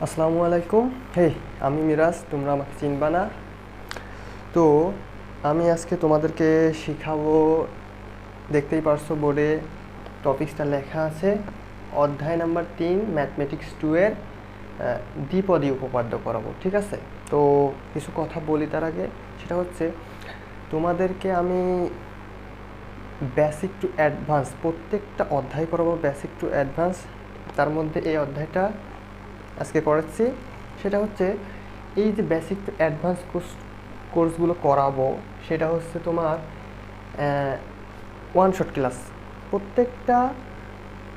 আসসালামু আলাইকুম। হে, আমি মিরাজ, তোমরা আমাকে চিনবা না। তো আমি আজকে তোমাদেরকে শিখাবো, দেখতেই পারছো বোর্ডে টপিক্সটা লেখা আছে, অধ্যায় নাম্বার 3 ম্যাথমেটিক্স 2 এর দ্বিপদী উপপাদ্য করাবো। ঠিক আছে? তো কিছু কথা বলি তার আগে, সেটা হচ্ছে তোমাদেরকে আমি বেসিক টু অ্যাডভান্স প্রত্যেকটা অধ্যায় করাবো, বেসিক টু অ্যাডভান্স। তার মধ্যে এই অধ্যায়টা আজকে করাচ্ছি। সেটা হচ্ছে এই যে বেসিক টু অ্যাডভান্স কোর্সগুলো করাবো, সেটা হচ্ছে তোমার ওয়ান শট ক্লাস। প্রত্যেকটা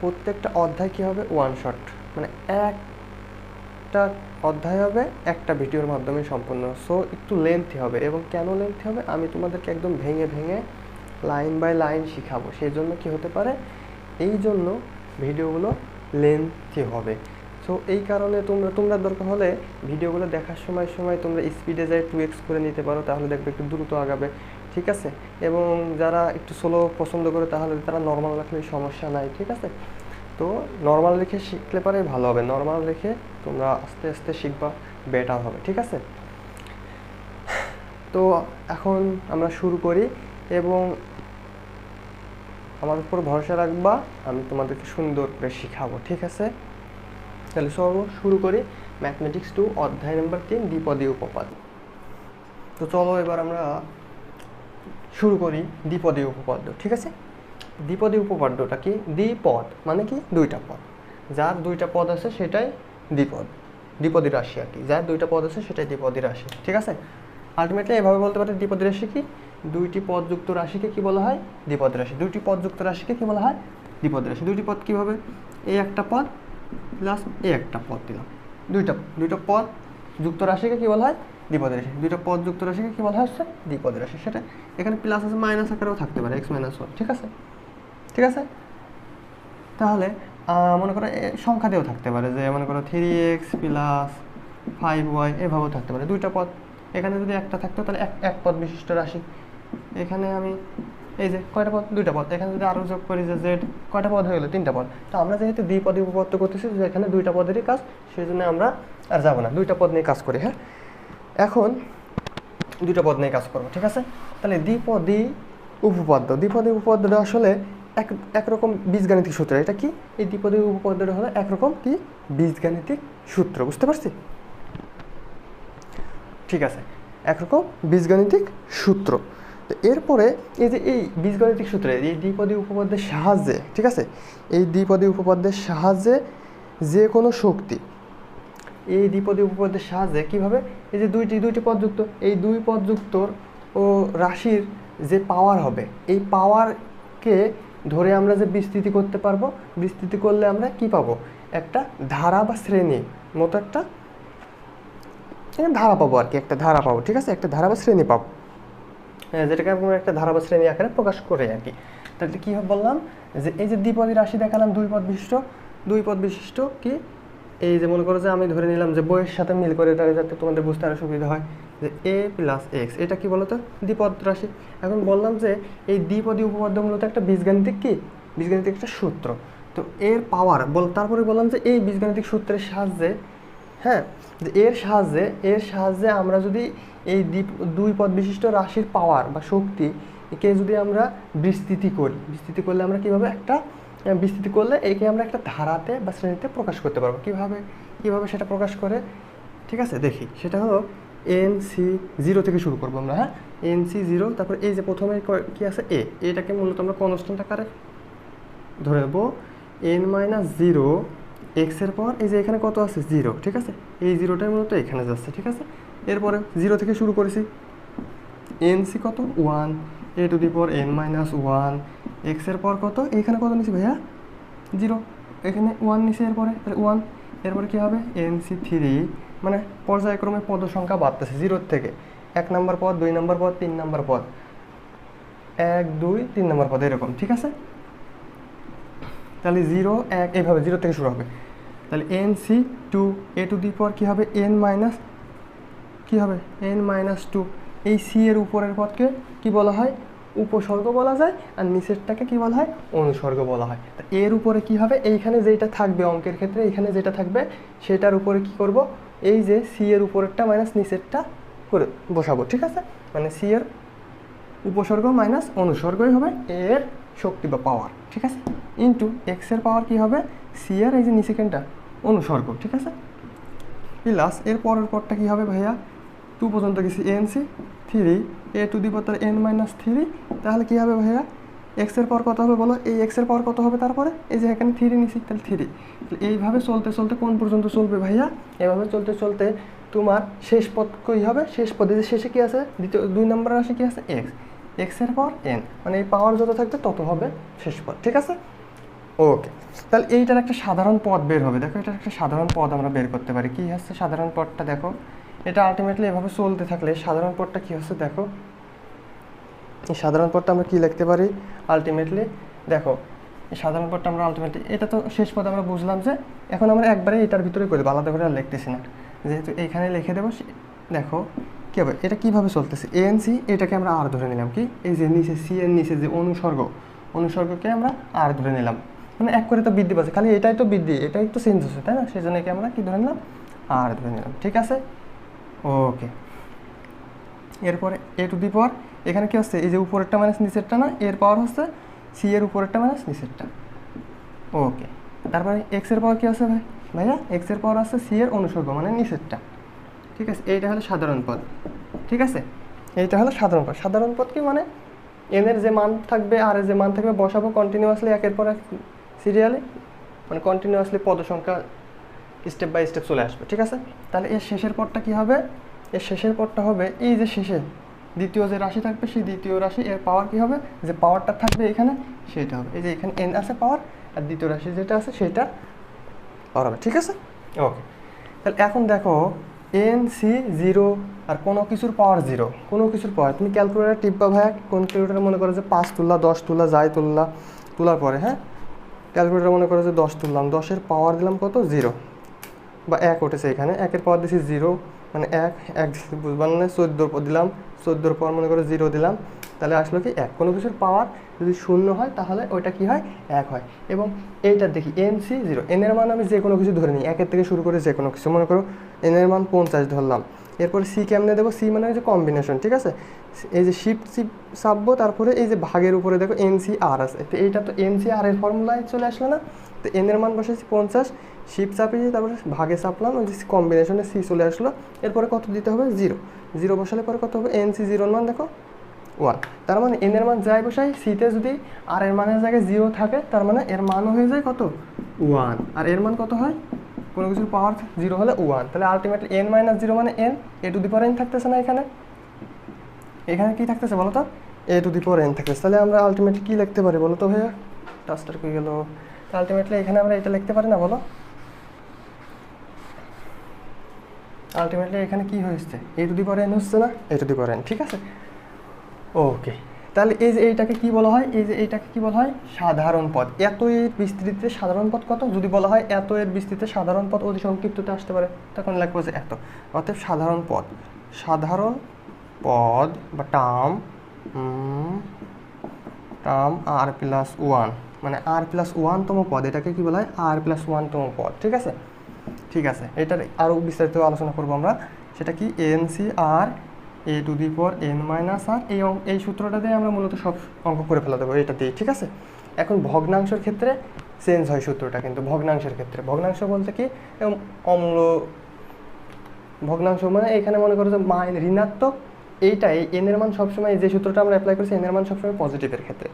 প্রত্যেকটা অধ্যায় কী হবে, ওয়ান শট, মানে একটা অধ্যায় হবে একটা ভিডিওর মাধ্যমে সম্পূর্ণ। সো একটু লেন্থি হবে, এবং কেন লেন্থি হবে আমি তোমাদেরকে একদম ভেঙে ভেঙে লাইন বাই লাইন শিখাবো। সেই জন্য কী হতে পারে, এই জন্য ভিডিওগুলো লেন্থি হবে। সো এই কারণে তোমরা দরকার হলে ভিডিওগুলো দেখার সময় তোমরা স্পিডে যাই 2x করে নিতে পারো, তাহলে দেখবে একটু দ্রুত আগাবে। ঠিক আছে? এবং যারা একটু স্লো পছন্দ করে তাহলে তারা নর্মাল রাখলে সমস্যা নাই। ঠিক আছে? তো নর্মাল রেখে শিখলে পারে ভালো হবে, নর্মাল রেখে তোমরা আস্তে আস্তে শিখবা, বেটার হবে। ঠিক আছে? তো এখন আমরা শুরু করি, এবং আমার উপর ভরসা রাখবা, আমি তোমাদেরকে সুন্দর করে শিখাবো। ঠিক আছে? তাহলে শুরু করি। ম্যাথমেটিক্স 2 অধ্যায় নাম্বার 3 দ্বিপদী উপপাদ্য। তো চলো এবার আমরা শুরু করি দ্বিপদী উপপাদ্য। ঠিক আছে? দ্বিপদী উপপাদ্যটা কি? দ্বিপদ মানে কি? দুইটা পদ, যার দুইটা পদ আছে সেটাই দ্বিপদ, দ্বিপদী রাশি আর কি। যার দুইটা পদ আছে সেটাই দ্বিপদী রাশি। ঠিক আছে? আলটিমেটলি এভাবে বলতে পারে, দ্বিপদী রাশি কি? দুইটি পদযুক্ত রাশিকে কি বলা হয়? দ্বিপদী রাশি। দুইটি পদযুক্ত রাশিকে কি বলা হয়? দ্বিপদী রাশি। দুইটি পদ কীভাবে? এই একটা পদ প্লাস এই একটা পদ দিলাম, দুইটা পদ যুক্ত রাশিকে কী বলা হয়? দ্বিপদী রাশি। দুইটা পদ যুক্ত রাশিকে কী বলা হচ্ছে? দ্বিপদী রাশি। সেটা এখানে প্লাস আছে, মাইনাস আকারেও থাকতে পারে, এক্স মাইনাস ওয়ান। ঠিক আছে? ঠিক আছে? তাহলে মনে করো সংখ্যা দিয়েও থাকতে পারে, যে মনে করো 3x প্লাস 5y এভাবেও থাকতে পারে। দুইটা পদ, এখানে যদি একটা থাকতো তাহলে এক পদ বিশিষ্ট রাশি। এখানে আমি এই যে কয়টা পদ? দুইটা পদ। এখানে যদি আরও যোগ করি যে জেড, কয়টা পদ হয়ে গেলো? তিনটা পদ। তো আমরা যেহেতু দ্বিপদী উপপাদ্য করতেছি, যে এখানে দুইটা পদেরই কাজ, সেই জন্য আমরা আর যাবো না, দুইটা পদ নিয়ে কাজ করি। হ্যাঁ, এখন দুইটা পদ নিয়ে কাজ করবো। ঠিক আছে? তাহলে দ্বিপদী উপপাদ্যটা আসলে একরকম বীজগাণিতিক সূত্র। এটা কি? এই দ্বিপদী উপপাদ্যটা হলো একরকম কি বীজগাণিতিক সূত্র। বুঝতে পারছি? ঠিক আছে, একরকম বীজগাণিতিক সূত্র। তো এরপরে এই যে এই বীজগাণিতিক সূত্রে এই দ্বিপদী উপপাদ্যের সাহায্যে, ঠিক আছে, এই দ্বিপদী উপপাদ্যের সাহায্যে যে কোনো শক্তি, এই দ্বিপদী উপপাদ্যের সাহায্যে কীভাবে, এই যে দুইটি পদযুক্ত, এই দুই পদযুক্তর ও রাশির যে পাওয়ার হবে, এই পাওয়ারকে ধরে আমরা যে বিস্তৃতি করতে পারবো, বিস্তৃতি করলে আমরা কি পাবো? একটা ধারা বা শ্রেণী মতো একটা ধারা পাবো আর কি, একটা ধারা পাবো। ঠিক আছে? একটা ধারা বা শ্রেণী পাবো, যেটাকে আমরা একটা ধারা বা শ্রেণী আকারে প্রকাশ করে আর কি। তাহলে কী বললাম, যে এই যে দ্বিপদী রাশি দেখালাম, দুই পদ বিশিষ্ট কি, এই যে মনে করো যে আমি ধরে নিলাম যে বইয়ের সাথে মিল করে, এটা যাতে তোমাদের বুঝতে আরও সুবিধা হয়, যে এ প্লাস এক্স, এটা কি বলতো? দ্বিপদ রাশি। এখন বললাম যে এই দ্বিপদী উপপাদ্য মূলত একটা বীজগাণিতিক একটা সূত্র। তো এর পাওয়ার তারপরে বললাম যে এই বীজগাণিতিক সূত্রের সাহায্যে, হ্যাঁ, যে এর সাহায্যে আমরা যদি এই দুই পদ বিশিষ্ট রাশির পাওয়ার বা শক্তিকে যদি আমরা বিস্তৃতি করলে আমরা কীভাবে বিস্তৃতি করলে একে আমরা একটা ধারাতে বা শ্রেণীতে প্রকাশ করতে পারবো। কীভাবে সেটা প্রকাশ করে? ঠিক আছে, দেখি। সেটা হলো NC0 থেকে শুরু করবো আমরা। হ্যাঁ, NC0, তারপর এই যে প্রথমে কি আছে, এটাকে মূলত আমরা কনস্ট্যান্ট আকারে ধরে নেবো, n-0 এক্সের পর এই যে এখানে কত আছে? 0। ঠিক আছে? এই জিরোটাই মূলত এখানে যাচ্ছে। ঠিক আছে? এরপরে 0 থেকে শুরু করেছি, NC কত? 1, a⁻n-1, এক্সের পর কত? এইখানে কত নিছি ভাইয়া? 0, এখানে 1 নিছি, এরপরে 1, এরপরে কী হবে? NC3, মানে পর্যায়ক্রমে পদ সংখ্যা বাড়তেছে 0 থেকে, 1 নম্বর পদ, 2 নম্বর পদ, 3 নম্বর পদ, 1, 2, 3 নম্বর পদ, এরকম। ঠিক আছে? তাহলে 0, 1 এইভাবে 0 থেকে শুরু হবে। তাহলে NC2, a two the power কী হবে? n-2, এই সি এর উপরের পদকে কি বলা হয়? উপসর্গ বলা যায়, আর নিচেরটাকে কি বলা হয়, অনুসর্গ বলা হয়। তা এর উপরে কি হবে, এইখানে যেটা থাকবে অঙ্কের ক্ষেত্রে, এখানে যেটা থাকবে সেটার উপরে কি করব, এই যে সি এর উপরেরটা মাইনাস নিচেরটা করে বসাবো, ঠিক আছে। মানে সি এর উপসর্গ মাইনাস অনুসর্গই হবে এর শক্তি বা পাওয়ার, ঠিক আছে, ইন্টু এক্স এর পাওয়ার কি হবে, সি এর এই যে নিচেকেনটা অনুসর্গ, ঠিক আছে, প্লাস এর পরের পরটা কি হবে ভাইয়া, 2 পর্যন্ত গেছি N C 3 A to the power n minus 3, তাহলে কি হবে ভাইয়া, এক্স এর পাওয়ার কত হবে বলো, এই এক্স এর পাওয়ার কত হবে, তারপরে এই যে এখানে 3 নিছি, তাহলে 3, এইভাবে চলতে চলতে কোন পর্যন্ত চলবে ভাইয়া, এভাবে চলতে চলতে তোমার শেষ পদ কই হবে, শেষ পদে যে শেষে কি আছে, দ্বিতীয় 2 নম্বর রাশি কি আছে, এক্স, এক্স এর পাওয়ার n, মানে এই পাওয়ার যত থাকবে তত হবে শেষ পদ, ঠিক আছে। ওকে, তাহলে এইটার একটা সাধারণ পদ বের হবে, দেখো এটার একটা সাধারণ পদ আমরা বের করতে পারি, কি হচ্ছে সাধারণ পদটা, দেখো এটা আলটিমেটলি এভাবে চলতে থাকলে সাধারণ পদটা কি হচ্ছে, দেখো এই সাধারণ পদটা আমরা কি লিখতে পারি আলটিমেটলি, দেখো এই সাধারণ পদটা আমরা আলটিমেটলি, এটা তো শেষ পদ আমরা বুঝলাম, যে এখন আমরা একবারে এটার ভিতরে করে দেবো, আলাদা করে আর লিখতেছি না, যেহেতু এইখানে লিখে দেবো। দেখো কী হবে, এটা কীভাবে চলতেছে, এন সি, এটাকে আমরা আর ধরে নিলাম, কি এই যে নিচে সি এর নিচে যে অনুসর্গ, অনুসর্গকে আমরা আর ধরে নিলাম, মানে এক করে তো বৃদ্ধি পাচ্ছে, খালি এটাই তো বৃদ্ধি, এটাই তো চেঞ্জ হচ্ছে, তাই না, সেই জন্য একে আমরা কী ধরে নিলাম, আর ধরে নিলাম, ঠিক আছে। ওকে, এরপরে এ টু দি পাওয়ার, এখানে কি হচ্ছে, এই যে উপরেরটা মাইনাস নিচেরটা না, এর পাওয়ার হচ্ছে সি এর উপরেরটা মাইনাস নিচেরটা। ওকে, তারপরে এক্স এর পাওয়ার কি আছে ভাইয়া, এক্স এর পাওয়ার আছে সি এর অনুসর্গ মানে নিচেরটা, ঠিক আছে। এইটা হলো সাধারণ পদ, ঠিক আছে, এইটা হলো সাধারণ পদ। সাধারণ পদ কি মানে এন এর যে মান থাকবে আর এর যে মান থাকবে বসাবো কন্টিনিউয়াসলি একের পর এক সিরিয়ালি, মানে কন্টিনিউয়াসলি পদ সংখ্যা স্টেপ বাই স্টেপ চলে আসবে, ঠিক আছে। তাহলে এর শেষের পদটা কি হবে, এর শেষের পদটা হবে এই যে শেষে দ্বিতীয় যে রাশি থাকবে, সেই দ্বিতীয় রাশি এর পাওয়ার কি হবে, যে পাওয়ারটা থাকবে এখানে সেটা হবে, এই যে এখানে এন আছে পাওয়ার, আর দ্বিতীয় রাশি যেটা আছে সেটা পাওয়ার হবে, ঠিক আছে। ওকে, তাহলে এখন দেখো এন সি 0 আর কোনো কিছুর পাওয়ার 0, কোনো কিছুর পাওয়ার, তুমি ক্যালকুলেটার টিপবা ভাইয়া, কোন ক্যালকুলেটার মনে করো যে 5 তুললা 10 তুললা যাই তোলার পরে, হ্যাঁ ক্যালকুলেটার মনে করো যে 10 তুললাম, 10-এর পাওয়ার দিলাম কত 0 বা 1 উঠেছে, এখানে 1-এর পাওয়ার দিছি 0, মানে 1 বুঝবার না, 14 দিলাম, 14-এর পাওয়ার মনে করো 0 দিলাম, তাহলে আসলো কি 1। কোনো কিছুর পাওয়ার যদি 0 হয় তাহলে ওইটা কি হয়, 1 হয়। এবং এইটার দেখি এন সি 0, এন এর মান আমি যে কোনো কিছু ধরে নিই, 1-এর থেকে শুরু করে যে কোনো কিছু, মনে করো এন এর মান 50 ধরলাম, এরপরে সি কেমনে দেবো, সি মানে হচ্ছে কম্বিনেশন, ঠিক আছে, এই যে শিফট চাপবো, তারপরে এই যে ভাগের উপরে দেখো এন সি আর আছে, তো এইটা তো এন সি আর এর ফর্মুলায় চলে আসলো না, তো এন এর মান বসেছি 50, শিফট চাপিয়ে তারপরে ভাগে চাপলাম, ওই যে কম্বিনেশনে সি চলে আসলো, এরপরে কত দিতে হবে 0 বসালে পরে কত হবে, এন সি 0-এর মান দেখো 1, তার মানে এন এর মান যাই বসাই, সিতে যদি আর এর মানের জায়গায় 0 থাকে, তার মানে এর মানও হয়ে যায় কত 1, আর এর মান কত হয়, কোনো কিছুর পাওয়ার 0 হলে 1, তাহলে আলটিমেটলি n মাইনাস 0 মানে n, A to the power n থাকতেছে না, এখানে কি থাকতেছে বলো তো, এ টু দি পাওয়ার n থাকতেছে, তাহলে আমরা আলটিমেটলি কি লিখতে পারি বলো তো ভাইয়া, টাস্টার কী গেল, আলটিমেটলি এখানে আমরা এটা লিখতে পারি না বলো, আলটিমেটলি এখানে কি হয়েছে, এ টু দি পাওয়ার n হচ্ছে না, এ টু দি পাওয়ার n, ঠিক আছে। ওকে, তাহলে এই যে এইটাকে কি বলা হয়, এই যে এইটাকে কি বলা হয়, সাধারণ পদ। এত এর বিস্তৃতিতে সাধারণ পদ কত, যদি বলা হয় এত এর বিস্তৃতিতে সাধারণ পদ অতি সংক্ষিপ্ততে আসতে পারে, তখন লিখবো যে এত, অতএব সাধারণ পদ, সাধারণ পদ বা টার্ম আর প্লাস 1, মানে আর প্লাস 1তম পদ, এটাকে কি বলা হয়, আর প্লাস 1তম পদ, ঠিক আছে। ঠিক আছে, এটার আরও বিস্তারিত আলোচনা করবো আমরা, সেটা কি n C r a to the power n minus r, এই সূত্রটা দিয়ে আমরা মূলত সব অঙ্ক করে ফেলা দেবো এটা দিয়ে, ঠিক আছে। এখন ভগ্নাংশের ক্ষেত্রে চেঞ্জ হয় সূত্রটা, কিন্তু ভগ্নাংশের ক্ষেত্রে, ভগ্নাংশ বলতে কি অম্ল ভগ্নাংশ, মানে এখানে মনে করো যে ঋণাত্মক, এইটা এই n এর মান সবসময়, যে সূত্রটা আমরা অ্যাপ্লাই করছি n এর মান সবসময় পজিটিভের ক্ষেত্রে,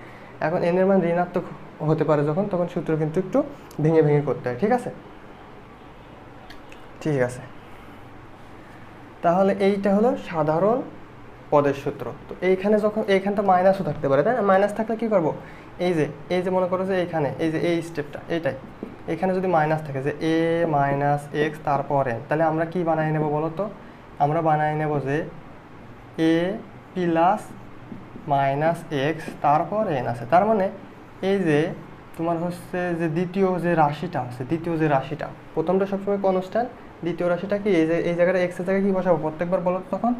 এখন n এর মান ঋণাত্মক হতে পারে যখন, তখন সূত্র কিন্তু একটু ভেঙে ভেঙে করতে হয়, ঠিক আছে। ঠিক আছে, তাহলে এইটা হলো সাধারণ পদের সূত্র। তো এইখানে যখন, এইখানটা মাইনাসও থাকতে পারে, তাই না, মাইনাস থাকলে কী করবো, এই যে মনে করো যে এইখানে এই যে এই স্টেপটা, এইটাই এখানে যদি মাইনাস থাকে, যে এ মাইনাস এক্স তারপর এন, তাহলে আমরা কি বানাই নেব বলো তো, আমরা বানাই নেব যে এ প্লাস মাইনাস এক্স তারপর এন আছে, তার মানে এই যে তোমার হচ্ছে যে দ্বিতীয় যে রাশিটা আছে, প্রথমটা সবসময় কনস্ট্যান্ট, দ্বিতীয় রাশিটা কি, এই যে এই জায়গাটা এক্সের জায়গায় কি বসাবো প্রত্যেকবার বলো তখন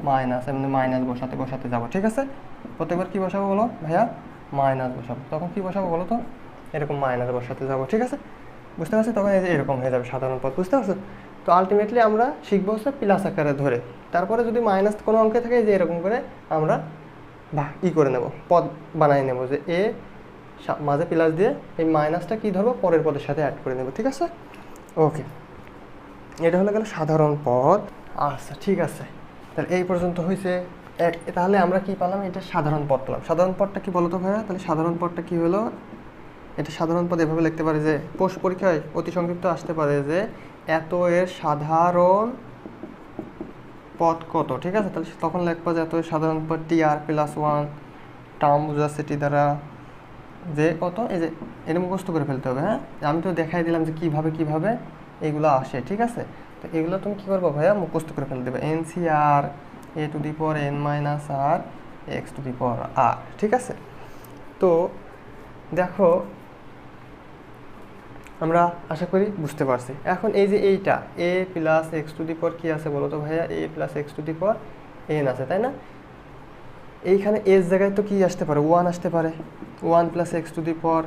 মাইনাস, এমনি মাইনাস বসাতে বসাতে যাবো, ঠিক আছে। প্রত্যেকবার কি বসাবো বলো ভাইয়া, মাইনাস বসাবো, তখন কি বসাবো বলো তো, এরকম মাইনাস বসাতে যাবো, ঠিক আছে। বুঝতে পারছি, তখন এই যে এরকম হয়ে যাবে সাধারণ পদ, বুঝতে পারছো। তো আলটিমেটলি আমরা শিখবো হচ্ছে প্লাস আকারে ধরে, তারপরে যদি মাইনাস কোনো অঙ্কে থাকে যে এরকম করে আমরা করে নেব, পদ বানাই নেব, যে এ মাঝে প্লাস দিয়ে এই মাইনাসটা কি ধরবো, পরের পদের সাথে অ্যাড করে নেব, ঠিক আছে। ওকে, এটা হলো গেল সাধারণ পদ। আচ্ছা ঠিক আছে, তাহলে এই পর্যন্ত হয়েছে। তাহলে আমরা কি পেলাম, এটা সাধারণ পদ পেলাম। সাধারণ পদটা কি বলতো ভাইয়া, তাহলে সাধারণ পদটা কি হলো, এটা সাধারণ পদ এভাবে লিখতে পারে যে পোস্ট পরীক্ষায় অতি সংক্ষিপ্ত আসতে পারে যে এত এর সাধারণ পদ কত, ঠিক আছে। তাহলে তখন লিখবো যে এত এর সাধারণ পদ টি আর প্লাস ওয়ান, টার্ম বোঝাচ্ছে টি দ্বারা, যে কত, এই যে এটা মুখস্থ করে ফেলতে হবে। হ্যাঁ, আমি তো দেখাই দিলাম যে কিভাবে কিভাবে এইগুলো আসে, ঠিক আছে। তো এগুলো তুমি কী করবো ভাইয়া, মুখস্থ করে ফেলতে দেবে, n C r a to the power n minus r x to the power r, ঠিক আছে। তো দেখো, আমরা আশা করি বুঝতে পারছি। এখন এই যে এইটা a plus x to the power কী আছে বলো তো ভাইয়া, a plus x to the power n আছে, তাই না। এইখানে এস জায়গায় তো কি আসতে পারে, ওয়ান আসতে পারে, one plus x to the power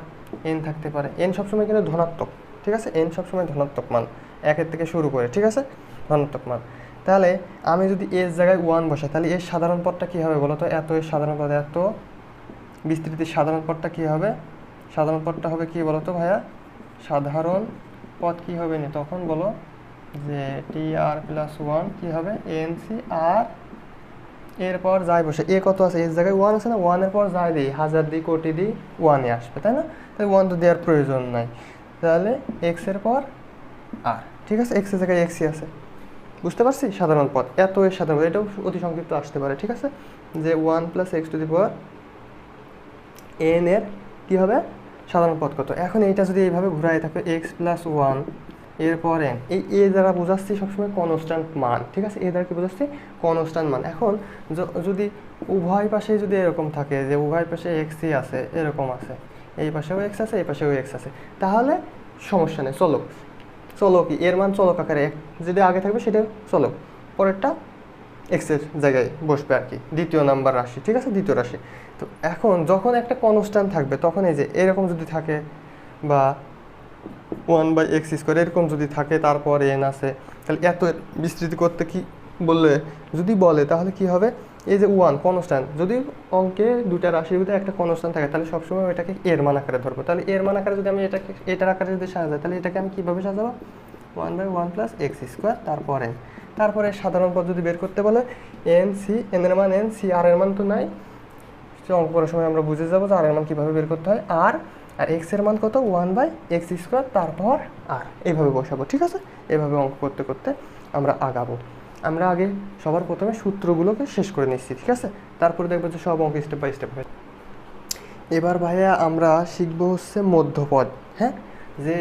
N থাকতে পারে। এন সবসময় কিন্তু ধনাত্মক, ঠিক আছে, এন সবসময় ধনাত্মক মান, একের থেকে শুরু করে, ঠিক আছে, ধনাত্মক মান। তাহলে আমি যদি এস জায়গায় ওয়ান বসাই, তাহলে এর সাধারণ পদটা কী হবে বলো তো, এত এর সাধারণ পদ, এত বিস্তৃতির সাধারণ পদটা কী হবে, সাধারণ পদটা হবে কি বলো তো ভাইয়া, সাধারণ পদ কী হবে নি তখন বলো, যে টি আর প্লাস ওয়ান কী হবে, এন সি আর, এরপর যাই বসে এ কত আছে, এর জায়গায় ওয়ান আছে না, ওয়ানের পর যাই দিই, হাজার দিই, কোটি দিই, ওয়ানে আসবে, তাই না। তাই ওয়ান তো দেওয়ার প্রয়োজন নাই, তাহলে এক্সের পর আর, ঠিক আছে, এক্সের জায়গায় এক্সই আছে। বুঝতে পারছি, সাধারণ পদ এত এর সাধারণ পদ, এটাও অতি সংক্ষিপ্ত আসতে পারে, ঠিক আছে, যে one plus x to the power N এর কী হবে, সাধারণ পদ কত। এখন এইটা যদি এইভাবে ঘুরাই থাকে, এক্স প্লাস ওয়ান এরপর এন, এই এ দ্বারা বোঝাচ্ছি সবসময় কনস্ট্যান্ট মান, ঠিক আছে, এ দ্বারা কি বোঝাচ্ছি, কনস্ট্যান্ট মান। এখন যদি উভয় পাশে যদি এরকম থাকে যে উভয় পাশে এক্সই আছে, এরকম আছে, এই পাশেও এক্স আছে, এই পাশেও এক্স আছে, তাহলে সমস্যা নেই, চলো চলো কি এর মান চলক আকারে যদি আগে থাকবে সেটা চলো, পরেরটা এক্সের জায়গায় বসবে আর কি, দ্বিতীয় নাম্বার রাশি, ঠিক আছে, দ্বিতীয় রাশি। তো এখন যখন একটা কনস্ট্যান্ট থাকবে তখন এই যে এরকম যদি থাকে, বা ওয়ান বাই এক্স স্কোয়ার এরকম যদি থাকে, তারপর এন আছে, তাহলে এত বিস্তৃতি করতে কি বললে, যদি বলে তাহলে কি হবে, এই যে ওয়ান কনস্ট্যান্ট, যদি অঙ্কে দুটা রাশির ভিতরে একটা কনস্ট্যান্ট থাকে, তাহলে সবসময় এটাকে এর মান আকারে ধরবো। তাহলে এর মান আকারে যদি আমি এটাকে এটার আকারে যদি সাজাই, তাহলে এটাকে আমি কীভাবে সাজাবো, one by one plus X square, তারপর এন, তারপরে সাধারণ পদ যদি বের করতে বলে, এন সি, এন এর মান এন, সি আর এর মান তো নাই, সে অঙ্ক করার সময় আমরা বুঝে যাবো যে আর এর মান কীভাবে বের করতে হয়, আর এক্স এর মান কত, ওয়ান বাই এক্স স্কোয়ার, তারপর আর, এইভাবে বসাবো, ঠিক আছে। এভাবে অঙ্ক করতে করতে আমরা আগাবো। আমরা আগে সবার প্রথমে সূত্রগুলোকে শেষ করে নিচ্ছি, ঠিক আছে, তারপরে দেখবো যে সব অঙ্ক স্টেপ বাই স্টেপ হয়। এবার ভাইয়া আমরা শিখবো হচ্ছে মধ্যপদ। হ্যাঁ, যে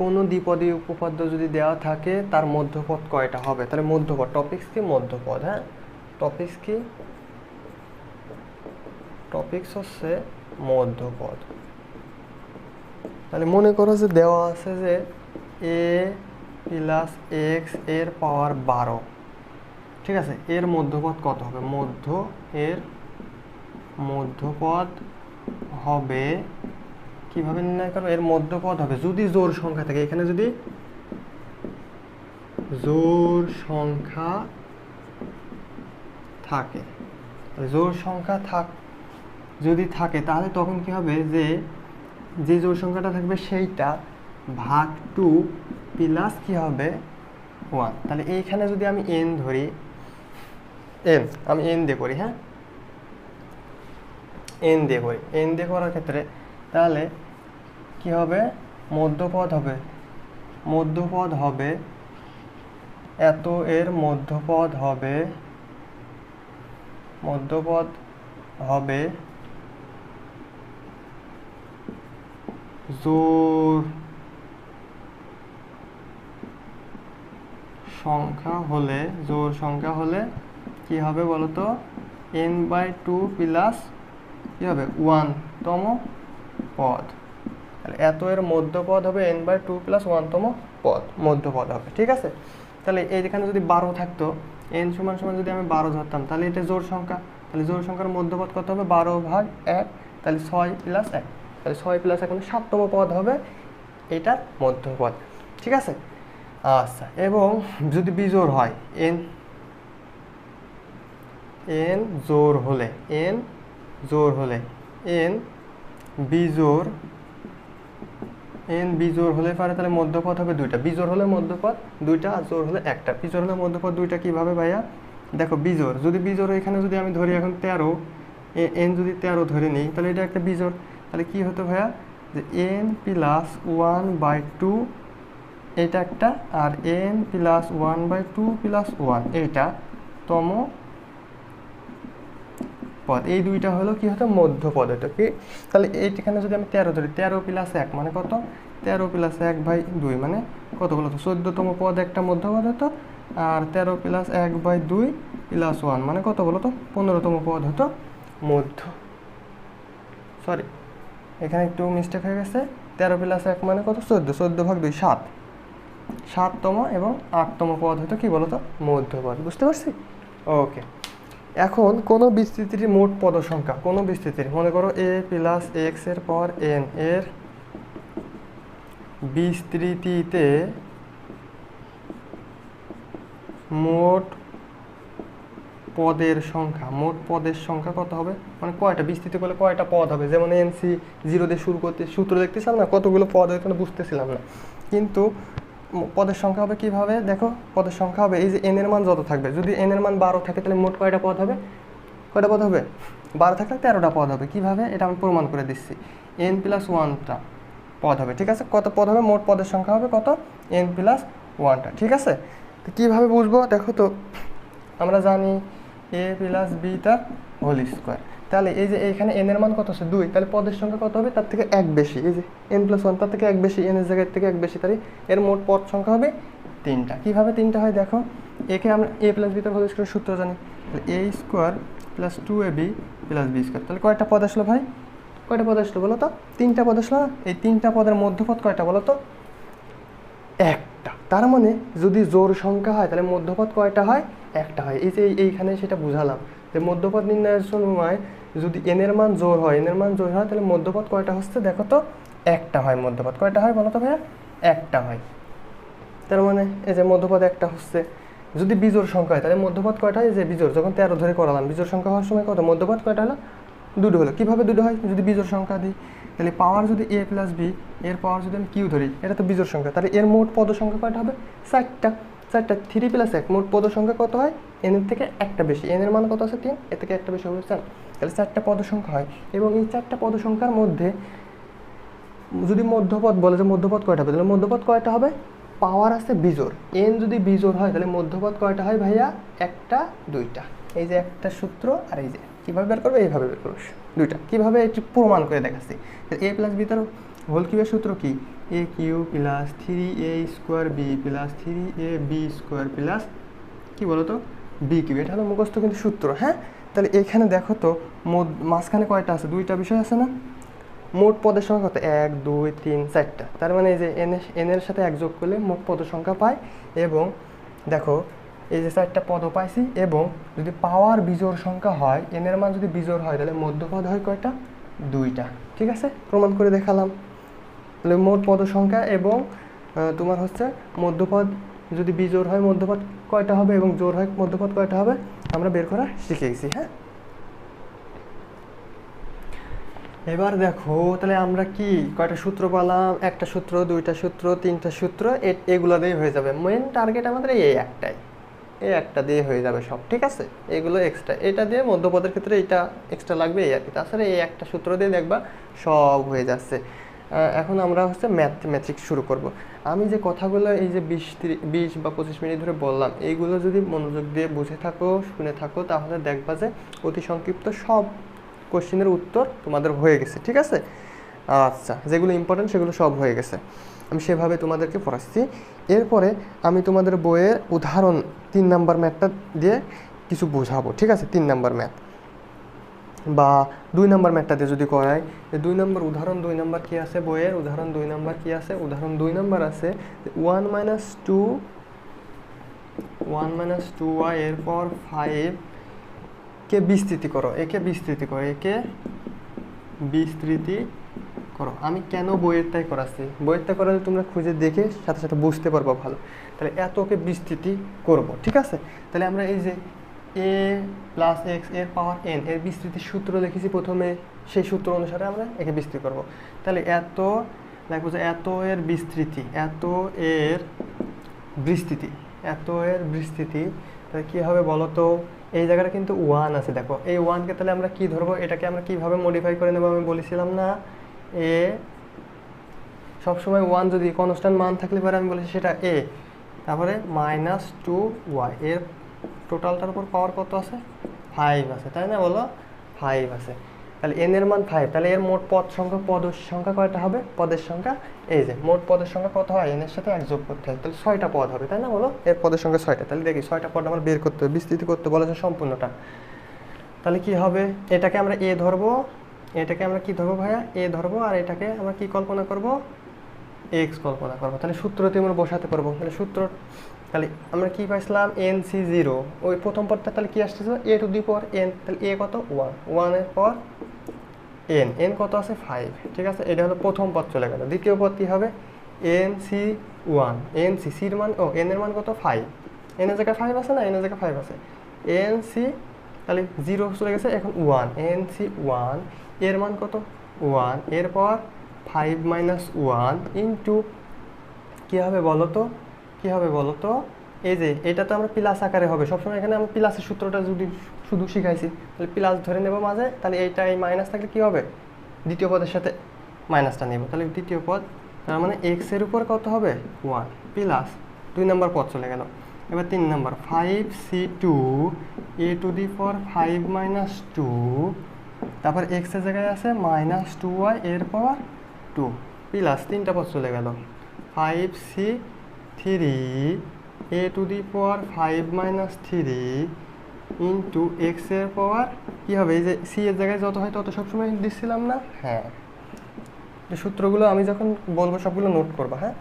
কোনো দ্বিপদী উপপাদ্য যদি দেওয়া থাকে তার মধ্যপদ কয়টা হবে, তাহলে মধ্যপদ, টপিক্স কি মধ্যপদ, হ্যাঁ, টপিক্স কি, টপিক্স হচ্ছে মধ্যপদ। তাহলে মনে করো যে দেওয়া আছে যে এ প্লাস এক্স এর পাওয়ার 12, ঠিক আছে, এর মধ্যপদ কত হবে, এর মধ্যপদ হবে, কিভাবে নির্ণয় করবো, এর মধ্যপদ হবে যদি জোড় সংখ্যা থাকে, এখানে যদি জোড় সংখ্যা থাকে, জোড় সংখ্যা যদি থাকে, তাহলে তখন কি হবে, যে জোড় সংখ্যাটা থাকবে সেইটা ভাগ 2 প্লাস কি হবে 1। তাহলে এইখানে যদি আমি এন ধরি, আমি এন দিয়ে করি, হ্যাঁ, এন দিয়ে করার ক্ষেত্রে তাহলে কি হবে, মধ্যপদ হবে এত এর মধ্যপদ হবে জোড় সংখ্যা হলে কি হবে বলতো, n/2 প্লাস কি হবে 1তম পদ। তাহলে এত এর মধ্যপদ হবে n/2 প্লাস 1তম পদ, মধ্যপদ হবে, ঠিক আছে। তাহলে এইখানে যদি 12 থাকতো, n সমান সমান যদি আমি 12 ধরতাম, তাহলে এটা জোড় সংখ্যা, তাহলে জোড় সংখ্যার মধ্যপদ কত হবে? 12/1, তাহলে 6 + 1, তাহলে 6 + 1 মানে 7তম পদ হবে এটার মধ্যপদ, ঠিক আছে? আচ্ছা, এবং যদি বিজোড় হয়, n জোড় হলে, n বিজোড় হলে পারে, তাহলে মধ্যপদ হবে 2টা। বিজোড় হলে মধ্যপদ 2টা, আর জোড় হলে 1টা। বিজোড় হলে মধ্যপদ 2টা কিভাবে ভাইয়া? দেখো, বিজোড় যদি এখানে যদি আমি ধরি এখন 13, n যদি 13 ধরে নিই, তাহলে এটা একটা বিজোড়। তাহলে কি হতো ভাইয়া? যে n + 1/2 এটা একটা, আর n + 1/2 + 1 এটা তম পদ। এই দুইটা হলো কি হতো? মধ্যপদ হতো কি? তাহলে এইখানে যদি আমি 13 ধরি, 13 + 1 মানে কত? 13 + 1/2 মানে কত বলো তো? 14তম পদ একটা মধ্যপদ হতো, আর 13 + 1/2 + 1 মানে কত বলো তো? 15তম পদ হতো মধ্য। সরি, এখানে একটু মিস্টেক হয়ে গেছে। 13 + 1 মানে কত? 14, 14/2 7, 7তম এবং 8তম পদ হতো কি বলো তো? মধ্যপদ। বুঝতে পারছি? ওকে। এখন কোনো বিস্তৃতির মোট পদ সংখ্যা, কোনো বিস্তৃতির, মনে করো a + x এর পর n এর বিস্তৃতিতে মোট পদের সংখ্যা কত হবে? মানে কয়টা বিস্তৃতি করলে কয়টা পদ হবে? যেমন NC 0 দিয়ে শুরু করতে সূত্র দেখতেছিলাম না, কতগুলো পদ হয় কোনো বুঝতেছিলাম না, কিন্তু পদের সংখ্যা হবে কিভাবে? দেখো, পদের সংখ্যা হবে এই যে n এর মান যত থাকবে, যদি n এর মান 12 থাকে, তাহলে মোট কয়টা পদ হবে? 12 থাকলে 13টা পদ হবে। কিভাবে? এটা আমি প্রমাণ করে দিচ্ছি। n + 1টা পদ হবে, ঠিক আছে? কত পদ হবে? মোট পদের সংখ্যা হবে কত? n + 1টা, ঠিক আছে? তো কীভাবে বুঝবো? দেখো তো, আমরা জানি a + b তার হোল স্কোয়ার। তাহলে এই যে এইখানে n এর মান কত আছে? 2, তাহলে পদের সংখ্যা কত হবে? তার থেকে 1 বেশি। এই যে n + 1 তার থেকে 1 বেশি, n এর জায়গায় থেকে 1 বেশি, তাহলে এর মোট পদ সংখ্যা হবে 3টা। কীভাবে 3টা হয়? দেখো, একে আমরা a + b তার হোল স্কোয়ার সূত্র জানি, তাহলে a² + 2ab + b²। তাহলে কয়টা পদ আসলো ভাই? কয়টা পদ আসলো বলো তো? 3টা পদ আসলো না? এই 3টা পদের মধ্যপদ কয়টা বলো তো? একটা। তার মানে যদি জোড় সংখ্যা হয়, তাহলে মধ্যপদ কয়টা হয়? একটা হয়। এই যে এইখানে সেটা বুঝালাম যে মধ্যপদ নির্ণয়ের সময় যদি n এর মান জোড় হয়, তাহলে মধ্যপদ কয়টা হচ্ছে? দেখো তো, একটা হয়। মধ্যপদ কয়টা হয় বলো তো ভাইয়া? একটা হয়। তার মানে এই যে মধ্যপদ একটা হচ্ছে। যদি বিজোড় সংখ্যা হয়, তাহলে মধ্যপদ কয়টা হয়? এই যে বিজোড়, যখন 13 ধরে করালাম, বিজোড় সংখ্যা হওয়ার সময় কত? মধ্যপদ কয়টা হলো? 2টো হলো। কীভাবে 2টো হয়? যদি বিজোড় সংখ্যা দিই, তাহলে পাওয়ার যদি a + b, এর পাওয়ার যদি আমি q ধরি, এটা তো বিজোড় সংখ্যা, তাহলে এর মোট পদ সংখ্যা কয়টা হবে? 4টা। 3 + 1 মোট পদ সংখ্যা কত হয়? n এর থেকে একটা বেশি। n এর মান কত আছে? 3, এর থেকে একটা বেশি হবে 4, তাহলে 4টা পদ সংখ্যা হয়। এবং এই 4টা পদ সংখ্যার মধ্যে যদি মধ্যপদ বলে যে মধ্যপদ কয়টা হবে, তাহলে মধ্যপদ কয়টা হবে? পাওয়ার আছে বিজোড়, n যদি বিজোড় হয়, তাহলে মধ্যপদ কয়টা হয় ভাইয়া? 1টা 2টা। এই যে একটা সূত্র, আর এই যে কীভাবে বের করবে? এইভাবে বের করবে 2টা। কীভাবে? একটু প্রমাণ করে দেখাচ্ছি। a + b তার হোল কিউবের সূত্র কি? a³ + 3a² b + 3ab² কি বলো তো? b³ এটা হলো মুখস্থ কিন্তু সূত্র, হ্যাঁ? তাহলে এখানে দেখো তো, মাঝখানে কয়টা আছে? 2টা বিষয় আছে না? মোট পদের সংখ্যা কত? 1 2 3 4টা। তার মানে এই যে n এর সাথে 1 যোগ করলে মোট পদের সংখ্যা পাই। এবং দেখো, এই যে 4টা পদও পাইছি। এবং যদি পাওয়ার বিজোড় সংখ্যা হয়, n এর মান যদি বিজোড় হয়, তাহলে মধ্যপদ হয় কয়টা? 2টা। ঠিক আছে, প্রমাণ করে দেখালাম। তাহলে মোট পদ সংখ্যা এবং তোমার হচ্ছে মধ্যপদ যদি বিজোড় হয়, মধ্যপদ কয়টা হবে, এবং জোড় হয় মধ্যপদ কয়টা হবে, আমরা বের করা শিখে গেছি। হ্যাঁ, এবার দেখো, তাহলে আমরা কি কয়টা সূত্র পেলাম? একটা সূত্র, 2টা সূত্র, 3টা সূত্র, এগুলো দিয়ে হয়ে যাবে। মেন টার্গেট আমাদের এই একটাই, এই একটা দিয়ে হয়ে যাবে সব। ঠিক আছে, এগুলো এক্সট্রা, এটা দিয়ে মধ্যপদের ক্ষেত্রে এটা এক্সট্রা লাগবে, এই আর কি। তাছাড়া এই একটা সূত্র দিয়ে দেখবা সব হয়ে যাচ্ছে। এখন আমরা হচ্ছে ম্যাথমেটিক্স শুরু করব। আমি যে কথাগুলো এই যে 20 বা 25 মিনিট ধরে বললাম, এইগুলো যদি মনোযোগ দিয়ে বুঝে থাকো, শুনে থাকো, তাহলে দেখবা যে অতি সংক্ষিপ্ত সব কোশ্চেনের উত্তর তোমাদের হয়ে গেছে। ঠিক আছে, আচ্ছা, যেগুলো ইম্পর্টেন্ট সেগুলো সব হয়ে গেছে, আমি সেভাবে তোমাদেরকে পড়াচ্ছি। এরপরে আমি তোমাদের বইয়ের উদাহরণ 3 নাম্বার ম্যাথটা দিয়ে কিছু বোঝাবো। ঠিক আছে, 3 নাম্বার ম্যাথ বা 2 নাম্বার ম্যাথটা দিয়ে যদি করাই, 2 নাম্বার উদাহরণ 2 নাম্বার কী আছে বইয়ের? উদাহরণ 2 নাম্বার কী আছে? উদাহরণ 2 নাম্বার আছে 1 - 2 1 মাইনাস 2y এর পর 5 কে বিস্তৃতি করো, একে বিস্তৃতি করো, একে বিস্তৃতি করো। আমি কেন বইয়েরটাই করাচ্ছি, বইয়েরটা করালে তোমরা খুঁজে দেখে সাথে সাথে বুঝতে পারবো ভালো। তাহলে এতকে বিস্তৃতি করব, ঠিক আছে। তাহলে আমরা এই যে a প্লাস এক্স এর পাওয়ার n এর বিস্তৃতির সূত্র দেখেছি প্রথমে, সেই সূত্র অনুসারে আমরা একে বিস্তৃতি করব। তাহলে এত দেখো যে এত এর বিস্তৃতি, এত এর বিস্তৃতি, এত এর বিস্তৃতি, তাহলে কী হবে বলো তো? এই জায়গাটা কিন্তু 1 আছে, দেখো এই 1কে তাহলে আমরা কি ধরবো, এটাকে আমরা কিভাবে মডিফাই করে নেবো? আমি বলেছিলাম না এ সবসময় 1 যদি কনস্ট্যান্ট মান থাকলে পরে আমি বলেছি সেটা a, তারপরে মাইনাস 2y এর টোটালটার উপর পাওয়ার কত আছে? 5 আছে, তাই না? বলো 5 আছে। তাহলে n এর মান 5, তাহলে এর মোট পদ সংখ্যা, পদের সংখ্যা কয়টা হবে? পদের সংখ্যা এই যে মোট পদের সংখ্যা কত হয়? n এর সাথে 1 যোগ করতে হয়, তাহলে 6টা পদ হবে, তাই না? বলো এর পদের সংখ্যা 6টা। তাহলে দেখি 6টা পদ আমার বের করতে হবে, বিস্তৃতি করতে বলেছে সম্পূর্ণটা। তাহলে কি হবে? এটাকে আমরা a ধরবো, এটাকে আমরা কি ধরবো ভাইয়া? a ধরবো, আর এটাকে আমরা কি কল্পনা করব? x কল্পনা করবো। তাহলে সূত্রতে আমরা বসাতে পারবো। তাহলে সূত্র, তাহলে আমরা কি পাইছিলাম? nc0, ওই প্রথম পদটা তাহলে কি আসতেছিল? a two the power n, তাহলে a কত? 1, 1 এর পর n কত আছে? 5, ঠিক আছে। এটা হলো প্রথম পদ চলে গেল। দ্বিতীয় পদ কি হবে? nc1, nc এর মান, ও n এর মান কত? 5, n এর জায়গায় 5 আছে না? n এর জায়গায় 5 আছে, nc, তাহলে 0 চলে গেছে, এখন 1, nc1 এর মান কত? 1, এরপর 5 মাইনাস 1 ইন্টু কী হবে বলো তো? কী হবে বলো তো? এই যে এটা তো আমরা প্লাস আকারে হবে সবসময়, এখানে আমরা প্লাসের সূত্রটা যদি শুধু শিখাইছি, তাহলে প্লাস ধরে নেব মাঝে, তাহলে এইটা এই মাইনাস থাকলে কী হবে? দ্বিতীয় পদের সাথে মাইনাসটা নেব, তাহলে দ্বিতীয় পদ, তার মানে এক্স এর উপর কত হবে? 1 প্লাস 2 নম্বর পদ চলে গেল। এবার 3 নম্বর 5c2 a two the power 5 minus 2, তারপর এক্স এর জায়গায় আছে মাইনাস 2y এর পাওয়ার 2 প্লাস 3টা পদ চলে গেল 5c3 a two the power 5 minus 3 into x এর পাওয়ার কী হবে? এই যে সি এর জায়গায় যত হয় তত সবসময় দিচ্ছিলাম না? হ্যাঁ, এই সূত্রগুলো আমি যখন বলবো সবগুলো নোট করবা, হ্যাঁ।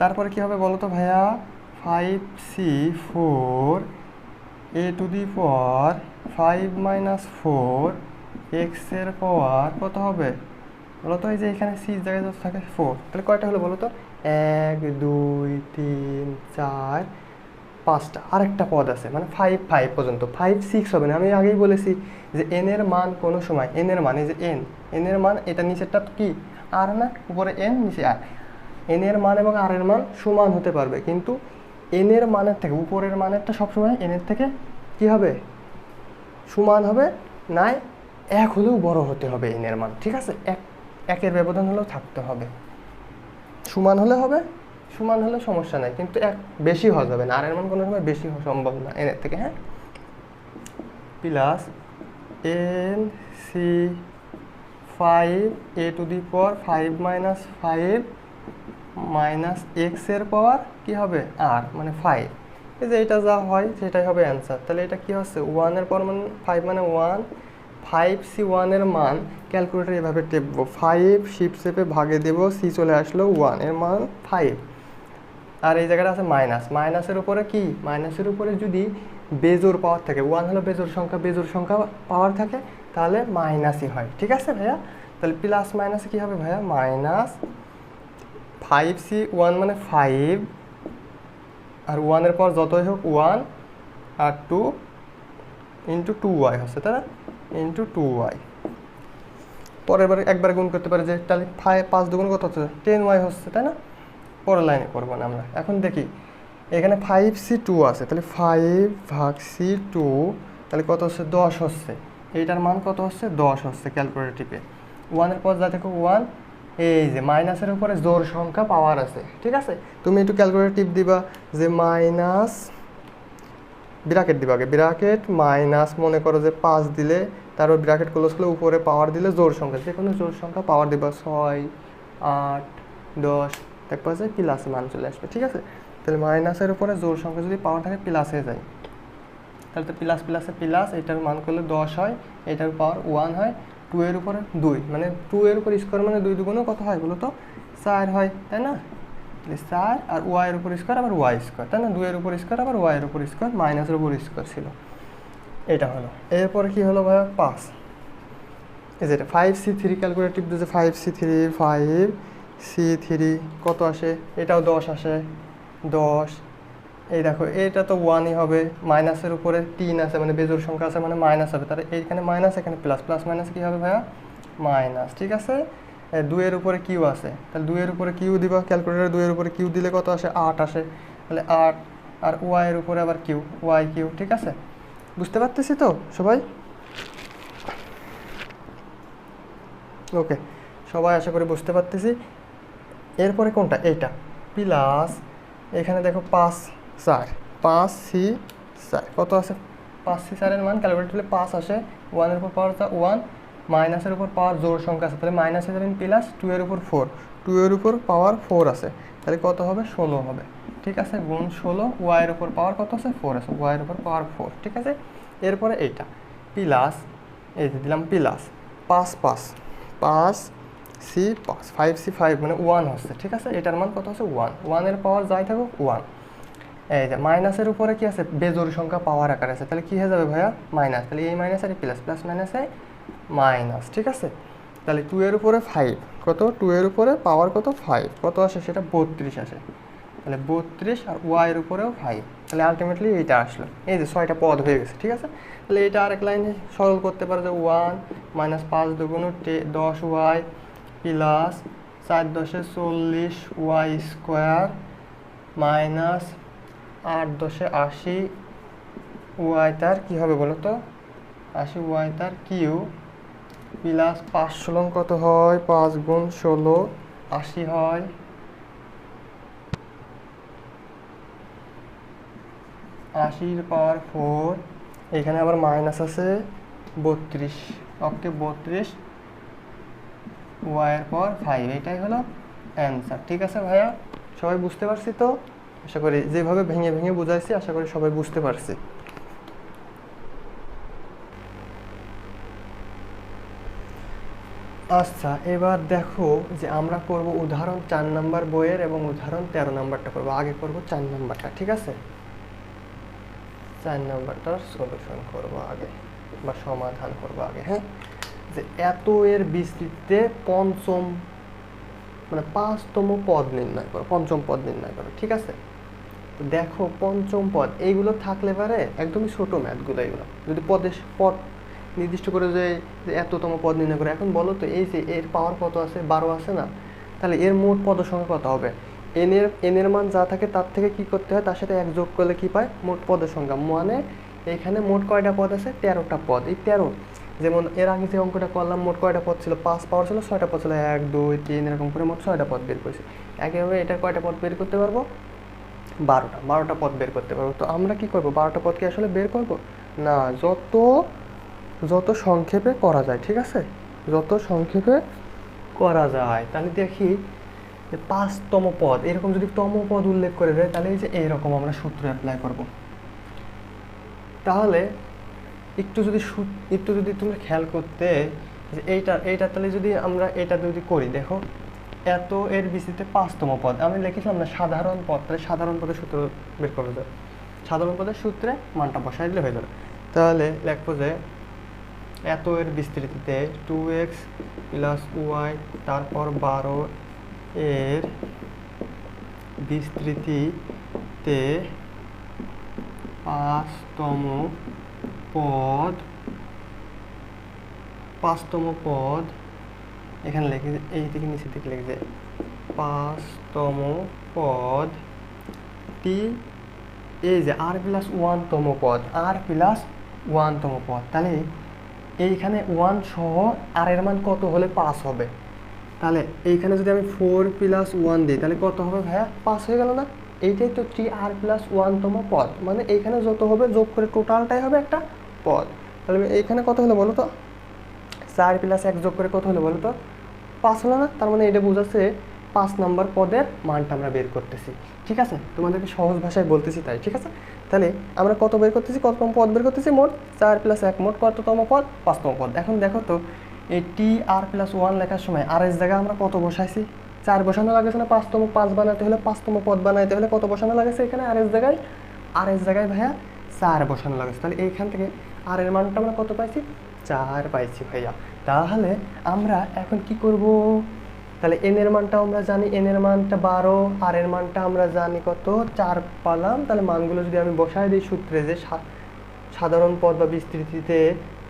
তারপরে কী হবে বলো তো ভাইয়া? 5c4 a two the power 5 minus 4 x এর পাওয়ার কত হবে বলো তো? এই যে এখানে সি জায়গায় যত থাকে 4, তাহলে কয়টা হলো বলো তো? 1 2 3 4 5টা, আরেকটা পদ আছে, মানে 5 পর্যন্ত, 5 6 হবে না। আমি আগেই বলেছি যে এন এর মান কোনো সময়, এন এর মান, এই যে এন এর মান, এটা নিচেরটা কি আর না, উপরে এন নিচে আর, এন এর মান এবং আর এর মান সমান হতে পারবে, কিন্তু এন এর মানের থেকে উপরের মানেরটা সবসময় এন এর থেকে কি হবে? সমান হবে, নাই 1 হলেও বড় হতে হবে এন এর মান, ঠিক আছে। একের ব্যবধান হলেও থাকতে হবে, সমান হলে হবে, সমান হলে সমস্যা নাই, কিন্তু 1 বেশি হওয়া যাবে না, আর এর মান কোনো সময় বেশি হওয়া সম্ভব না এন এর থেকে, হ্যাঁ। Plus nc5 a two the power 5 minus 5 minus x এর পাওয়ার কী হবে? আর, মানে 5, এই যে এটা যা হয় সেটাই হবে অ্যান্সার। তাহলে এটা কি হচ্ছে? 1 এর পর মানে 5 মানে 1, 5c1 এর মান ক্যালকুলেটার এভাবে টেপবো, 5 শিফট শেপে ভাগে দেবো, সি চলে আসলো 1 এর মান 5, আর এই জায়গাটা আছে মাইনাস, মাইনাসের উপরে কি? মাইনাসের উপরে যদি বেজোড় পাওয়ার থাকে, 1 হলো বেজোড় সংখ্যা পাওয়ার থাকে, তাহলে মাইনাসই হয়, ঠিক আছে ভাইয়া। তাহলে প্লাস মাইনাসে কী হবে ভাইয়া? মাইনাস 5c1 মানে 5, আর 1 এর পর যতই হোক 1 আর 2 ইন্টু 2y হচ্ছে, তাই না? ইন্টু 2y, পরের বার একবার গুণ করতে পারে, যে তাহলে 5 দুগুণ কত হচ্ছে? 10y হচ্ছে, তাই না? পরের লাইনে করবো না আমরা। এখন দেখি এখানে 5c2 আছে, তাহলে 5 ভাগ c2, তাহলে কত হচ্ছে? 10 হচ্ছে। এইটার মান কত হচ্ছে? 10 হচ্ছে ক্যালকুলেটর টিপে। 1 এর পর যা দেখো 1, এই যে মাইনাসের উপরে জোড় সংখ্যা পাওয়ার আছে, ঠিক আছে। তুমি একটু ক্যালকুলেটর টিপ দিবা, যে মাইনাস, ব্র্যাকেট দিবা আগে, ব্র্যাকেট মাইনাস, মনে করো যে 5 দিলে, তারপর ব্র্যাকেট ক্লোজ করলে উপরে পাওয়ার দিলে জোড় সংখ্যা, যে কোনো জোড় সংখ্যা পাওয়ার দিবা, 6 8 10, দেখবা যে প্লাস মান চলে আসবে, ঠিক আছে। তাহলে মাইনাসের উপরে জোড় সংখ্যা যদি পাওয়ার থাকে প্লাসে যায়, তাহলে তো প্লাস প্লাসে প্লাস, এটার মান করলে 10 হয়, এটার পাওয়ার 1 হয়, 2 এর উপরে 2, মানে 2 এর উপর স্কোয়ার মানে 2 দুগুণও কত হয় বলো তো? 4 হয়, তাই না? তাহলে 4 আর ওয়াই এর উপর স্কোয়ার আবার ওয়াই স্কোয়ার, তাই না? 2 এর উপর স্কোয়ার আবার ওয়াই এর উপর স্কোয়ার মাইনাসের উপর স্কোয়ার ছিল, এটা হলো। এরপরে কি হলো ভাইয়া 5, এই যেটা 5c3 ক্যালকুলেটর টিপ দিয়েছে 5c3 কত আসে, এটাও 10 আসে 10। এই দেখো এটা তো 1ই হবে, মাইনাসের উপরে 3 আছে মানে বেজোড় সংখ্যা আছে মানে মাইনাস হবে, তাহলে এইখানে মাইনাস এখানে প্লাস, প্লাস মাইনাস কী হবে ভাইয়া মাইনাস, ঠিক আছে। 2 এর উপরে কিউ আছে, তাহলে 2 এর উপরে কিউ দিবা ক্যালকুলেটরে, 2 এর উপরে কিউ দিলে কত আসে 8 আসে, তাহলে 8 আর ওয়াই এর উপরে আবার কিউ ওয়াই কিউ, ঠিক আছে। বুঝতে পারতেছি তো সবাই? ওকে, সবাই আশা করি বুঝতে পারতেছি। এরপরে কোনটা, এইটা প্লাস এখানে দেখো 5c4 কত আছে, 5c4 এর মান ক্যালকুলেট করলে 5 আসে, 1 এর উপর পাওয়ার 1 মাইনাসের উপর পাওয়ার জোড় সংখ্যা আছে, তাহলে মাইনাস এর প্লাস 2 এর উপর 4, 2 এর উপর পাওয়ার 4 আছে, তাহলে কত হবে 16 হবে, ঠিক আছে। গুণ 16, ওয়াই এর উপর পাওয়ার কত আছে 4 আছে, ওয়াই এর উপর পাওয়ার 4, ঠিক আছে। এরপরে এইটা প্লাস, এই যে দিলাম প্লাস 5 5c5 মানে 1 হচ্ছে, ঠিক আছে। এটার মান কত হচ্ছে 1, 1 এর পাওয়ার যাই থাকুক 1। এই যে মাইনাসের উপরে কি আছে বেজোড় সংখ্যা পাওয়ার আকার আছে, তাহলে কি হয়ে যাবে ভাইয়া মাইনাস, তাহলে এই মাইনাস আর প্লাস, প্লাস মাইনাসে মাইনাস, ঠিক আছে। তাহলে 2 এর উপরে 5 কত, 2 এর উপরে পাওয়ার কত 5 কত আসে সেটা 32 আসে, তাহলে 32 আর ওয়াই এর উপরেও 5, তাহলে আলটিমেটলি এইটা আসলো। এই যে 6টা পদ হয়ে গেছে, ঠিক আছে। তাহলে এটা আরেক লাইনে সরল করতে পারো যে 1 মাইনাস 5 দুগুণ 10 Y plus 4 10 40 Y square minus 8 10 80 Y তার কী হবে বলো তো, 80 ওয়াই তার কিউ প্লাস 5 16 কত হয়, 5 গুণ 16 80 হয়, 80 পাওয়ার 4, এখানে আবার মাইনাস আছে 32, ওকে 32 ওয়াই এর পাওয়ার 5, এটাই হলো অ্যান্সার, ঠিক আছে ভাইয়া। সবাই বুঝতে পারছি তো? আশা করি যেভাবে ভেঙে ভেঙে বুঝাইছি আশা করি সবাই বুঝতে পারছি। আচ্ছা, এবার দেখো যে আমরা করব উদাহরণ 4 নাম্বার বইয়ের এবং উদাহরণ 13 নাম্বারটা করবো। আগে করব 4 নাম্বারটা, ঠিক আছে। 4 নাম্বারটার সলিউশন করব আগে, বা সমাধান করব আগে। হ্যাঁ, যে এত এর বিস্তৃতিতে পঞ্চম মানে 5তম পদ নির্ণয় করো, পঞ্চম পদ নির্ণয় করো, ঠিক আছে। দেখো পঞ্চম পদ এইগুলো থাকলে পারে একদমই ছোট ম্যাথগুলো, এগুলো যদি পদ নির্দিষ্ট করে যে এততম পদ নির্ণয় করে। এখন বলো তো এই যে এর পাওয়ার কত আছে 12 আছে না, তাহলে এর মোট পদের সংখ্যা কত হবে, এনের মান যা থাকে তার থেকে কি করতে হয়, তার সাথে 1 যোগ করলে কি পায় মোট পদের সংখ্যা, মানে এখানে মোট কয়টা পদ আছে 13টা পদ। এই 13, যেমন এর আগে যে অঙ্কটা করলাম মোট কয়টা পদ ছিল 5 পাওয়ার ছিল 6টা পদ ছিল, 1 2 3 এরকম করে মোট 6টা পদ বের করেছি। একইভাবে এটা কয়টা পদ বের করতে পারবো 12টা পদ বের করতে পারবো। তো আমরা কি করব 12টা পদ কি আসলে বের করব না, যত সংক্ষেপে করা যায়, ঠিক আছে, যত সংক্ষেপে করা যায়। তাহলে দেখি যে 5তম পদ, এরকম যদি তম পদ উল্লেখ করে দেয় তাহলে এই যে এইরকম আমরা সূত্র অ্যাপ্লাই করব। তাহলে একটু যদি তুমি খেয়াল করতে যে এইটা তাহলে যদি আমরা এটা যদি করি, দেখো এত এর বিস্তৃতিতে 5তম পদ আমি লিখেছিলাম না সাধারণ পদ, তাহলে সাধারণ পদের সূত্র বের করবো, সাধারণ পদের সূত্রে মানটা বসাই দিলে হয়ে যাবে। তাহলে লিখবো যে এত এর বিস্তৃতিতে 2x প্লাস ওয়াই তারপর 12 এর বিস্তৃতিতে 5তম পদ এখানে লিখে এই দিকে নিচের দিকে লিখে যে 5তম পদ টি, এই যে r প্লাস 1তম পদ, তাহলে এইখানে 1 সহ আর এর মান কত হলে 5 হবে, তাহলে এইখানে যদি আমি 4 প্লাস 1 দিই তাহলে কত হবে ভাইয়া 5 হয়ে গেল না। এইটাই তো 3r প্লাস 1তম পদ, মানে এইখানে যত হবে যোগ করে টোটালটাই হবে একটা পদ। তাহলে এইখানে কত হলো বলো তো, 4 প্লাস 1 যোগ করে কত হলো বলো তো 5 হলো না। তার মানে এটা বোঝাচ্ছে 5 নম্বর পদের মানটা আমরা বের করতেছি, ঠিক আছে। তোমাদেরকে সহজ ভাষায় বলতেছি তাই, ঠিক আছে। তাহলে আমরা কত বের করতেছি, কততম পদ বের করতেছি, মোট 4 প্লাস 1 মোট কততম পদ 5তম পদ। এখন দেখো তো এই টি আর প্লাস 1 লেখার সময় আর এর জায়গায় আমরা কত বসাইছি 4 বসানো লাগেছে না, 5তম 5 বানাতে হলে 5তম পদ বানাইতে হলে কত বসানো লাগেছে এখানে আর এর জায়গায় ভাইয়া 4 বসানো লাগেছে। তাহলে এইখান থেকে আর এর মানটা আমরা কত পাইছি, 4 পাইছি ভাইয়া। তাহলে আমরা এখন কি করব, তাহলে এন এর মানটা আমরা জানি, এন এর মানটা 12, আর এর মানটা আমরা জানি কত 4 পালাম। তাহলে মানগুলো যদি আমি বসায় দিই সূত্রে, যে সাধারণ পদ বা বিস্তৃতিতে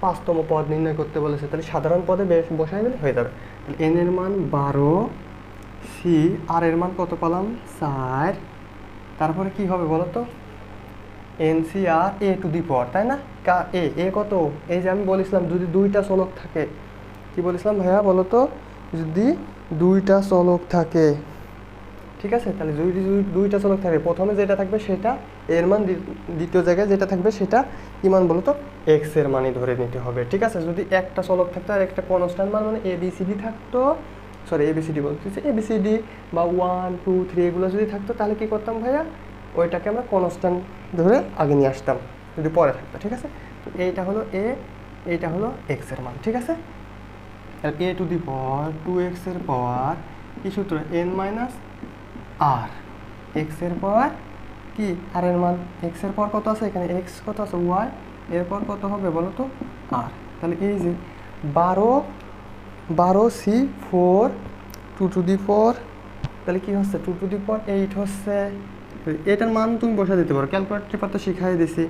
5তম পদ নির্ণয় করতে বলেছে, তাহলে সাধারণ পদে বসায় দিলে হয়ে যাবে। তাহলে এন এর মান 12, সি আর এর মান কত পালাম 4, তারপরে কি হবে বলো তো, n C r a to the power, তাই না? এ কত, এই যে আমি বলেছিলাম যদি দুইটা চলক থাকে, কি বলেছিলাম ভাইয়া বলো তো, যদি দুইটা চলক থাকে, ঠিক আছে? তাহলে যদি দুইটা চলক থাকে, প্রথমে যেটা থাকবে সেটা এর মান, দ্বিতীয় জায়গায় যেটা থাকবে সেটা কি মান বলো তো, এক্স এর মানই ধরে নিতে হবে, ঠিক আছে? যদি একটা চলক থাকতো আর একটা কনস্ট্যান্ট মান মানে এবিসিডি থাকতো, সরি এবিসিডি বলতেছি, এবিসিডি বা 1 2 3 এগুলো যদি থাকতো, তাহলে কি করতাম ভাইয়া, ওইটাকে আমরা কনস্ট্যান্ট ধরে আগে নিয়ে আসতাম যদি পরে থাকতো, ঠিক আছে? তো এইটা হলো এ, এইটা হলো এক্স এর মান, ঠিক আছে? তাহলে এ টু দি পাওয়ার 2x এর পাওয়ার কি সূত্র, n মাইনাস আর, এক্স এর পাওয়ার কি আর এর মান, এক্স এর পাওয়ার কত আছে এখানে, এক্স কত আছে ওয়াই, এরপর কত হবে বলো তো আর। তাহলে এই যে 12 সি 4 2 টু দি 4, তাহলে কি হচ্ছে 2 টু দি পাওয়ার 8 হচ্ছে, এটার মান তুমি বসা দিতে পারো, ক্যালকুলেটর টিপার তো শিখাই দিছি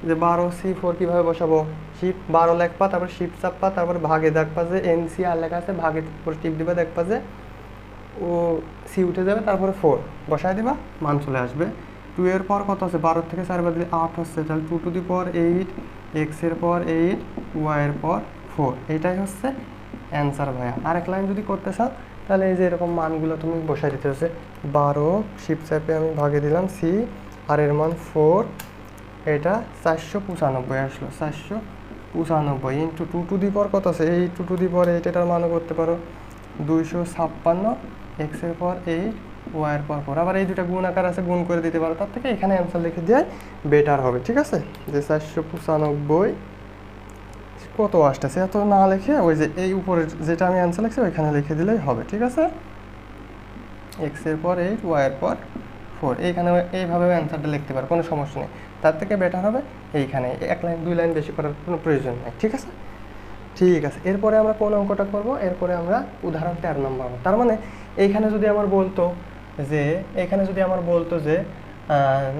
যে 12 সি 4 কীভাবে বসাবো, শিফট 12 লেখবা, তারপর শিফট চাপবা, তারপর ভাগে দেখবা যে এন সি আর লেখা আছে, ভাগে উপরে টিপ দিবা, দেখবা যে ও সি উঠে যাবে, তারপরে 4 বসায় দিবা, মান চলে আসবে। 2 এর পর কত আছে, 12 থেকে 4 বাদ দিলে 8 হচ্ছে, তাহলে 2 টু দি পাওয়ার 8, এক্স এর পাওয়ার 8, ওয়াই এর পাওয়ার 4, এইটাই হচ্ছে অ্যান্সার ভাইয়া। আরেক লাইন যদি করতে চাও তাহলে এই যে এরকম মানগুলো তুমি বসায় দিতে হচ্ছে, 12 শিফট চাপে আমি ভাগে দিলাম সি আর এর মান 4, এটা 495 আসলো, 495 ইন্টু 2 টু দি পাওয়ার কত আছে, এই 2 টু দি পাওয়ার 8, এটার মানও করতে পারো 256, এক্স এর পাওয়ার 8, ওয়াই এর পাওয়ার 4, আবার এই দুটা গুণ আকার আছে, গুণ করে দিতে পারো, তার থেকে এখানে অ্যান্সার লিখে দেওয়াই বেটার হবে, ঠিক আছে? যে 495 কত আসতেছে এত না লিখে ওই যে এই উপরে যেটা আমি অ্যান্সার লিখছি ওইখানে লিখে দিলেই হবে, ঠিক আছে? এক্স এর পর 8, ওয়াই এর পর 4, এইখানে এইভাবে অ্যান্সারটা লিখতে পারো, কোনো সমস্যা নেই। তার থেকে বেটার হবে এইখানে 1 লাইন 2 লাইন বেশি করার কোনো প্রয়োজন নেই, ঠিক আছে? ঠিক আছে, এরপরে আমরা কোন অঙ্কটা করব, এরপরে আমরা উদাহরণ 13 নম্বর। তার মানে এইখানে যদি আমার বলতো যে, এখানে যদি আমার বলতো যে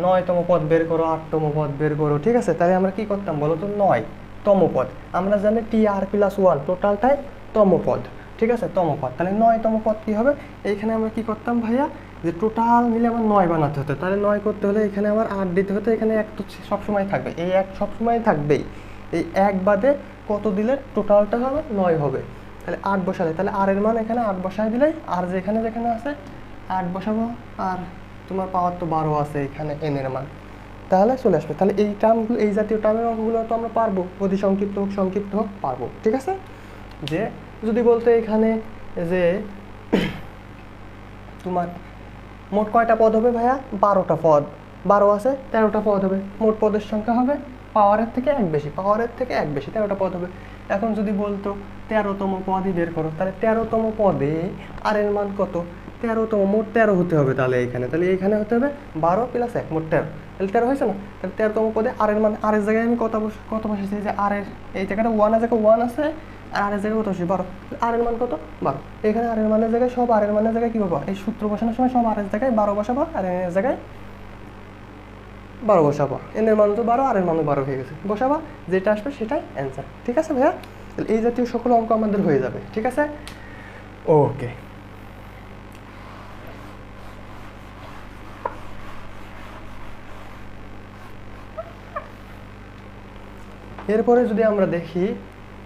9তম পদ বের করো, 8তম পদ বের করো, ঠিক আছে? তাহলে আমরা কি করতাম বলো তো, 9তম পদ, আমরা জানি টি আর প্লাস 1 টোটালটাই তম পদ, ঠিক আছে? তম পদ, তাহলে 9তম পদ কি হবে, এইখানে আমরা কি করতাম ভাইয়া, যে টোটাল মিলে আমার 9 বানাতে হতো, তাহলে 9 করতে হলে এখানে আমার 8 দিতে হতো, এখানে 1 তো সবসময় থাকবে, এই 1 সবসময় থাকবেই, এই 1 বাদে কত দিলে টোটালটা হবে 9 হবে, তাহলে 8 বসালে, তাহলে আর এর মান এখানে 8 বসায় দিলেই, আর যেখানে যেখানে আছে 8 বসাবো, আর তোমার পাওয়ার তো 12 আছে এখানে এন এর মান, তাহলে চলে আসবে। তাহলে এই টার্মগুলো, এই জাতীয় টার্মের অঙ্কগুলো তো আমরা পারবো, অতি সংক্ষিপ্ত হোক সংক্ষিপ্ত হোক পারবো, ঠিক আছে? যে যদি বলতে এখানে যে তোমার মোট কয়টা পদ হবে ভাইয়া, 12টা পদ, 12 আছে 13টা পদ হবে, মোট পদের সংখ্যা হবে পাওয়ারের থেকে 1 বেশি, পাওয়ারের থেকে 1 বেশি 13টা পদ হবে। এখন যদি বলতো 13তম পদই বের করো, তাহলে 13তম পদে আর এর মান কত, 13তম, মোট 13 হতে হবে, তাহলে এইখানে হতে হবে 12 প্লাস 1 মোট 13, তাহলে 13 হয়েছে না? তাহলে 13তম পদে আর এর মান, আর এর জায়গায় আমি কত বসেছি, যে আর এর এই জায়গাটা 1 এর জায়গায় 1 আছে, আর আর এর জায়গায় কত বসে 12, আর এর মান কত 12, এখানে আর এর মানের জায়গায় সব আর এর মানের জায়গায় কি পাবো, এই সূত্র বসানোর সময় সব আর এর জায়গায় 12 বসাবো, আর এর জায়গায় 12 বসাবো, এন এর মান তো 12, আর এর মানও 12 হয়ে গেছে, বসাবা, যেটা আসবে সেটাই অ্যান্সার, ঠিক আছে ভাইয়া? তাহলে এই জাতীয় সকল অঙ্ক আমাদের হয়ে যাবে, ঠিক আছে? ওকে, এরপরে যদি আমরা দেখি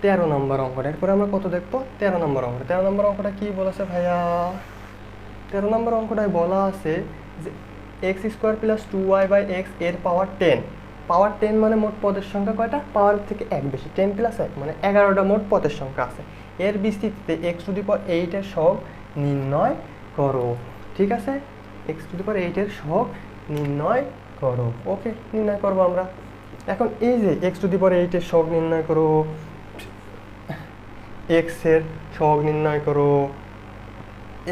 13 নম্বর অঙ্কটা, এরপরে আমরা কত দেখবো, 13 নম্বর অঙ্কটা। 13 নম্বর অঙ্কটা কি বলেছে ভাইয়া, 13 নম্বর অঙ্কটায় বলা আছে যে X square plus 2y by X এর পাওয়ার 10, পাওয়ার 10 মানে মোট পদের সংখ্যা কয়টা, পাওয়ার থেকে 1 বেশি, 10 প্লাস 1 মানে 11টা মোট পদের সংখ্যা আছে, এর বিস্তৃতিতে এক্স টু দি পাওয়ার 8 এর সহগ নির্ণয় করো, ঠিক আছে? এক্স টু দি পাওয়ার 8 এর সহগ নির্ণয় করো, ওকে, নির্ণয় করবো আমরা। এখন এই যে এক্স টু দি পাওয়ার 8 এর সহগ নির্ণয় করো, এক্স এর সহগ নির্ণয় করো,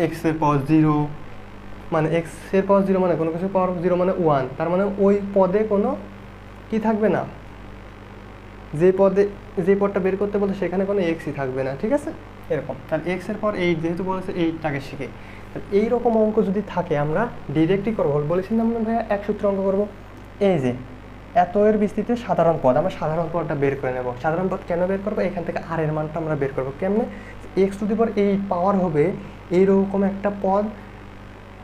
এক্স এর পাওয়ার 0 মানে এক্স এর পাওয়ার 0 মানে কোনো কিছু পাওয়ার 0 মানে 1, তার মানে ওই পদে কোনো কি থাকবে না, যে পদটা বের করতে বলতে সেখানে কোনো এক্সই থাকবে না, ঠিক আছে এরকম। তাহলে এক্স এর পর 8 যেহেতু বলেছে 8টাকে শিখে, তাহলে এইরকম অঙ্ক যদি থাকে আমরা ডিরেক্টই করবো। বলেছিলাম না ভাইয়া এক সূত্র অঙ্ক করবো, এই যে এত এর বিস্তৃতিতে সাধারণ পদ, আমরা সাধারণ পদটা বের করে নেব। সাধারণ পদ কেন বের করবো, এখান থেকে আর এর মানটা আমরা বের করবো কেমনে, এক্স টু দি পাওয়ার 8 পাওয়ার হবে এইরকম একটা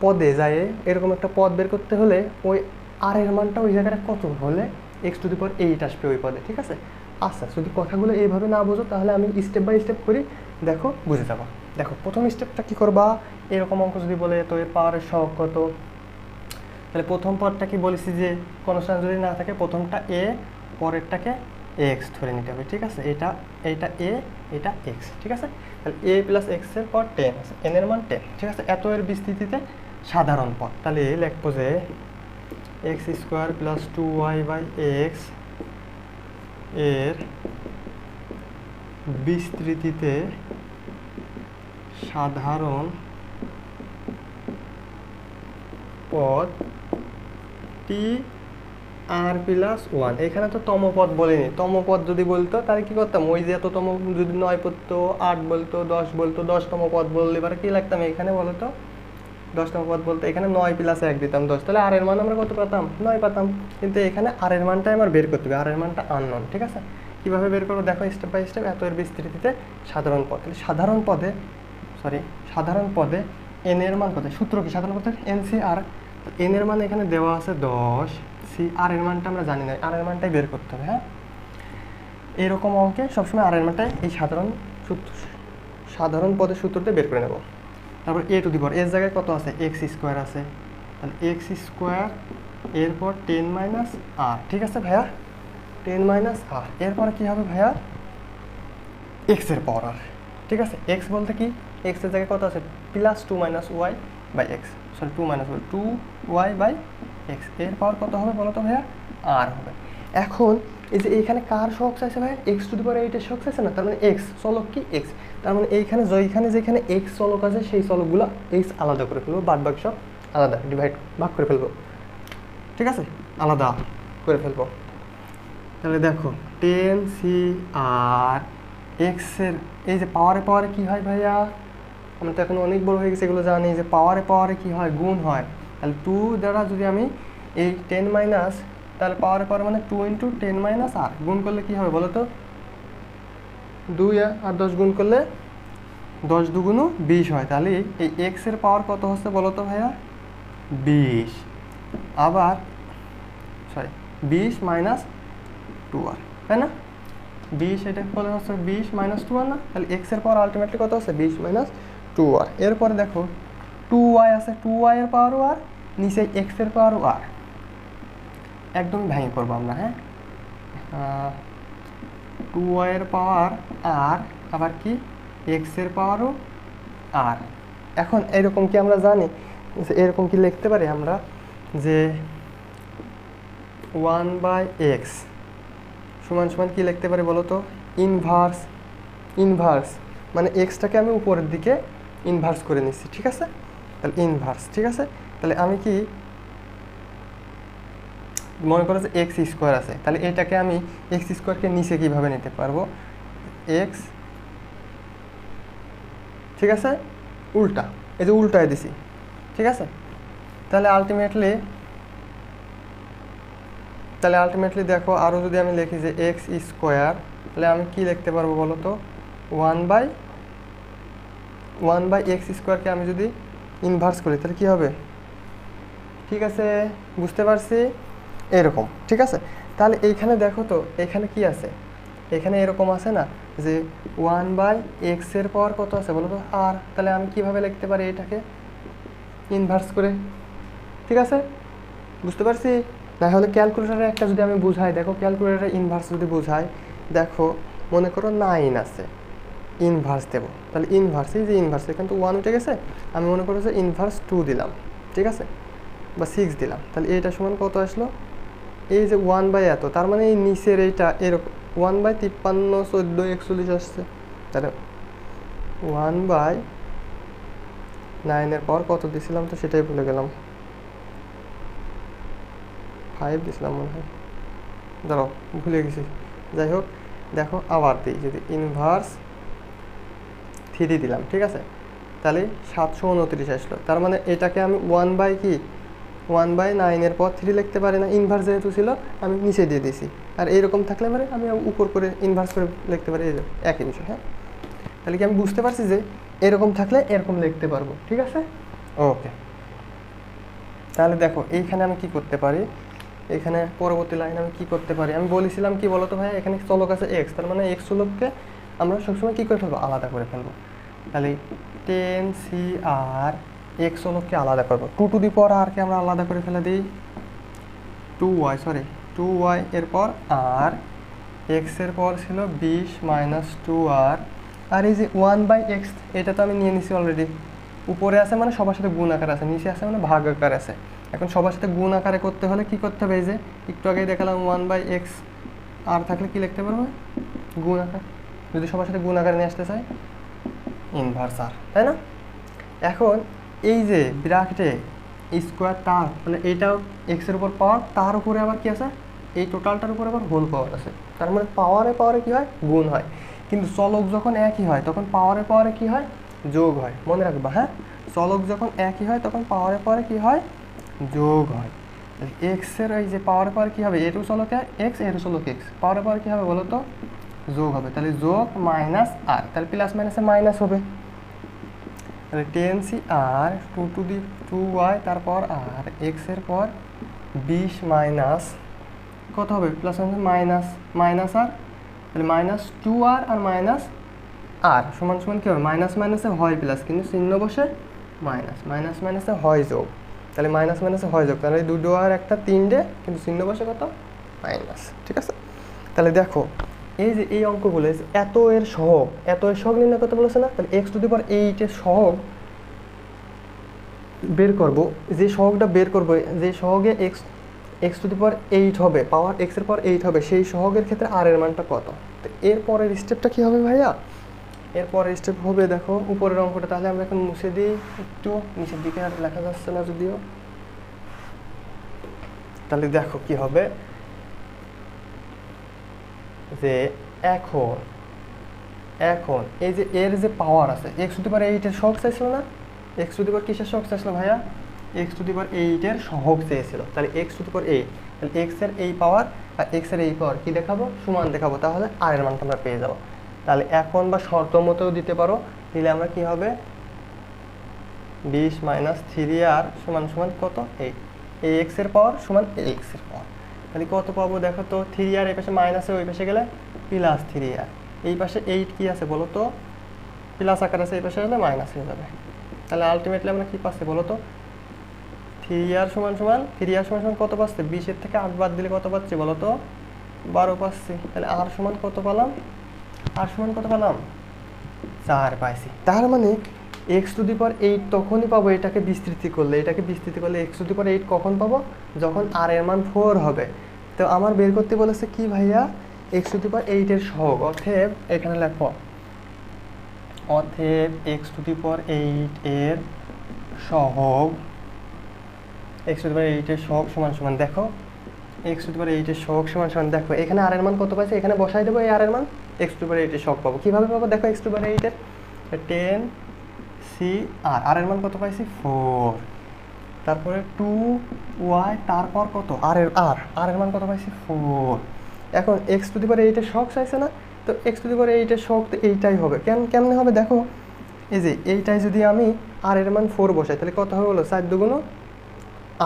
পদে যায়, এরকম একটা পদ বের করতে হলে ওই আর এর মানটা ওই জায়গাটা কত হলে এক্স টু দি পাওয়ার 8 আসবে ওই পদে, ঠিক আছে। আচ্ছা যদি কথাগুলো এইভাবে না বোঝো তাহলে আমি স্টেপ বাই স্টেপ করি, দেখো বুঝে যাবো। দেখো প্রথম স্টেপটা কি করবা, এরকম অঙ্ক যদি বলে তো এর পাওয়ারের সহগ কত, তাহলে প্রথম পদটা কি বলেছি যে কনস্ট্যান্ট যদি না থাকে প্রথমটা এ, পরেরটাকে এক্স ধরে নিতে হবে, ঠিক আছে। এইটা এ, এটা এক্স, ঠিক আছে। তাহলে এ প্লাস এক্স এর পর 10 আছে, এন এর মান 10, ঠিক আছে। এত এর বিস্তৃতিতে সাধারণ পদ, তাহলে লিখবো যে X square plus 2y by X এর বিস্তৃতিতে সাধারণ পদ টি আর প্লাস 1। এখানে তো তম পদ বলেনি, তম পদ যদি বলতো তাহলে কি করতাম, ওই যে এততম যদি 9 পড়তো, 8 বলতো, 10 বলতো, 10তম পদ বললে এবার কি লাগতাম, এখানে বলো তো 10তম পদ বলতে এখানে 9 প্লাস 1 দিতাম 10, তাহলে আর এর মান আমরা কত পেতাম, 9 পেতাম। কিন্তু এখানে আর এর মানটাই আমার বের করতে হবে, আর এর মানটা আননোন, ঠিক আছে। কীভাবে বের করবো দেখো স্টেপ বাই স্টেপ। এত এর বিস্তৃতিতে সাধারণ পদ, তাহলে সাধারণ পদে এন এর মান কত, সূত্র কি সাধারণ পদে এন সি আর, এন এর মান এখানে দেওয়া আছে 10, সি আর এর মানটা আমরা জানি না, আর এর মানটাই বের করতে হবে। হ্যাঁ এরকম অঙ্কে সবসময় আর এর মানটাই এই সাধারণ পদের সূত্রতে বের করে নেব। তারপর এ টু দি পাওয়ার এর জায়গায় কত আছে, এক্স স্কোয়ার আছে, তাহলে এক্স স্কোয়ার এরপর 10 মাইনাস আর, ঠিক আছে ভাইয়া 10 মাইনাস আর, এরপরে কী হবে ভাইয়া এক্স এর পাওয়ার আর, ঠিক আছে। এক্স বলতে কি, এক্স এর জায়গায় কত আছে plus 2 minus Y by X, sorry 2 minus Y 2y by X, এর পাওয়ার কত হবে বলো তো ভাইয়া আর হবে। এখন এই যে এইখানে কার সহগ চাইছে ভাইয়া, এক্স টু দি পাওয়ার 8 এর সহগ চাইছে না, তার মানে এক্স চলক কি এক্স, তার মানে এইখানে যেখানে এক্স চলক আছে সেই চলকগুলো এক্স আলাদা করে ফেলবো, বাদ বাকি সব আলাদা ভাগ করে ফেলবো, ঠিক আছে আলাদা করে ফেলবো। তাহলে দেখো 10 সি আর এক্সের এই যে পাওয়ারে কী হয় ভাইয়া, আমরা তো এখন অনেক বড় হয়ে গেছে এগুলো জানি যে পাওয়ারে কী হয় গুণ হয়। তাহলে 2 দ্বারা যদি আমি এই 10 মাইনাস, তাহলে পাওয়ারে মানে 2 ইন্টু 10 মাইনাস আর, গুণ করলে কী হবে বলো তো 2 আর 10 গুণ করলে 10 দুগুণ 20 হয়। তাহলে এই এক্সের পাওয়ার কত হচ্ছে বলো তো ভাইয়া 20, আবার 20 মাইনাস 2 আর, তাই না 20, এটা বলে হচ্ছে 20 মাইনাস 2 আর না, তাহলে এক্স এর পাওয়ার আলটিমেটলি কত আছে 20 মাইনাস 2 আর। এরপরে দেখো 2y আছে, 2y এর পাওয়ারও আর, নিচে এক্স এর পাওয়ারও আর, একদম ভেঙে করবো আমরা। হ্যাঁ 2y এর পাওয়ার আর, আবার কি এক্স এর পাওয়ারও আর। এখন এরকম কি আমরা জানি, এরকম কি লিখতে পারি আমরা যে 1 বাই এক্স সমান কি লিখতে পারি বলো তো, ইনভার্স মানে এক্সটাকে আমি উপরের দিকে ইনভার্স করে নিচ্ছি, ঠিক আছে। তাহলে ইনভার্স, ঠিক আছে। তাহলে আমি কি মনে করো যে এক্স স্কোয়ার আছে, তাহলে এটাকে আমি এক্স স্কোয়ারকে নিচে কীভাবে নিতে পারবো, এক্স, ঠিক আছে উল্টা, এই যে উল্টায় দিছি, ঠিক আছে। তাহলে আলটিমেটলি দেখো আরও যদি আমি লিখি যে এক্স স্কোয়ার, তাহলে আমি কি লিখতে পারবো বলো তো 1 বাই এক্স স্কোয়ারকে আমি যদি ইনভার্স করি তাহলে কী হবে, ঠিক আছে বুঝতে পারছি এরকম, ঠিক আছে। তাহলে এইখানে দেখো তো এখানে কি আছে, এখানে এরকম আছে না যে 1 বাই এক্স এর পাওয়ার কত আছে বলো তো আর, তাহলে আমি কিভাবে লিখতে পারি এটাকে ইনভার্স করে, ঠিক আছে বুঝতে পারছি। না হলে ক্যালকুলেটারে একটা যদি আমি বুঝাই, দেখো ক্যালকুলেটারে ইনভার্স যদি বুঝাই, দেখো মনে করো 9 আছে, ইনভার্স দেবো, তাহলে ইনভার্স, এই যে ইনভার্স এখানে তো 1 উঠে গেছে, আমি মনে করো যে ইনভার্স 2 দিলাম, ঠিক আছে বা 6 দিলাম, তাহলে এইটা সমান কত আসলো, এই যে 1 বাই এত, তার মানে এই নিচের এইটা এরকম 1 বাই 53, 14, 41 আসছে, তাহলে 1 বাই 9-এর পাওয়ার কত দিয়েছিলাম তো সেটাই ভুলে গেলাম, 5 দিয়েছিলাম মনে হয়, দাঁড়াও ভুলে গেছি। যাই হোক দেখো আবার দিই, যদি ইনভার্স 3 দিলাম, ঠিক আছে, তাহলে 729 আসলো। তার মানে এটাকে আমি 1/9-এর পর 3 লিখতে পারি না, ইনভার্স যেহেতু ছিল আমি নিচে দিয়ে দিয়েছি। আর এইরকম থাকলে মানে আমি উপর করে ইনভার্স করে লিখতে পারি, এই যে একই বিষয়। হ্যাঁ, তাহলে কি আমি বুঝতে পারছি যে এরকম থাকলে এরকম লিখতে পারবো, ঠিক আছে। ওকে, তাহলে দেখো এইখানে আমি কি করতে পারি, এখানে পরবর্তী লাইনে আমি কি করতে পারি, আমি বলেছিলাম কি বলতো ভাই, এখানে চলক আছে এক্স, তার মানে এক্স চলককে আমরা সবসময় কী করে ফেলবো, আলাদা করে ফেলবো। তাহলে 10 CR এক্স চলককে আলাদা করবো, 2r-কে আমরা আলাদা করে ফেলে দিই, 2y এরপর আর এক্সের পর ছিল 20 - 2r, আর এই যে 1/x এটা তো আমি নিয়ে নিছি অলরেডি, উপরে আছে মানে সবার সাথে গুণ আকার আছে, নিচে আছে মানে ভাগ আকার আছে। এখন সবার সাথে গুণ আকারে করতে হলে কি করতে হবে, এই যে একটু আগেই দেখালাম 1/x, আর থাকলে কি লিখতে পারবো, গুণ আকার। যদি সবার সাথে গুণ আকারে নিয়ে আসতে চাই ইনভার্স আর, তাই না। এখন এই যে ব্র্যাকেটে স্কোয়ার তার মানে এইটাও এক্সের উপর পাওয়ার, তার উপরে আবার কি আছে, এই টোটালটার উপর আবার হোল পাওয়ার আছে, তার মানে পাওয়ারে কি হয়, গুণ হয়। কিন্তু চলক যখন একই হয় তখন পাওয়ারে কি হয়, যোগ হয়, মনে রাখবা। হ্যাঁ, চলক যখন একই হয় তখন পাওয়ারে কি হয়, যোগ হয়। এক্সের এই যে পাওয়ারে কি হবে, এটু চলক এক্স, এটু চলক এক্স, পাওয়ারে কি হবে বলো তো, যোগ হবে। তাহলে যোগ মাইনাস আর, তাহলে প্লাস মাইনাসে মাইনাস হবে। তাহলে 10CR 2y তারপর আর এক্সের পর 20 মাইনাস কত হবে, প্লাস মাইনাস আর, তাহলে -2r আর মাইনাস আর সমান কী হবে, মাইনাস মাইনাসে হয় প্লাস, কিন্তু চিহ্ন বসে মাইনাস মাইনাসে হয় যোগ, তাহলে মাইনাস মাইনাসে হয় যোগ, তাহলে 2 আর একটা 3 কিন্তু চিহ্ন বসে কত, মাইনাস, ঠিক আছে। তাহলে দেখো এই যে এই অঙ্কগুলো এত এর সহগ নির্ণয় করতে বলেছে না, তাহলে x⁸8 এর সহগ বের করব, যে সহগটা বের করব, যে সহগে x⁸8 হবে, পাওয়ার x এর পর 8 হবে, সেই সহগের ক্ষেত্রে আর এর মানটা কত। তো এর পরের স্টেপটা কি হবে ভাইয়া, এর পরের স্টেপ হবে দেখো উপরের অঙ্কটা, তাহলে আমরা এখন মুছে দিই, একটু নিচের দিকে আর লেখা যাচ্ছে না যদিও। তাহলে দেখো কি হবে, যে এখন এই যে এর যে পাওয়ার আছে, x⁸8 এর সহগ চাইছিল না, কিসের সহগ চাইছিল ভাইয়া, x⁸8 এর সহগ চেয়েছিল। তাহলে x⁸8, তাহলে x এর এই পাওয়ার আর x এর এই পাওয়ার কি দেখাবো, সমান দেখাবো, তাহলে আর এর মানটা আমরা পেয়ে যাবো। তাহলে এখন বা শর্ত মতেও দিতে পারো, দিলে আমরা কি হবে, 20 - 3r সমান কত, এই x এর পাওয়ার সমান x এর পাওয়ার। তাহলে কত পাবো দেখো তো, 3r এই পাশে মাইনাসে ওই পাশে গেলে প্লাস 3r, এই পাশে 8 কি আছে বলো তো, প্লাস আকার আছে, এই পাশে গেলে মাইনাস হয়ে যাবে। তাহলে আলটিমেটলি আমরা কি পাচ্ছি বলো তো, 3r সমান কত পাচ্ছি, 20-এর থেকে 8 বাদ দিলে কত পাচ্ছি বলো তো, 12 পাচ্ছি। তাহলে আর সমান কত পেলাম, 4 পাইছি। তার মানে x⁸8 তখনই পাবো এটাকে বিস্তৃতি করলে, x⁸8 কখন পাবো, যখন আর এর মান 4 হবে। তো আমার বের করতে বলেছে কি ভাইয়া, x⁸8 এর সহগ, অতএব এখানে লেখো, অতএব x⁸8 এর সহগ, x⁸8 এর সহগ সমান দেখো, x⁸8 এর সহগ সমান দেখো, এখানে আর এর মান কত পাইছে, এখানে বসাই দেবো এই আর এর মান, x⁸8 এর সহগ পাবো। কিভাবে পাবো দেখো, x⁸8 এর 10CR, আর এর মান কত পাইছি 4, তারপরে 2y তারপর কত, আর এর মান কত পাইছি 4। এখন x⁸8 এর সহগ চাইছে না, তো x⁸8 এর সহগ তো এইটাই হবে। কেমনে হবে দেখো, এই যে এইটাই যদি আমি আর এর মান 4 বসাই, তাহলে কত হবে বলো, 4 দুগুণ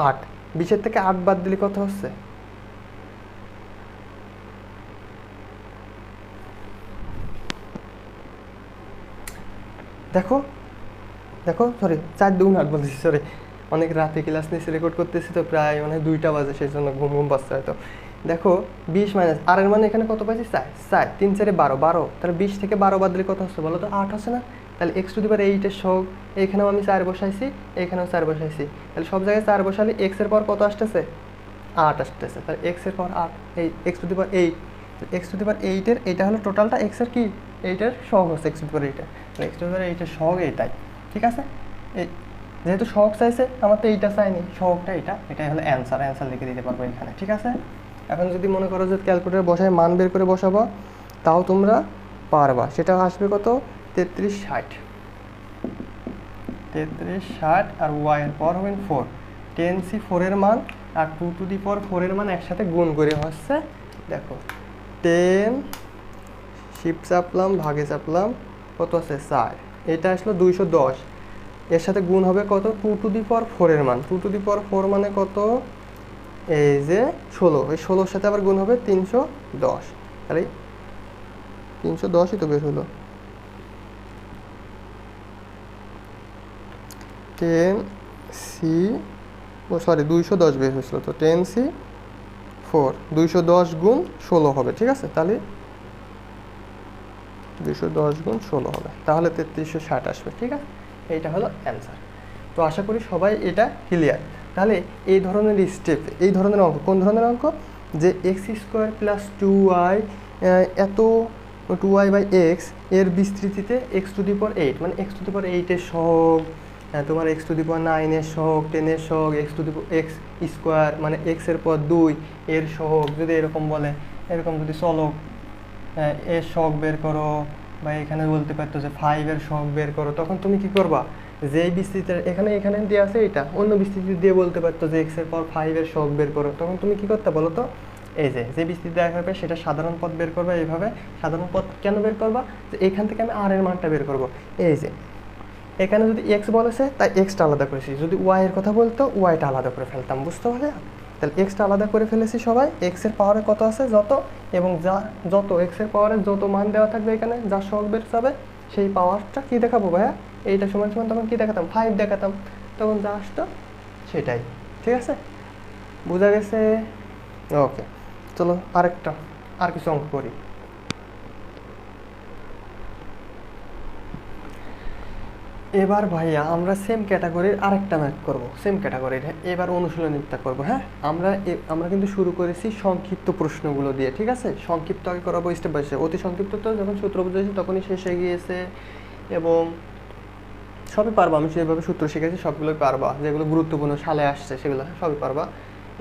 8, 20-এর থেকে 8 বাদ দিলে কত হচ্ছে, দেখো সরি 4 দুগুণ 8 বলতেছি, সরি অনেক রাতে ক্লাস নিয়েছি, রেকর্ড করতেছি তো প্রায় মানে 2টা বাজে, সেই জন্য ঘুম পাচ্ছে হয়তো। দেখো 20 মাইনাস আর এর মানে এখানে কত পাইছি 4, 3 4 12, তাহলে 20 থেকে 12 বাদ দিলে কত হচ্ছে বলো তো, 8 হচ্ছে না। তাহলে x⁸8 এর সহগ, এখানেও আমি 4 বসাইছি, এখানেও 4 বসাইছি, তাহলে সব জায়গায় 4 বসালে x এর পর কত আসতেছে, 8 আসতেছে। তাহলে x এর পর 8, এই x⁸8 এর এটা হলো টোটালটা, x এর কি এইটার সহগ হচ্ছে x⁸8 এর, তাহলে x⁸8 এর সহগ এইটাই, ঠিক আছে। যেহেতু সহগ চাইছে, আমার তো এইটা চাইনি, সহগটা এটাই হলো অ্যান্সার লিখে দিতে পারবো এখানে, ঠিক আছে। এখন যদি মনে করো যে ক্যালকুলেটর বসায় মান বের করে বসাবো, তাও তোমরা পারবা। সেটা আসবে কত, 3360, আর ওয়াই এর পাওয়ার হবেন 4, 10c 4 এর মান আর 2 টু দি পাওয়ার 4 এর মান একসাথে গুণ করে হচ্ছে, দেখো 10 শিফট চাপলাম, ভাগে চাপলাম, কত আছে 4, এটা আসলো 210, এর সাথে গুণ হবে কত, 2 টু দি পাওয়ার 4 এর মান, 2 টু দি পাওয়ার 4 মানে কত, এই যে 16, এই 16 সাথে আবার গুণ হবে 310, তাহলে 310ই তো বের হলো, 10c, ও সরি 210 বের হয়েছিল, তো 10c 4, 210 গুণ 16 হবে, ঠিক আছে। তাহলে 210 গুণ 16 হবে, তাহলে 3360 আসবে, ঠিক আছে। এইটা হলো অ্যান্সার। তো আশা করি সবাই এটা ক্লিয়ার। তাহলে এই ধরনের স্টেপ, এই ধরনের অঙ্ক, কোন ধরনের অঙ্ক, যে এক্স স্কোয়ার প্লাস 2y এত 2y বাই এক্স এর বিস্তৃতিতে এক্স টু দি পাওয়ার 8, মানে এক্স টু দি পাওয়ার 8 এর সহগ, তোমার এক্স টু দি পাওয়ার 9 এর সহগ, 10 এর সহগ, x to the x square মানে এক্স এর পর 2 এর সহগ, যদি এরকম বলে, এরকম যদি চলক এর সহগ বের করো, বা এখানে বলতে পারতো যে 5 এর সহগ বের করো, তখন তুমি কি করবা, যেই বিস্তৃতি এখানে দিয়ে আছে এটা, অন্য বিস্তৃতি দিয়ে বলতে পারতো যে এক্স এর পর 5 এর সহগ বের করো, তখন তুমি কি করতে বলো তো, এই যে বিস্তৃতি দেখা হবে সেটা সাধারণ পদ বের করবা। এইভাবে সাধারণ পদ কেন বের করবা, যে এখান থেকে আমি আর এর মানটা বের করব। এই যে এখানে যদি এক্স বলেছে তাই এক্সটা আলাদা করেছি, যদি ওয়াই এর কথা বলতো ওয়াইটা আলাদা করে ফেলতাম, বুঝতে পারলে। তাহলে এক্সটা আলাদা করে ফেলেছি সবাই, এক্সের পাওয়ারে কত আছে যত, এবং যত এক্সের পাওয়ারে যত মান দেওয়া থাকবে এখানে, যা সহগ বের যাবে সেই পাওয়ারটা কি দেখাবো ভাইয়া, এইটা সমান সমান তখন কি দেখাতাম, 5 দেখাতাম, তখন যা আসতো সেটাই, ঠিক আছে, বোঝা গেছে। ওকে, চলো আর কিছু অঙ্ক করি। এবার ভাইয়া আমরা সেম ক্যাটাগরির আরেকটা ম্যাথ করব, সেম ক্যাটাগরির, এবার অনুশীলনীটা করব। হ্যাঁ, আমরা কিন্তু শুরু করেছি সংক্ষিপ্ত প্রশ্নগুলো দিয়ে, ঠিক আছে। সংক্ষিপ্ত আগে করাবো স্টেপ বাই স্টেপ, অতি সংক্ষিপ্ত তো যখন সূত্র বুঝেছি তখনই শেষ হয়ে গিয়েছে, এবং সবই পারবা, আমি যেভাবে সূত্র শিখেছি সবগুলোই পারবা, যেগুলো গুরুত্বপূর্ণ সালে আসছে সেগুলো সবই পারবা।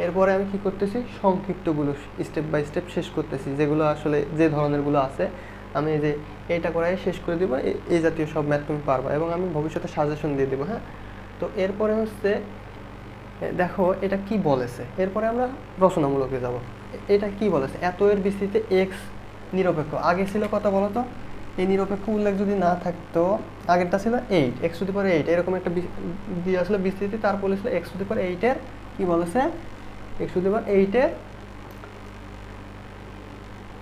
এরপরে আমি কি করতেছি, সংক্ষিপ্তগুলো স্টেপ বাই স্টেপ শেষ করতেছি, যেগুলো আসলে যে ধরনেরগুলো আছে আমি এই যে এইটা করাই শেষ করে দেবো, এই জাতীয় সব ম্যাথ তুমি পারবা, এবং আমি ভবিষ্যতে সাজেশন দিয়ে দেবো। হ্যাঁ, তো এরপরে হচ্ছে দেখো এটা কি বলেছে, এরপরে আমরা রচনামূলকে যাব। এটা কি বলেছে, এত এর বিস্তৃতিতে এক্স নিরপেক্ষ, আগে ছিল কত বলো তো, এই নিরপেক্ষ উল্লেখ যদি না থাকতো, আগেরটা ছিল 8, এক্স টু দি পাওয়ার 8, এরকম একটা দিয়ে আসলে বিস্তৃতি, তারপর ছিল এক্স টু দি পাওয়ার 8 এর কি বলেছে, এক্স টু দি পাওয়ার 8 এর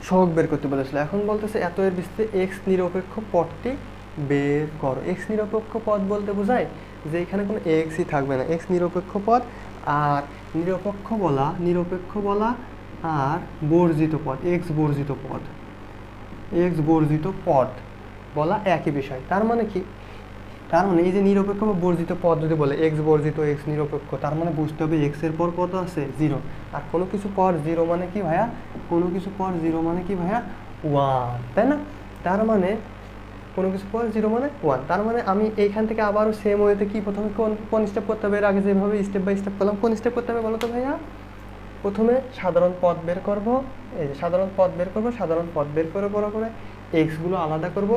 সহগ বের করতে বলেছিল। এখন বলতেছে এত এর বিস্তৃতি এক্স নিরপেক্ষ পদটি বের করো। এক্স নিরপেক্ষ পদ বলতে বোঝায় যে এখানে কোনো এক্সই থাকবে না, এক্স নিরপেক্ষ পদ, আর নিরপেক্ষ বলা আর বর্জিত পদ, এক্স বর্জিত পদ বলা একই বিষয়। তার মানে কি, তার মানে এই যে নিরপেক্ষ বা বর্জিত পদ যদি বলে এক্স বর্জিত এক্স নিরপেক্ষ, তার মানে বুঝতে হবে এক্স এর পর কত আছে, 0, আর কোনো কিছু পর 0 মানে কি ভাইয়া, কোনো কিছু পর 0 মানে কি ভাইয়া, 1, তাই না। তার মানে কোনো কিছু পর 0 মানে 1, তার মানে আমি এইখান থেকে আবারও সেম ওয়েতে কি প্রথমে কোন স্টেপ করতে হবে, এর আগে যেভাবে স্টেপ বাই স্টেপ করলাম, কোন স্টেপ করতে হবে বলো তো ভাইয়া, প্রথমে সাধারণ পদ বের করব, এই যে সাধারণ পদ বের করে করে এক্সগুলো আলাদা করব,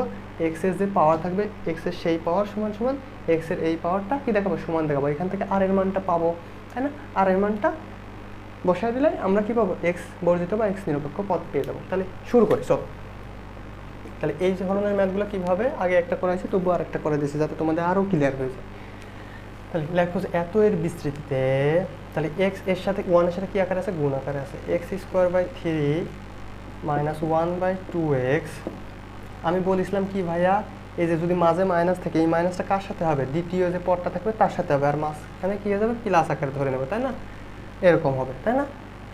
এক্সের যে পাওয়ার থাকবে এক্সের সেই পাওয়ার সমান সমান এক্সের এই পাওয়ারটা কি দেখাবো, সমান দেখাবো, এখান থেকে আর এর মানটা পাবো, তাই না। আর এর মানটা বসায় দিলে আমরা কি পাবো, এক্স বর্জিত বা এক্স নিরপেক্ষ পদ পেয়ে যাবো। তাহলে শুরু করি চল। তাহলে এই ধরনের ম্যাথগুলো কীভাবে, আগে একটা করাইছি তবু আর একটা করে দিয়েছি যাতে তোমাদের আরও ক্লিয়ার হয়ে যায়। তাহলে লেখো যে এত এর বিস্তৃতিতে, তাহলে এক্স এর সাথে 1 এর সাথে কি আকারে আছে, গুণ আকারে আছে, x square by 3 minus 1/2x। আমি বলেছিলাম কি ভাইয়া, এই যে যদি মাঝে মাইনাস থাকে, এই মাইনাসটা কার সাথে হবে, দ্বিতীয় যে পদটা থাকবে তার সাথে হবে, আর মাঝখানে কি হয়ে যাবে, প্লাস আকারে ধরে নেবে, তাই না, এরকম হবে, তাই না।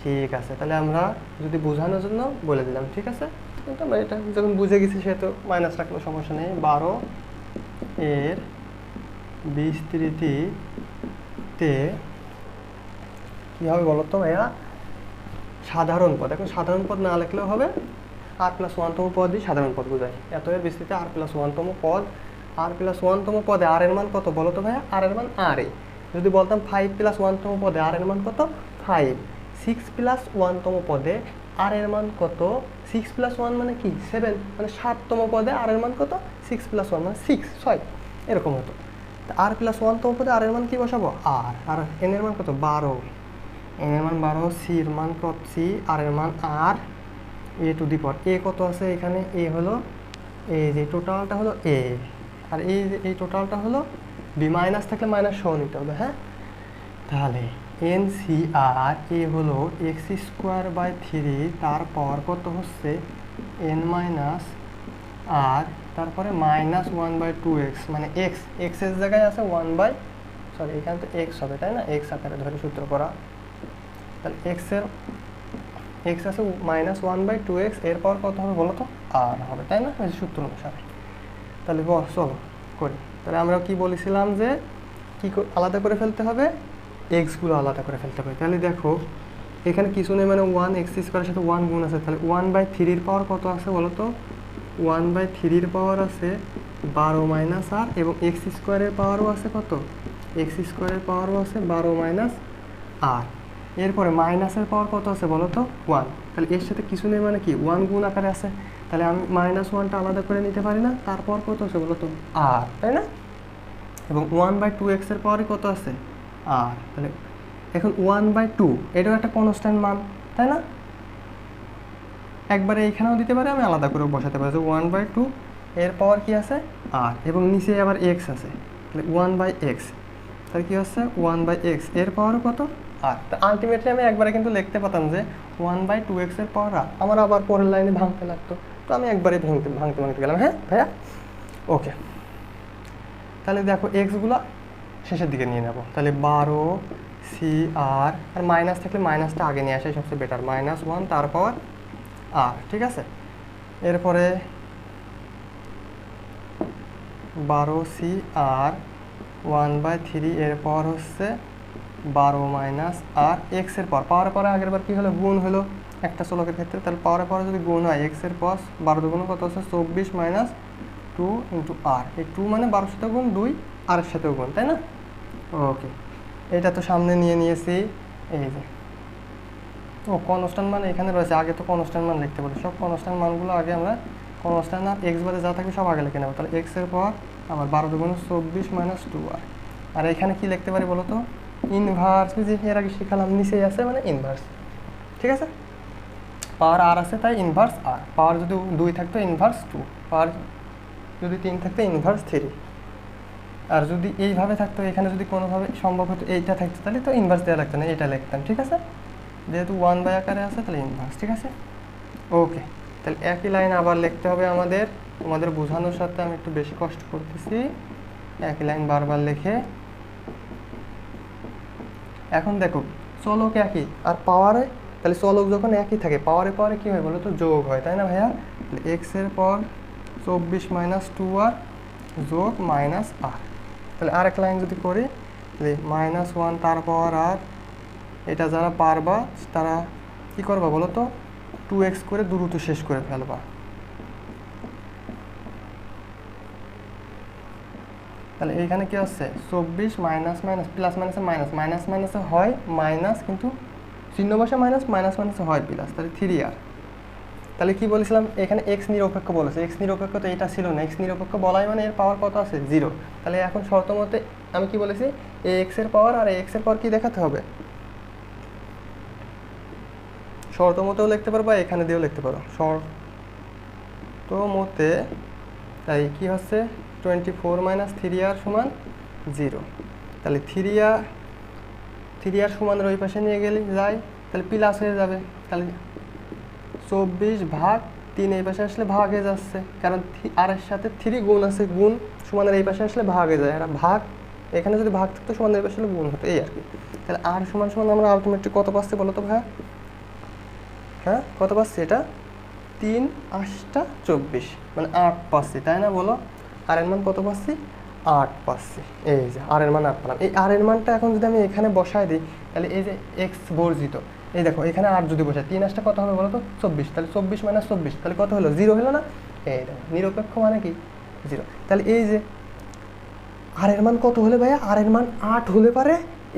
ঠিক আছে, তাহলে আমরা যদি বোঝানোর জন্য বলে দিলাম, ঠিক আছে। কিন্তু আমরা এটা যখন বুঝে গেছি সেহেতু মাইনাস রাখলেও সমস্যা নেই। 12 এর বিস্তৃতিতে কী হবে বলো তো ভাইয়া, সাধারণ পদ। এখন সাধারণ পদ না লিখলেও হবে, r+1তম পদই সাধারণ পদ বোঝায়। এত এর বিস্তৃতিতে r+1তম পদ আর প্লাস ওয়ানতম পদে আর এর মান কত বলো তো ভাইয়া? আর এর মান আর এ। যদি বলতাম 5 প্লাস ওয়ানতম পদে আর এর মান কত? 5। 6 প্লাস ওয়ানতম পদে আর এর মান কত? 6 প্লাস 1 মানে কি 7, মানে 7তম পদে আর এর মান কত? 6 প্লাস 1 মানে 6 এরকম হতো। আর প্লাস ওয়ানতম পদে আর এর মান কি বসাবো? আর এন এর মান কত? 12। এন এর মান 12, সি এর মান কত? সি, আর এর মান আর, এ টু দি পাওয়ার এ কত আছে এখানে? এ হলো, এই যে টোটালটা হলো এ, আর এই টোটালটা হলো বি। মাইনাস থাকলে মাইনাস সহ নিতে হবে, হ্যাঁ? তাহলে এন সি আর এ হলো এক্স স্কোয়ার বাই 3, তার পাওয়ার কত হচ্ছে? এন মাইনাস আর, তারপরে মাইনাস 1/2x, মানে এক্স এক্সের জায়গায় আছে 1 বাই, সরি এখানে তো এক্স হবে তাই না, এক্স আকারে ধরে সূত্র করা। তাহলে এক্স আছে মাইনাস 1/2x, এর পাওয়ার কত হবে বলো তো? আর হবে তাই না, এই সূত্র অনুসারে। তাহলে চলো করি। তাহলে আমরা কি বলেছিলাম যে কি আলাদা করে ফেলতে হবে? এক্সগুলো আলাদা করে ফেলতে হবে। তাহলে দেখো এখানে কিছু নেই, মানে 1 এক্স স্কোয়ারের সাথে 1 গুণ আছে, তাহলে 1/3 পাওয়ার কত আছে বলো তো? 1/3 পাওয়ার আছে 12 মাইনাস আর, এবং এক্স স্কোয়ারের পাওয়ারও আছে কত? এক্স স্কোয়ারের পাওয়ারও আছে 12 মাইনাস আর। এরপরে মাইনাসের পাওয়ার কত আছে বলো তো? 1। তাহলে এর সাথে কিছু নেই মানে কি 1 গুণ আকারে আছে, তাহলে আমি মাইনাস 1টা আলাদা করে নিতে পারি না? তারপর কত আছে বলো তো? আর, তাই না? এবং 1/2x এর পাওয়ারই কত আছে? আর। তাহলে এখন 1/2 এটাও একটা কনস্ট্যান্ট মান, তাই না? একবারে এইখানেও দিতে পারি, আমি আলাদা করে বসাতে পারি যে 1/2 এর পাওয়ার কি আছে? আর, এবং নিচে আবার এক্স আছে, তাহলে 1/x, তাহলে কি হচ্ছে 1/x এর পাওয়ারও কত? আর। তা আলটিমেটলি আমি একবারে কিন্তু লিখতে পারতাম যে 1/2x এর পাওয়ার আর। আমার আবার পরের লাইনে ভাঙতে লাগতো, তো আমি একবারে ভাঙতে গেলাম। হ্যাঁ ভাইয়া, ওকে। তাহলে দেখো এক্সগুলো শেষের দিকে নিয়ে নেব। তাহলে 12 সি আর, আর মাইনাস থাকলে মাইনাসটা আগে নিয়ে আসাই সবচেয়ে বেটার, -1 তার পাওয়ার আর, ঠিক আছে? এরপরে 12 সি আর 1/3 এর পাওয়ার হচ্ছে 12 মাইনাস আর, এক্স এর পাওয়ারের পরে আগের বার কী হলো? গুণ হলো একটা চলকের ক্ষেত্রে, তাহলে পাওয়ারের পরে যদি গুণ হয় এক্স এর পাওয়ার 12 দুগুণ কত হচ্ছে? 24 মাইনাস 2 ইন্টু আর। এই 2 মানে 12 সাথে গুণ, 2 আর এর সাথেও গুণ, তাই না? ওকে, এটা তো সামনে নিয়ে নিয়েছি। এই যে কনস্ট্যান্ট মান এখানে রয়েছে, আগে তো কনস্ট্যান্ট মান লিখতে পারি, সব কনস্ট্যান্ট মানগুলো আগে আমরা কনস্ট্যান্ট আর এক্স বাদে যা থাকবে সব আগে লিখে নেবো। তাহলে এক্স এর পাওয়ার আবার 12 দুগুণ 24 মাইনাস 2 আর। আর এখানে কি লিখতে পারি বলো তো? ইনভার্স, যে এর আগে শিখালাম, নিচেই আছে মানে ইনভার্স, ঠিক আছে? পাওয়ার আর আছে তাই ইনভার্স আর, পাওয়ার যদি 2 থাকতো ইনভার্স 2, পাওয়ার যদি 3 থাকতো ইনভার্স 3, আর যদি এইভাবে থাকতো, এখানে যদি কোনোভাবে সম্ভব হতো এইটা থাকতো, তাহলে তো ইনভার্স দেওয়া লাগতো না, এটা লিখতাম, ঠিক আছে? যেহেতু 1 আকারে আছে তাহলে ইনভার্স, ঠিক আছে? ওকে, তাহলে একই লাইন আবার লিখতে হবে আমাদের। তোমাদের বোঝানোর সাথে আমি একটু বেশি কষ্ট করতেছি, একই লাইন বারবার লিখে। এখন দেখো চলক একই আর পাওয়ারে, তাহলে চলক যখন একই থাকে পাওয়ারে পাওয়ারে কী হয় বলো তো? যোগ হয়, তাই না ভাইয়া? তাহলে এক্স এর পাওয়ার 24 মাইনাস 2 আর যোগ মাইনাস আর। তাহলে আরেক লাইন যদি করি, তাহলে -1 তার পাওয়ার আর, এটা যারা পারবা তারা কি করবা বলো তো? 2x করে দ্রুত শেষ করে ফেলবা। তাহলে এইখানে কি হচ্ছে? 24 মাইনাস মাইনাস প্লাস মাইনাসে মাইনাস, মাইনাস মাইনাসে হয় মাইনাস, কিন্তু চিহ্ন বসে মাইনাস, মাইনাস মাইনাসে হয় প্লাস, তাহলে 3r। তাহলে কি বলেছিলাম? এখানে এক্স নিরপেক্ষ বলেছে, এক্স নিরপেক্ষ তো এটা ছিল না, এক্স নিরপেক্ষ বলাই মানে এর পাওয়ার কত আছে? 0। তাহলে এখন শর্ত মতে আমি কি বলেছি? এ এক্স এর পাওয়ার আর এক্স এর পাওয়ার কি দেখাতে হবে? শর্ত মতেও লিখতে পারো বা এখানে দিয়েও লিখতে পারো, শর্ত মতে। তাই কি হচ্ছে? 24 মাইনাস 3r সমান 0। তাহলে 3r সমানের ওই পাশে নিয়ে গেলে যায়, তাহলে প্লাস হয়ে যাবে। তাহলে 24 ভাগ 3 এই পাশে আসলে ভাগ হয়ে যাচ্ছে, কারণ আর এর সাথে 3 গুণ আছে, গুণ সমানের এই পাশে আসলে ভাগ হয়ে যায়, আর ভাগ এখানে যদি ভাগ থাকতো সমানের এই পাশে আসলে গুণ হতো, এই আর কি। তাহলে আর সমান আমরা আলটিমেটলি কত পাচ্ছি বলো তো ভাইয়া? হ্যাঁ কত পাচ্ছি? এটা 3 8 24, মানে 8 পাচ্ছি, তাই না বলো? আর এর মান কত পাচ্ছি? 8 পাচ্ছি। এই যে আর এর মান 8 পেলাম। এই আর এর মানটা এখন যদি আমি এখানে বসায় দিই, তাহলে এই যে এক্স বর্জিত, এই দেখো এখানে 8 যদি বসাই, 3 8 কত হবে বলো তো? 24। তাহলে 24 মাইনাস 24, তাহলে কত হলো? 0 হলো না? এই দেখো নিরপেক্ষ মানে কি? 0। তাহলে এই যে আর এর মান কত হলে ভাইয়া, আর এর মান 8 হলে পারে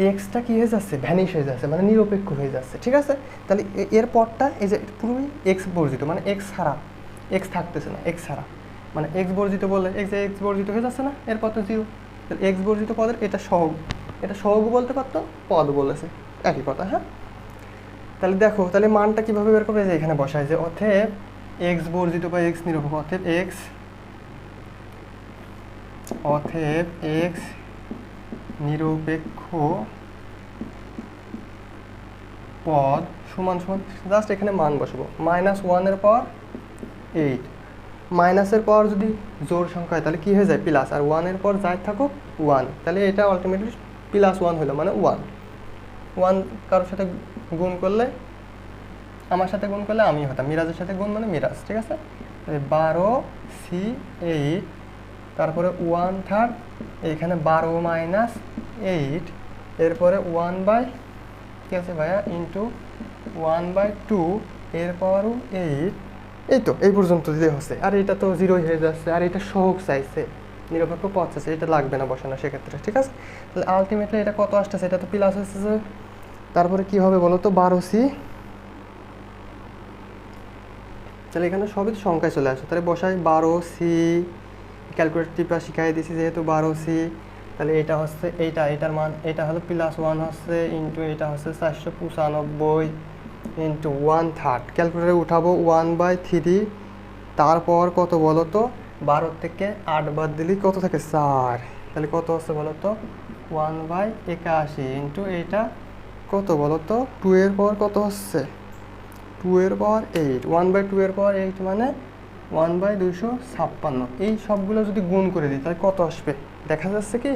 এক্সটা কি হয়ে যাচ্ছে, ভ্যানিশ হয়ে যাচ্ছে, মানে নিরপেক্ষ হয়ে যাচ্ছে। ঠিক আছে, তাহলে এর পরটা এই যে পুরোই এক্স বর্জিত, মানে এক্স ছাড়া, এক্স থাকতেছে না, এক্স ছাড়া, মানে এক্স বর্জিত বললে এক্স বর্জিত হয়ে যাচ্ছে না, এরপর তো জিরো। তাহলে এক্স বর্জিত পদের এটা সহগ, এটা সহগ বলতে পারতো, পদ বলেছে, একই কথা। হ্যাঁ, তাহলে দেখো, তাহলে মানটা কীভাবে বের করবে, যে এখানে বসায় যে অতএব এক্স বর্জিত বা এক্স নিরপেক্ষ, অতএব এক্স নিরপেক্ষ পদ সমান সমান, জাস্ট এখানে মান বসাবো, -1 পর 8, মাইনাসের পর যদি জোড় সংখ্যা হয় তাহলে কী হয়ে যায়, প্লাস, আর 1 পর যাই থাকুক 1, তাহলে এটা আলটিমেটলি +1 হলো, মানে 1 কারোর সাথে গুণ করলে, আমার সাথে গুণ করলে আমি হতাম, মিরাজের সাথে গুণ মানে মিরাজ। ঠিক আছে, 12C8, তারপরে 1/3, এইখানে 12 - 8, এরপরে 1 কি আছে ভাইয়া, ইন্টু 1/2, এরপরও 8, এই তো এই পর্যন্ত দিতে হচ্ছে। আর এটা তো জিরোই হয়ে যাচ্ছে, আর এটা সহগ চাইছে, নিরপেক্ষ পদ চাইছে, এটা লাগবে না বসানো সেক্ষেত্রে। ঠিক আছে, তাহলে আলটিমেটলি এটা কত আসতেছে, এটা তো প্লাস আসতেছে। তারপরে কি হবে বলো তো, 12C, তাহলে এখানে সবই সংখ্যায় চলে আসে, তাহলে বসাই 12C, ক্যালকুলেটর টিপা শিখাই দিয়েছি যেহেতু 12C, তাহলে এটা হচ্ছে এটার মান, এটা হলো +1 হচ্ছে, ইন্টু এটা হচ্ছে 495 ইন্টু 1/3, ক্যালকুলেটারে উঠাবো 1/3, তারপর কত বলো তো, 12 থেকে 8 বাদ দিলে কত থাকে, 4, তাহলে কত হচ্ছে বলো তো, 1/81 ইন্টু এইটা কত বলো তো, 2 এর পর কত হচ্ছে, 2 এর পাওয়ার 8, 1/2 এর পাওয়ার 8 মানে 1/256। এই সবগুলো যদি গুণ করে দিই তাহলে কত আসবে, দেখা যাচ্ছে কি,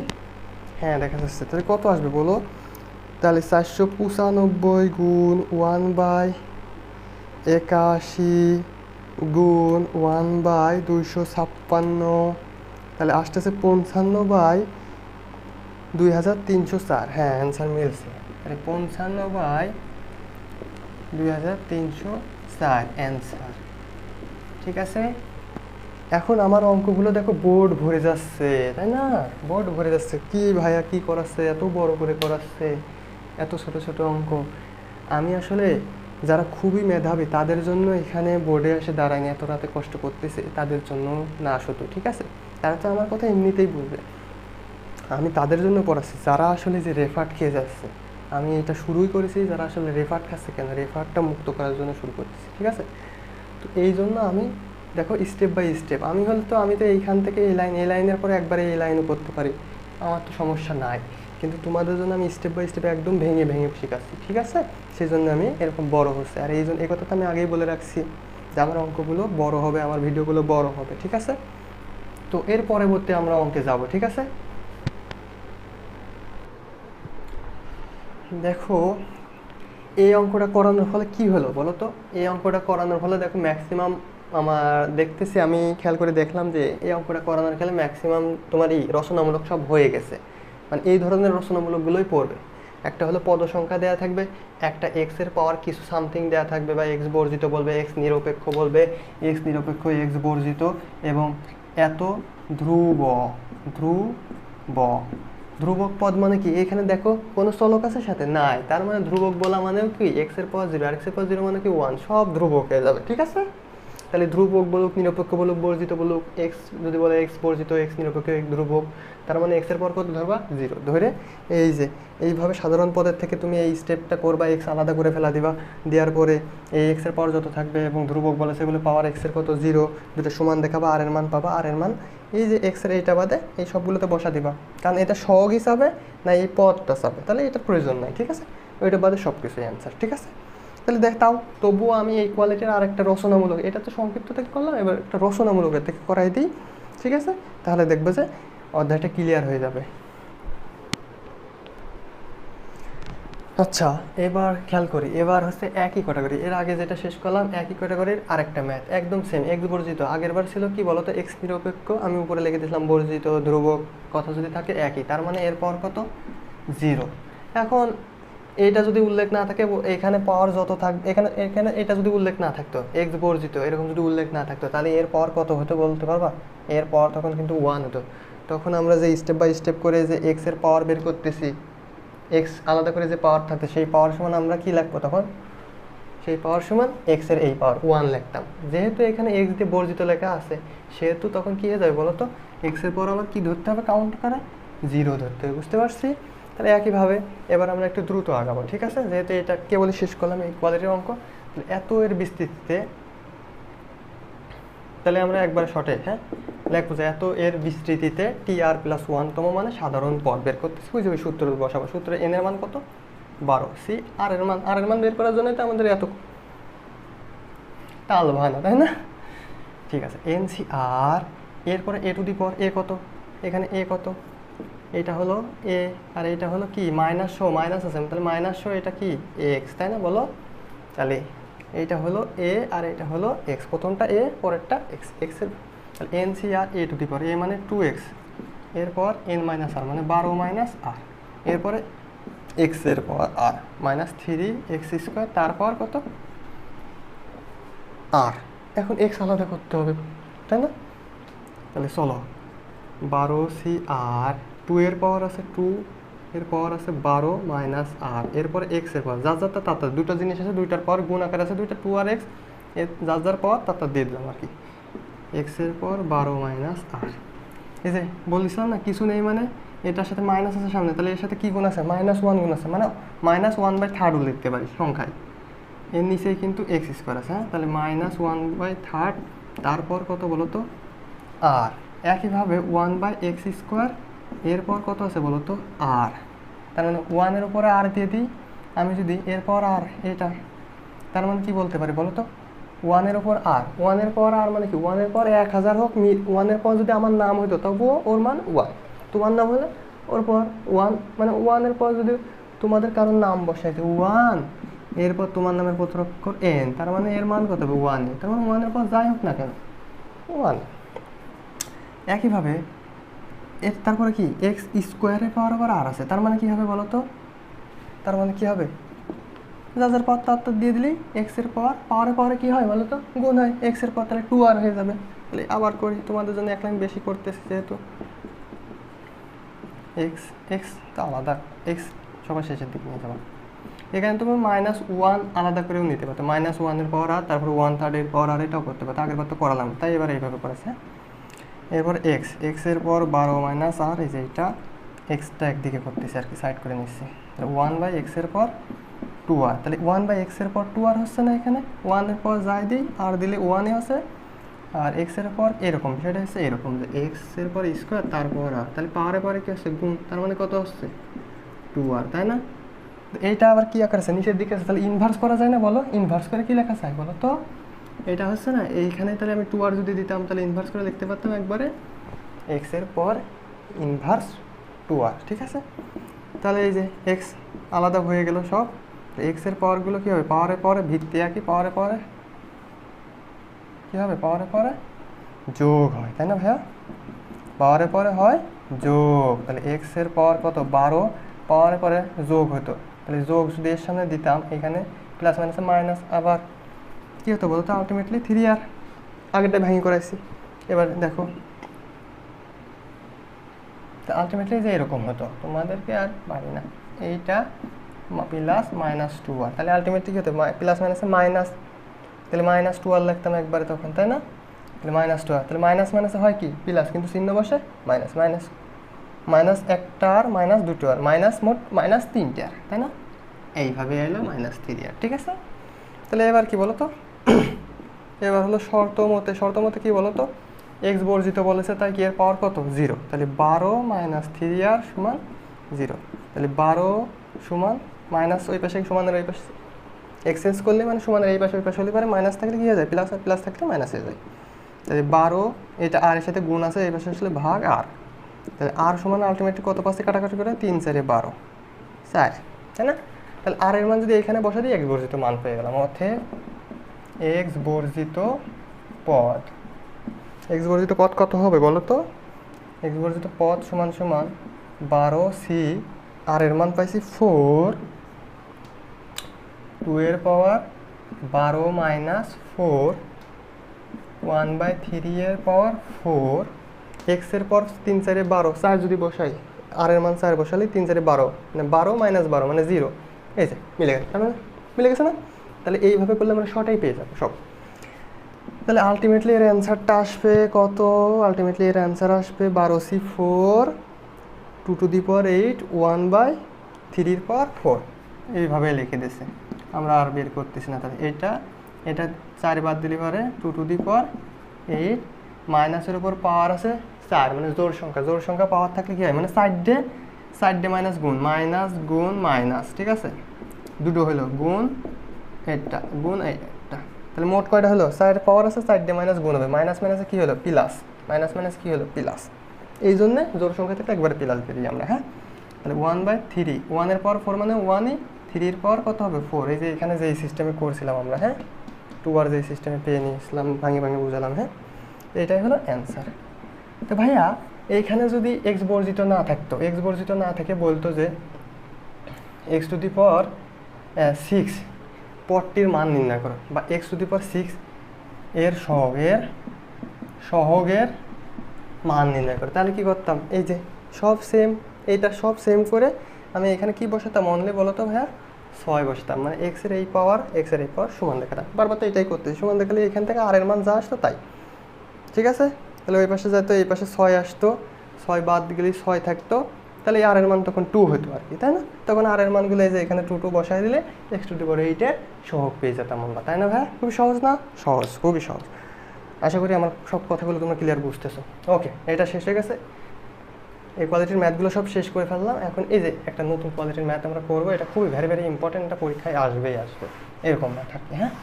হ্যাঁ দেখা যাচ্ছে। তাহলে কত আসবে বলো, তাহলে 495 গুণ 1/81 গুণ 1/256, তাহলে আসতেছে 55/2304। হ্যাঁ, অ্যান্সার মিলছে, তাহলে 55/2304 অ্যান্সার। ঠিক আছে, এখন আমার অঙ্কগুলো দেখো বোর্ড ভরে যাচ্ছে, তাই না, বোর্ড ভরে যাচ্ছে। কি ভাইয়া কি করাচ্ছে, এত বড় করে করাচ্ছে, এত ছোট ছোট অঙ্ক। আমি আসলে যারা খুবই মেধাবী তাদের জন্য এখানে বোর্ডে এসে দাঁড়ায়নি, এত রাতে কষ্ট করতেছে, তাদের জন্য না শুধু। ঠিক আছে, তারা তো আমার কথা এমনিতেই বুঝবে, আমি তাদের জন্য পড়াচ্ছি যারা আসলে যে রেফার্ট খেয়ে যাচ্ছে। আমি এটা শুরুই করেছি যারা আসলে রেফার্ট খাচ্ছে, কেন রেফার্টটা মুক্ত করার জন্য শুরু করতেছি। ঠিক আছে, তো এই জন্য আমি দেখো স্টেপ বাই স্টেপ, আমি তো এইখান থেকে এই লাইনের পরে একবারে এই লাইনও করতে পারি, আমার তো সমস্যা নাই, কিন্তু তোমাদের জন্য আমি স্টেপ বাই স্টেপ একদম ভেঙে ভেঙে শেখাচ্ছি। ঠিক আছে, সেই জন্য আমি এরকম বড় হচ্ছে, আর এই কথা তো আমি আগেই বলে রাখছি যে আমার অঙ্কগুলো বড় হবে, আমার ভিডিওগুলো বড় হবে। ঠিক আছে, তো এর পরবর্তী আমরা অঙ্কে যাব। ঠিক আছে, দেখো এই অঙ্কটা করানোর ফলে কি হলো বলো তো, এই অঙ্কটা করানোর ফলে দেখো ম্যাক্সিমাম আমার দেখতেছি, আমি খেয়াল করে দেখলাম যে এই অঙ্কটা করানোর ফলে ম্যাক্সিমাম তোমার এই রচনামূলক সব হয়ে গেছে, মানে এই ধরনের রচনামূলকগুলোই পড়বে। একটা হলো পদ সংখ্যা দেওয়া থাকবে, একটা এক্স এর পাওয়ার কিছু সামথিং দেওয়া থাকবে, বা এক্স বর্জিত বলবে, এক্স নিরপেক্ষ বলবে, এক্স নিরপেক্ষ এক্স বর্জিত, এবং এত ধ্রুব, ধ্রুবক পদ মানে কি, এখানে দেখো কোনো চলক আছে সাথে নাই, তার মানে ধ্রুবক বলা মানেও কি এক্স এর পাওয়ার 0, আর এক্স এর পাওয়ার 0 মানে কি 1, সব ধ্রুবক হয়ে যাবে। ঠিক আছে, তাহলে ধ্রুবক বলুক, নিরপেক্ষ বলুক, বর্জিত বলুক, এক্স যদি বলে এক্স বর্জিত, এক্স নিরপেক্ষ, এক্স ধ্রুবক, তার মানে এক্স এর পর কত ধরবা 0 ধরে, এই যে এইভাবে সাধারণ পদের থেকে তুমি এই স্টেপটা করবা, এক্স আলাদা করে ফেলা দিবা, দেওয়ার পরে এই এক্স এর পাওয়ার যত থাকবে এবং ধ্রুবক বলে সেগুলো পাওয়ার এক্স এর কত 0, দুটো সমান দেখাবা, আর এর মান পাবা, আর এর মান এই যে এক্স এর এইটা বাদে এই সবগুলোতে বসা দিবা, কারণ এটা সহগ হিসাবে না এই পদটা চাবে, তাহলে এটার প্রয়োজন নাই। ঠিক আছে, ওইটা বাদে সব কিছুই অ্যান্সার। ঠিক আছে, তাহলে তাও তবুও আমি এই কোয়ালিটির আর একটা রচনামূলক, এটা তো সংক্ষিপ্ত থেকে করলাম, এবার একটা রচনামূলকের থেকে করাই দিই। ঠিক আছে, তাহলে দেখবে যে অধ্যায়টা ক্লিয়ার হয়ে যাবে। আচ্ছা, এবার খেয়াল করি, এবার হচ্ছে একই ক্যাটাগরি, এর আগে যেটা শেষ করলাম একই ক্যাটাগরির আরেকটা ম্যাথ, একদম সেম, এক্স বর্জিত। আগের বার ছিল কি বলতো, এক্স নিরপেক্ষ, আমি উপরে লিখে দিয়েছিলাম বর্জিত, ধ্রুবক, কথা যদি থাকে একই, তার মানে এরপর কত 0। এখন এইটা যদি উল্লেখ না থাকে, এখানে পাওয়ার যত থাকবে, এখানে এখানে এটা যদি উল্লেখ না থাকতো, এক্স বর্জিত এরকম যদি উল্লেখ না থাকতো, তাহলে এর পাওয়ার কত হতো বলতে পারবা, এর পাওয়ার তখন কিন্তু 1 হতো। তখন আমরা যে স্টেপ বাই স্টেপ করে যে এক্স এর পাওয়ার বের করতেছি, এক্স আলাদা করে যে পাওয়ার থাকতে সেই পাওয়ার সমান আমরা কি লিখবো তখন, সেই পাওয়ার সমান এক্স এর এই পাওয়ার 1 লিখতাম। যেহেতু এখানে এক্স দিয়ে বর্জিত লেখা আছে সেহেতু তখন কি হয়ে যাবে বলো তো, এক্স এর পর আমার কি ধরতে হবে, কাউন্ট করে 0 ধরতে হবে। বুঝতে পারছি? তাহলে একইভাবে এবার আমরা একটু দ্রুত আগাবো, ঠিক আছে? যেহেতু এটা কেবলই শেষ করলাম এই কোয়ালিটির অঙ্ক, এত এর বিস্তৃতিতে তাহলে আমরা একবার শর্টে লিখবো যে এত এর বিস্তৃতিতে TR+1 তম মানে সাধারণ পদ বের করতেছি। বুঝে ওই সূত্র বসাবো। সূত্রে এন এর মান কত, 12, সি আর এর মান বের করার জন্য তো আমাদের এত তাল ভানা, তাই না? ঠিক আছে, এনসি আর এরপরে এ টু দি পাওয়ার এ কত, এখানে এ কত, এটা হলো এ আর এটা হলো কি মাইনাস আছে, তাহলে মাইনাস এটা কি এক্স, তাই না? বলো তাহলে এইটা হলো এ আর এটা হলো এক্স, প্রথমটা এ পরেরটা এক্স, এক্স এর তাহলে n C r a to the power a মানে 2x, এরপর এন মাইনাস আর মানে 12 মাইনাস আর, এরপরে এক্স এর পাওয়ার আর মাইনাস 3x², তারপর কত আর। এখন এক্স আলাদা করতে হবে, তাই না? তাহলে চলো 12c আর 2 এর পাওয়ার আছে 2, এর পাওয়ার আছে 12 মাইনাস আর, এরপরে এক্স এর পাওয়ার যার যারটা তার দুটো জিনিস আছে, দুইটার পাওয়ার গুণ আকার আছে দুইটা, 2 আর এক্স, এর যার যার পাওয়ার তার দিয়ে দিলাম আর কি। এক্স এর পাওয়ার 12 মাইনাস আর, এই যে বলছিলাম না কিছু নেই মানে এটার সাথে মাইনাস আছে সামনে, তাহলে এর সাথে কি গুণ আছে, -1 গুণ আছে, মানে -1/3 লিখতে পারি সংখ্যায়, এর নিচেই কিন্তু x² আছে। তাহলে -1/3, তারপর কত বলো তো আর, একইভাবে 1/x², এরপর কত আছে বলো তো আর, তার মানে 1 এর উপরে আর দিয়ে দিই আমি, যদি এরপর আর এটা, তার মানে কি বলতে পারি বলো তো 1 এর উপর আর, 1 এর পর আর মানে কি 1 এর পর 1000 হোক, 1 এর পর যদি আমার নাম হইতো তবুও ওর মান 1, তোমার নাম হলে ওর পর 1, মানে 1 এর পর যদি তোমাদের কারোর নাম বসাইতে 1, এরপর তোমার নামের প্রথম অক্ষর n, তার মানে এর মান কত হবে 1, তার মানে 1 এর পর যাই হোক না কেন 1। একইভাবে এর তারপরে কি x² এর পাওয়ার আবার আর আছে, তার মানে কি হবে বলো তো, তার মানে কি হবে যার পর তার দিয়ে দিলেই এক্স এর পাওয়ারে কি হয় বলো তো, গুণ হয়, এক্স এর পর তাহলে 2r হয়ে যাবে। তাহলে আবার করি তোমাদের জন্য এক লাইন বেশি করতেছি যেহেতু এক্স তো আলাদা, এক্স সবার শেষের দিকে নিয়ে যাবো। এখানে তুমি -1 আলাদা করেও নিতে পারতো, -1 এর পাওয়ার আর, তারপর 1/3 এর পাওয়ার আর, এটাও করতে পারতো, আগের বার তো করালাম, তাই এবার এইভাবে করেছে। এরপর এক্স এর পর 12 মাইনাস আর, এই যে এটা এক্সটা একদিকে করতেছি আর কি, সাইড করে নিচ্ছি, 1/x এর পর 2r, তাহলে 1/x এর পর 2r হচ্ছে না, এখানে 1 এর পর যাই দিই আর দিলে 1 আছে, আর x এর পর এরকম, সেটা হচ্ছে এরকম যে x এর পর স্কোয়ার তারপর আর, তাহলে পাওয়ারে পরে কি হচ্ছে গুণ, তার মানে কত হচ্ছে 2r, তাই না? এইটা আবার কি আকার আছে নিচের দিকে আছে, তাহলে ইনভার্স করা যায় না বলো, ইনভার্স করে কি লেখা যায় বলো তো, এটা হচ্ছে না এইখানে, তাহলে আমি 2r যদি দিতাম তাহলে ইনভার্স করে লিখতে পারতাম একবারে x এর পর ইনভার্স 2r, ঠিক আছে? তাহলে এই যে x আলাদা হয়ে গেল সব, এক্স এর পাওয়ারগুলো কী হবে, পাওয়ারে পাওয়ারে ভিত্তি একই, পাওয়ারে পাওয়ারে কী হবে, পাওয়ারে পাওয়ারে যোগ হয়, তাই না ভাইয়া? পাওয়ারে পাওয়ারে হয় যোগ, তাহলে এক্স এর পাওয়ার কত 12, পাওয়ারে পরে যোগ হতো, তাহলে যোগ যদি এর সামনে দিতাম এখানে প্লাস মাইনাসে মাইনাস, আবার কী হতো বলতো আলটিমেটলি 3r, আগেরটা ভেঙে করাইছি, এবার দেখো আলটিমেটলি যে এরকম হতো, তোমাদেরকে আর পারি না, এইটা প্লাস -2r, তাহলে আলটিমেটলি কী হতো প্লাস মাইনাসে মাইনাস, তাহলে -2r লিখতাম একবারে তখন, তাই না? তাহলে -2r, তাহলে মাইনাস মাইনাসে হয় কি প্লাস, কিন্তু চিহ্ন বসে মাইনাস, মাইনাস একটা আর মাইনাস দুটো আর, মাইনাস মোট -3টে আর, তাই না? এইভাবে এলো -3r, ঠিক আছে? তাহলে এবার কি বলো তো এবার হলো শর্ত মতে কি বলো তো, এক্স বর্জিত বলেছে তাই কি এর পাওয়ার কত 0, তাহলে 12 - 3r সমান 0, তাহলে 12 সমান মাইনাস ওই পাশে সমানের ওই পাশে এক্সচেঞ্জ করলে মানে সমানের এই পাশে ওই পাশে হলে পারে, মাইনাস থাকলে কি হয়ে যায় প্লাস, আর প্লাস থাকলে মাইনাস হয়ে যায়। তাহলে 12 এটা আর এর সাথে গুণ আছে, এই পাশে আসলে ভাগ আর, তাহলে আর সমান আলটিমেটলি কত পাশে কাটাকাটি করে 3 4 12 4, তাই না? তাহলে আর এর মান যদি এখানে বসা দিই এক্স বর্জিত মান পেয়ে গেলাম, অর্থাৎ এক্স বর্জিত পদ কত হবে বলো তো, এক্স বর্জিত পদ সমান 12c, আর এর মান পাইছি 4, 2 এর পাওয়ার 12 - 4, 1/3 এর পাওয়ার 4, এক্স এর পর 3 4 12, 4 যদি বসাই আর এর মান 4 বসালে 3 4 12, মানে 12 মাইনাস 12 মানে 0। এই যে মিলে গেছে, মিলে গেছে না? তাহলে এইভাবে করলে আমরা শর্টেই পেয়ে যাবো সব। তাহলে আলটিমেটলি এর অ্যান্সারটা আসবে কত? আলটিমেটলি এর অ্যান্সার আসবে 12c4 2 টু দি পাওয়ার 8 1/3 পাওয়ার 4। এইভাবে লিখে দিয়েছে, আমরা আর বের করতেছি না। তাহলে এটা 4 বাদ দিলে পারে 2 টু দি পাওয়ার 8, মাইনাসের উপর পাওয়ার আছে 4, মানে জোড় সংখ্যা পাওয়ার থাকলে কি হয়, মানে সাইডে মাইনাস গুণ, মাইনাস গুণ মাইনাস, ঠিক আছে? দুটো হলো গুণ এটা গুণ এইটা। তাহলে মোট কয়টা হলো? 4 পাওয়ার আছে, সাইডে মাইনাস গুণ হবে, মাইনাস মাইনাসে কী হলো প্লাস, মাইনাস কী হলো প্লাস। এই জন্যে জোড় সংখ্যা থেকে একবারে প্লাস বেরিয়ে আমরা। হ্যাঁ, তাহলে 1/3, 1 এর পাওয়ার 4 মানে 1ই, 3 এর পাওয়ার কত হবে 4। এই যে এখানে যেই সিস্টেমে করছিলাম আমরা, হ্যাঁ 2 আর যেই সিস্টেমে পেয়ে নিয়েছিলাম, ভাঙে বুঝালাম। হ্যাঁ, এটাই হলো অ্যান্সার। তো ভাইয়া এইখানে যদি এক্স বর্জিত না থাকতো, এক্স বর্জিত না থেকে বলতো যে এক্স টু দি পাওয়ার 6 পদটির মান নির্ণয় করো, বা এক্স টু দি পাওয়ার 6 এর সহগের মান নির্ণয় করো, তাহলে কি করতাম? এই যে সব সেম, এইটা সব সেম করে আমি এখানে কি বসাতাম? অনলি বলো তো ভাইয়া 6 বসাতাম, মানে এক্স এর এই পাওয়ার সমান দেখাতাম। বারবার তো এটাই করতেছি, সমান দেখালে এখান থেকে আর এর মান যা আসতো তাই, ঠিক আছে? তাহলে ওই পাশে যেত, এই পাশে 6 আসতো, 6 বাদ গেলে 6 থাকতো, তাহলে আর এর মান তখন 2 হতো আর কি, তাই না? তখন আর এর মানগুলো এই যে এখানে 2 বসাই দিলে এক্স টু দি পাওয়ার 8 এর সহগ পেয়ে যেতাম আমরা, তাই না ভাইয়া? খুবই সহজ না? সহজ, খুবই সহজ। আশা করি আমার সব কথাগুলো তোমরা ক্লিয়ার বুঝতেছো। ওকে, এটা শেষ হয়ে গেছে, এই কোয়ালিটির ম্যাথগুলো সব শেষ করে ফেললাম। এখন এই যে একটা নতুন কোয়ালিটির ম্যাথ আমরা করবো, এটা খুবই ভেরি ইম্পর্টেন্ট, এটা পরীক্ষায় আসবে এরকম ম্যাথ থাকবে। হ্যাঁ,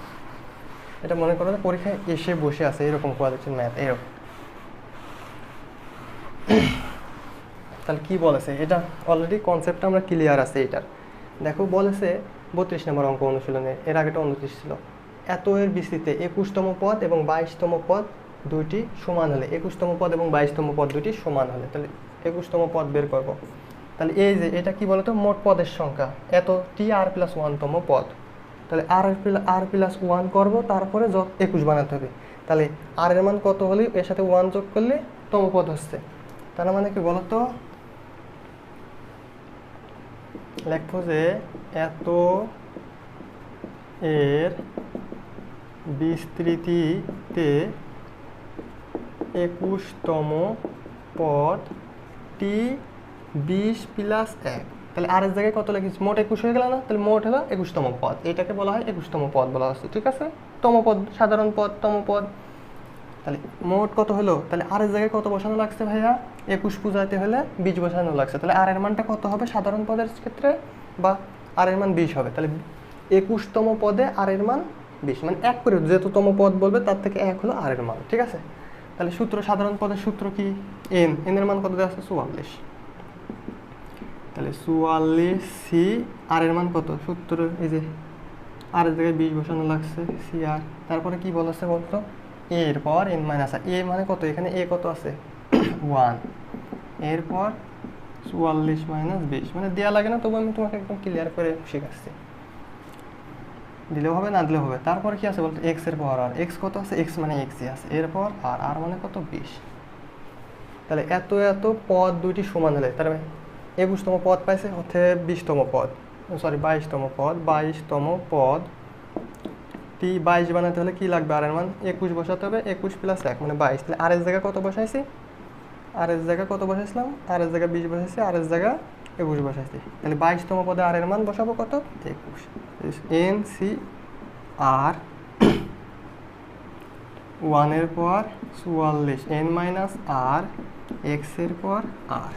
এটা মনে করো যে পরীক্ষায় এসে বসে আছে এরকম কোয়ালিটির ম্যাথ, এরকম। তাহলে কি বলেছে, এটা অলরেডি কনসেপ্টটা আমরা ক্লিয়ার আছে এটার। দেখো বলেছে 32 নম্বর অঙ্ক অনুশীলনে, এর আগেটা 29 ছিল। এত এর বিস্তৃতে 21তম পদ এবং 22তম পদ দুইটি সমান হলে, 21তম পদ এবং 22তম পদ দুইটি সমান হলে, তাহলে 21তম পদ বের করব। তাহলে এই যে এটা কি বলতো, মোট পদের সংখ্যা এত টি আর প্লাস 1তম পদ, তাহলে আর প্লাস 1 করবো, তারপরে 21 বানাতে হবে। তাহলে আর এর মান কত হলে এর সাথে 1 যোগ করলে তম পদ হচ্ছে, তার মানে কি বলতো, লেখো যে এত এর বিস্তৃতিতে 21তম পদ টি 20 প্লাস 1, তাহলে আর এর জায়গায় কত লিখিস, মোট 21 হয়ে গেল না? তাহলে মোট হলো 21তম পদ, এটাকে বলা হয় 21তম পদ বলা হচ্ছে, ঠিক আছে? তম পদ, সাধারণ পদ, তম পদ। তাহলে মোট কত হলো? তাহলে আর এর জায়গায় কত বসানো লাগছে ভাইয়া? 21 বোঝাতে হলে 20 বসানো লাগছে, তাহলে আর এর মানটা কত হবে সাধারণ পদের ক্ষেত্রে, বা আর এর মান 20 হবে। তাহলে 21তম পদে আর এর মান 20, মানে 1 করে যেহেতু তম পদ বলবে তার থেকে 1 হলো আর এর মান, ঠিক আছে? তাহলে সূত্র, সাধারণ পদের সূত্র কি? এন এর মান কত দেওয়া আছে? 44। তাহলে 44 আর এর মান কত? সূত্র এই যে আর এর জায়গায় 20 বসানো লাগছে, সি আর, তারপরে কি বলেছে বলতো, এর পর এন মাইনাস আর, এ মানে কত? এখানে এ কত আছে? 1, এরপর 44 মাইনাস 20, মানে দেওয়া লাগে না, তবু আমি তোমাকে একদম ক্লিয়ার করে শেখাচ্ছি, দিলেও হবে না দিলেও হবে। তারপরে কি আছে বলতো, এক্স এর পাওয়ার আর, এক্স কত আছে? এক্স মানে এক্সই আছে, এরপর আর মানে কত? 20। তাহলে এত পদ দুইটি সমান হলে, তার 21তম পদ পাইছে, হচ্ছে 20তম পদ, সরি 22তম পদ, 22তম পদ টি 22 বানাতে হলে কি লাগবে? আর এর মান 21 বসাতে হবে, 21 প্লাস 1 মানে 22। তাহলে আর এর জায়গায় কত বসাইছি? আর এর জায়গায় কত বসাইছিলাম? আর এর জায়গায় 20 বসাইছি, আর এর জায়গায় 21 বসাইছি। তাহলে 22তম পদে আর এর মান বসাবো কত? 21। এন সি আর 1 এর পর 44, এন মাইনাস আর এক্স এর পর আর।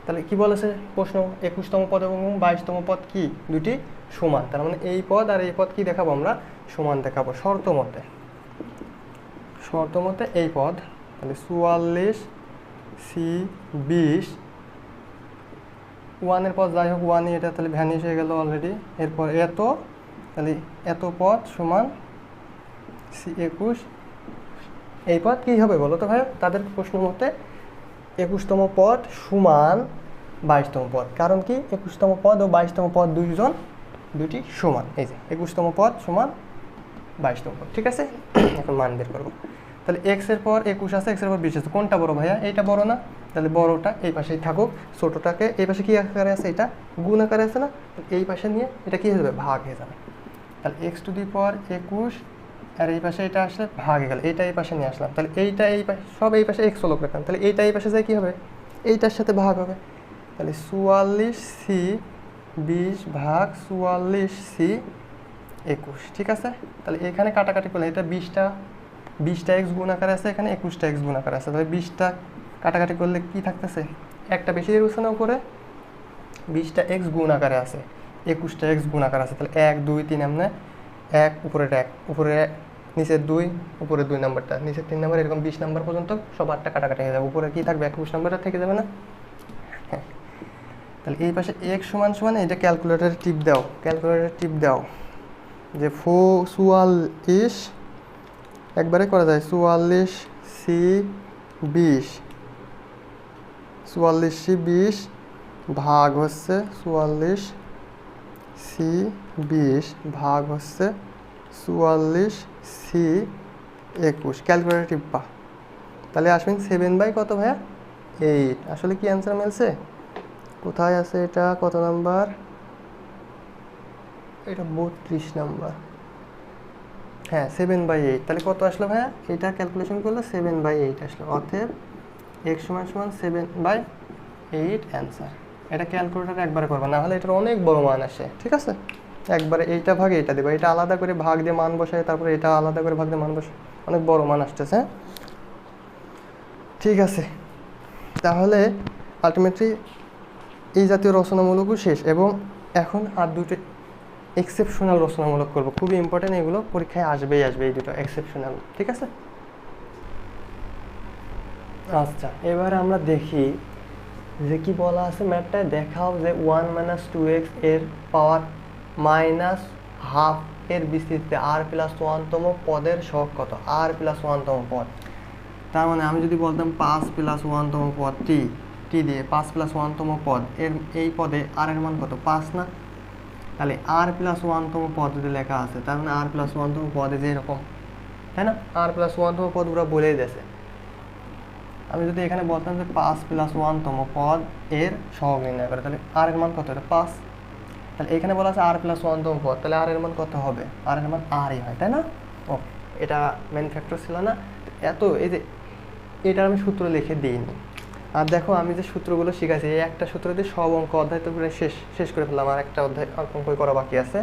তাহলে কি বলেছে প্রশ্ন, 21তম পদ এবং 22তম পদ কি দুটি সমান, তার মানে এই পদ আর এই পদ কি দেখাবো আমরা? সমান দেখাবো শর্ত মতে এই পদ। তাহলে 44 সি 20, 1 এর পদ যাই হোক 1ই, এটা তাহলে ভ্যানিশ হয়ে গেল অলরেডি। এরপর এত, তাহলে এত পদ সমান সি 21, এই পদ কী হবে বলো তো ভাই? তাদের প্রশ্ন মতে 21তম পদ সমান 22তম পদ, কারণ কি 21তম পদ ও 22তম পদ দুটি সমান, এই যে 21তম পদ সমান 22তম পদ, ঠিক আছে? এখন মান বের করবো। তাহলে এক্স এর পর 21 আছে, এক্স এর পর 20 আছে, কোনটা বড় ভাইয়া? এইটা বড় না? তাহলে বড়টা এই পাশেই থাকুক, ছোটটাকে এই পাশে কি আকারে আছে? এটা গুণ আকারে আছে না? এই পাশে নিয়ে এটা কি হয়ে যাবে? ভাগ হয়ে যাবে। তাহলে এক্স টু দি পাওয়ার 21 আর এই পাশে এটা আসলে ভাগ হয়ে গেল, এইটা এই পাশে নিয়ে আসলাম, তাহলে এইটা এই পাশে সব এই পাশে এক্স লোক রাখলাম, তাহলে এইটা এই পাশে যায় কি হবে? এইটার সাথে ভাগ হবে। তাহলে 44c 20 ভাগ 44c 21, ঠিক আছে? তাহলে এখানে কাটাকাটি করলে এটা 20টা এক্স গুণ আকারে আছে, এখানে 21টা এক্স গুণ আকারে আছে, তাহলে 20টা কাটাকাটি করলে কি থাকতেছে? একটা বেশি রয়েছে না উপরে? 20টা এক্স গুণ আকারে আছে, 21টা এক্স গুণ আকারে আছে, তাহলে 1 2 3 এমনি 1 উপরেটা 1 উপরে নিচের 2 উপরে 2 নাম্বারটা নিচের 3 নাম্বার, এরকম 20 নাম্বার পর্যন্ত সব 8টা কাটাকাটি হয়ে যাবে, উপরে কি থাকবে? 21 নাম্বারটা থেকে যাবে না? হ্যাঁ। তাহলে এই পাশে এক্স সমান সমান এটা ক্যালকুলেটরে টিপ দাও, ক্যালকুলেটরে টিপ দাও যে 44 একবারে করা যায়, 44c 20 44c 20 ভাগ হচ্ছে 44c 20 ভাগ হচ্ছে 44c 21, ক্যালকুলেটর টিপা। তাহলে আসবেন 7 বাই কত ভাইয়া? 8। আসলে কি অ্যান্সার মিলছে? কোথায় আছে এটা? কত নাম্বার? এটা 32 নাম্বার। হ্যাঁ 7/8। তাহলে কত আসলো ভাইয়া? এটা ক্যালকুলেশন করলে 7/8 আসলো, অতএব x সমান সমান 7/8 অ্যান্সার। এটা ক্যালকুলেটর একবারে করবে, না হলে এটার অনেক বড় মান আসে, ঠিক আছে? একবারে এইটা ভাগে এটা দেবে, এটা আলাদা করে ভাগ দিয়ে মান বসায়, তারপরে এটা আলাদা করে ভাগ দিয়ে মান বসায়, অনেক বড় মান আসতেছে। ঠিক আছে, তাহলে আলটিমেটলি এই জাতীয় রচনামূলকও শেষ, এবং এখন আর দুটো এক্সেপশনাল রচনামূলক করবো, খুবই ইম্পর্টেন্ট, এগুলো পরীক্ষায় আসবেই আসবে, এই দুটো এক্সেপশনাল, ঠিক আছে? আচ্ছা, এবার আমরা দেখি যে কি বলা আছে ম্যাথটায়। দেখাও যে 1 - 2x এর পাওয়ার -12 এর বিস্তৃতিতে r+1তম পদের সহগ কত? r+1তম পদ, তার মানে আমি যদি বলতাম 5+1তম পদ টি দিয়ে 5+1তম পদ, এই পদে r এর মান কত? 5 না? তাহলে r+1তম পদ যদি লেখা আছে, তার মানে r+1তম পদে যে এরকম, তাই না? r+1তম পদ ওরা বলেই দিয়েছে। আমি যদি এখানে বলতাম যে 5+1তম পদ এর সহগ নির্ণয় করে, তাহলে r এর মান কত? এটা 5। তাহলে এখানে বলা আছে r+1তম পদ, তাহলে r এর মান কত হবে? r এর মান rই হয়, তাই না? ও, এটা মেন ফ্যাক্টর ছিল না এত, এই যে এটা আমি সূত্র লিখে দিইনি। আর দেখো আমি যে সূত্রগুলো শিখাইছি, এই একটা সূত্র দিয়ে সব অঙ্ক অধ্যায় তো পুরো শেষ করে ফেললাম, আর একটা অধ্যায় অঙ্ক করা বাকি আছে।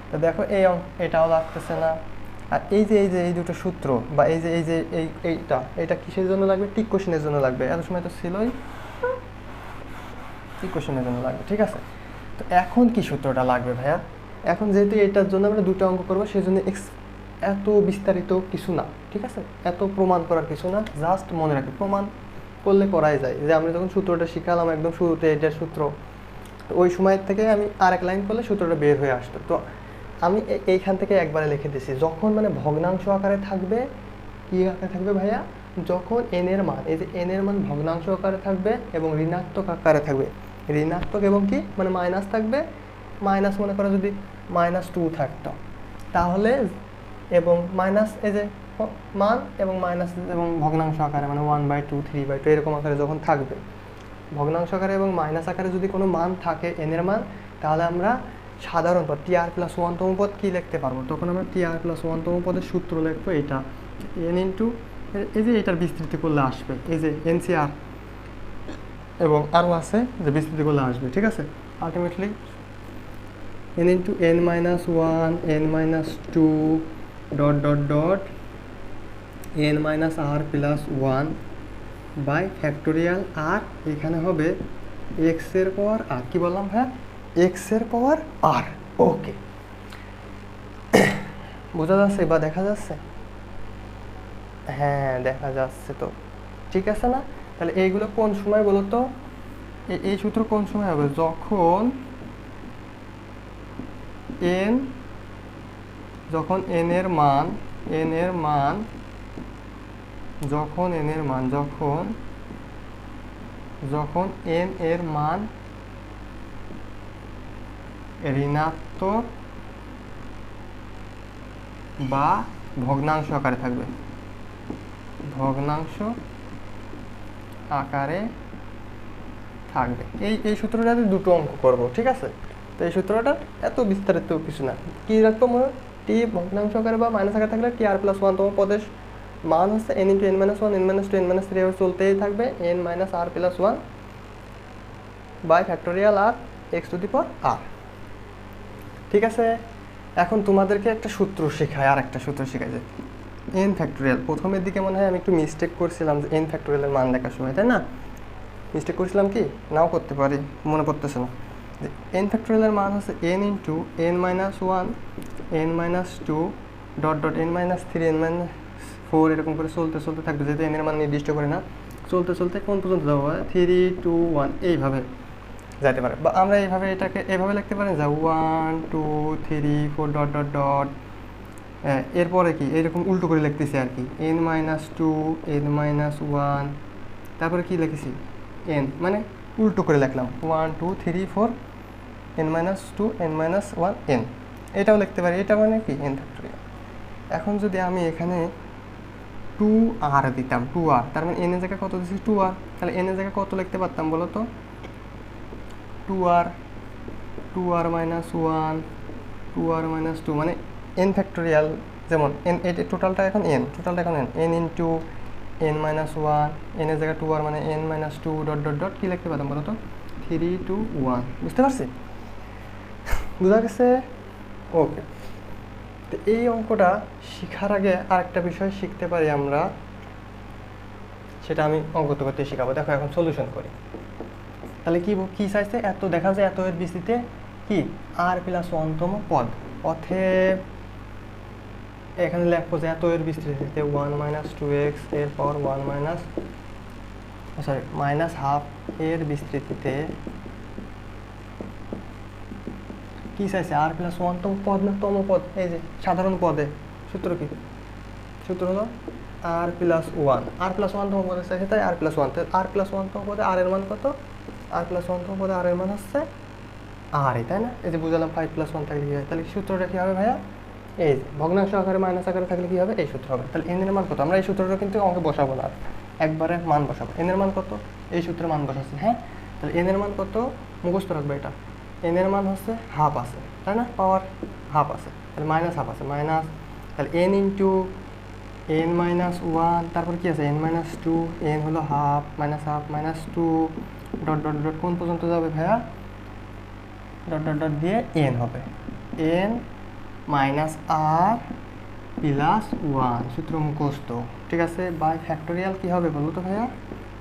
তো দেখো এই এটাও লাগতেছে না, আর এই দুটো সূত্র বা এইটা কিসের জন্য লাগবে? টিক কোশ্চেনের জন্য লাগবে, এত সময় তো ছিলই, টিক কোশ্চেনের জন্য লাগবে, ঠিক আছে? তো এখন কি সূত্রটা লাগবে ভাইয়া? এখন যেহেতু এটার জন্য আমরা দুটো অঙ্ক করবো, সেই জন্য এত বিস্তারিত কিছু না, ঠিক আছে? এত প্রমাণ করার কিছু না, জাস্ট মনে রাখি প্রমাণ করলে করাই যায়। যে আমরা যখন সূত্রটা শিখালাম একদম শুরুতে, এটার সূত্র, তো ওই সময় থেকে আমি আরেক লাইন করলে সূত্রটা বের হয়ে আসতো। তো আমি এইখান থেকে একবারে লিখে দিছি, যখন মানে ভগ্নাংশ আকারে থাকবে, কি আকারে থাকবে ভাইয়া? যখন n এর মান, এই যে n এর মান ভগ্নাংশ আকারে থাকবে এবং ঋণাত্মক আকারে থাকবে, ঋণাত্মক এবং কি মানে মাইনাস থাকবে, মাইনাস মনে করো যদি -2 থাকতো, তাহলে এবং মাইনাস এই যে মান এবং মাইনাস এবং ভগ্নাংশ আকারে মানে 1/2 3/2 এরকম আকারে যখন থাকবে, ভগ্নাংশ আকারে এবং মাইনাস আকারে যদি কোনো মান থাকে n এর মান, তাহলে আমরা সাধারণ পদ tr+1তম পদ কি লিখতে পারবো? তখন আমরা tr+1তম পদের সূত্র লিখবো, এটা n ইন্টু এই যে এটার বিস্তৃতি করলে আসবে, এই যে NCR এবং আরও আছে যে বিস্তৃতি করলে আসবে, ঠিক আছে? Ultimately n into n - 1 n - 2 dot dot dot n - r+1 by factorial r এখানে হবে x এর পাওয়ার r। কি বললাম? হ্যাঁ, x এর পাওয়ার r। ওকে, বোঝা যাচ্ছে বা দেখা যাচ্ছে? হ্যাঁ দেখা যাচ্ছে, তো ঠিক আছে না? তাহলে এইগুলো কোন সময় বলো তো? এই সূত্র কোন সময় হবে? যখন n এর মান যখন n এর মান ঋণাত্মক বা ভগ্নাংশ আকারে থাকবে, ভগ্নাংশ আকারে থাকবে। এই সূত্রটাতে দুটো অঙ্ক করব, ঠিক আছে? তো এই সূত্রটা এত বিস্তারিত কিছু না, কি রাখবো মনে, টি ভগ্নাংশ আকারে বা মাইনাস আকারে থাকলে টি আর প্লাস ওয়ান তম পদের মান হচ্ছে N into N minus one, N minus two, N minus three এভাবে চলতেই থাকবে, n minus R plus one by factorial r x to the power r. ঠিক আছে, এখন তোমাদেরকে একটা সূত্র শেখায়, আর একটা সূত্র শেখায় যে এন ফ্যাক্টোরিয়াল। প্রথমের দিকে মনে হয় আমি একটু মিস্টেক করছিলাম যে এন ফ্যাক্টোরিয়ালের মান দেখার সময়, তাই না? মিস্টেক করছিলাম, কি নাও করতে পারি, মনে পড়তেছে না। যে এন ফ্যাক্টোরিয়ালের মান হচ্ছে N into N minus one, N minus two, dot dot N minus three, N minus four, এরকম করে চলতে চলতে থাকবে, যেহেতু এনের মান নির্দিষ্ট করে না, চলতে চলতে কোন পর্যন্ত যাবো, 3 2 1 এইভাবে যাইতে পারে। বা আমরা এইভাবে এটাকে এভাবে লিখতে পারি যা 1 2 3 4 ডট ডট ডট, এরপরে কি এরকম উল্টো করে লিখতেছি আর কি, N minus two, N minus one, তারপরে কি লিখেছি এন, মানে উল্টো করে লিখলাম 1 2 3 4 N minus two, N minus one, N, এটাও লিখতে পারি, এটা মানে কি এন ফ্যাক্টোরিয়াল। এখন যদি আমি এখানে 2r দিতাম, 2r, তার মানে এন এর জায়গায় কত দিচ্ছি 2r, তাহলে এন এর জায়গায় কত লিখতে পারতাম বলো তো, 2r, 2r minus one, 2r minus two, মানে এন ফ্যাক্টোরিয়াল, যেমন এন, এটা টোটালটা এখন এন, টোটালটা এখন n, n into N minus one, n এর জায়গায় 2r মানে n minus two, dot dot dot, কী লিখতে পারতাম বলো তো, 3 2 1, বুঝতে পারছি? বুঝা গেছে? ওকে। তো এই অঙ্কটা শেখার আগে আরেকটা বিষয় শিখতে পারি আমরা, সেটা আমি অঙ্ক করতে শেখাবো। দেখো এখন সলিউশন করি। তাহলে কি চাইছে, এত দেখা যায় এত এর ভিত্তিতে কি আর প্লাস ওয়ানতম পদ, অতএব এখানে লিখবো যে এত এর বিস্তৃতিতে 1 মাইনাস টু এক্স এর পর 1 মাইনাস মাইনাস হাফ এর বিস্তৃতিতে কি চাইছে, আর প্লাস ওয়ানতম পদ না তম পদ, এই যে সাধারণ পদে সূত্র কি, সূত্র হলো আর প্লাস ওয়ান, আর প্লাস ওয়ানতম পদে চাইছে, তাই আর প্লাস ওয়ান, আর প্লাস ওয়ানতম পদে আর এর মান কত, আর প্লাস ওয়ানতম পদে আর এর মান হচ্ছে আর, তাই না? এই যে বুঝালাম 5 প্লাস 1 থাকলে কি হয়, তাহলে সূত্রটা কি হবে ভাইয়া, এই যে ভগ্নাংশ আকারে মাইনাস আকারে থাকলে কি হবে, এই সূত্র হবে। তাহলে এন এর মান কত, আমরা এই সূত্রটা কিন্তু অঙ্কে বসাবো না, একবারে মান বসাবো। এন এর মান কত, এই সূত্রে মান বসাচ্ছি, হ্যাঁ। তাহলে এন এর মান কত মুখস্থ রাখবে, এটা এন এর মান হচ্ছে হাফ আছে, তাই না, পাওয়ার হাফ আছে, তাহলে মাইনাস হাফ আছে, মাইনাস, তাহলে N into N minus one, তারপর কি আছে এন মাইনাস টু, এন হলো half minus two, dot dot dot কোন পর্যন্ত যাবে ভাইয়া, ডট ডট ডট দিয়ে এন হবে, এন মাইনাস আর প্লাস ওয়ান, সূত্র মুখস্থ, ঠিক আছে। বাই ফ্যাক্টোরিয়াল কি হবে বলো তো ভাইয়া,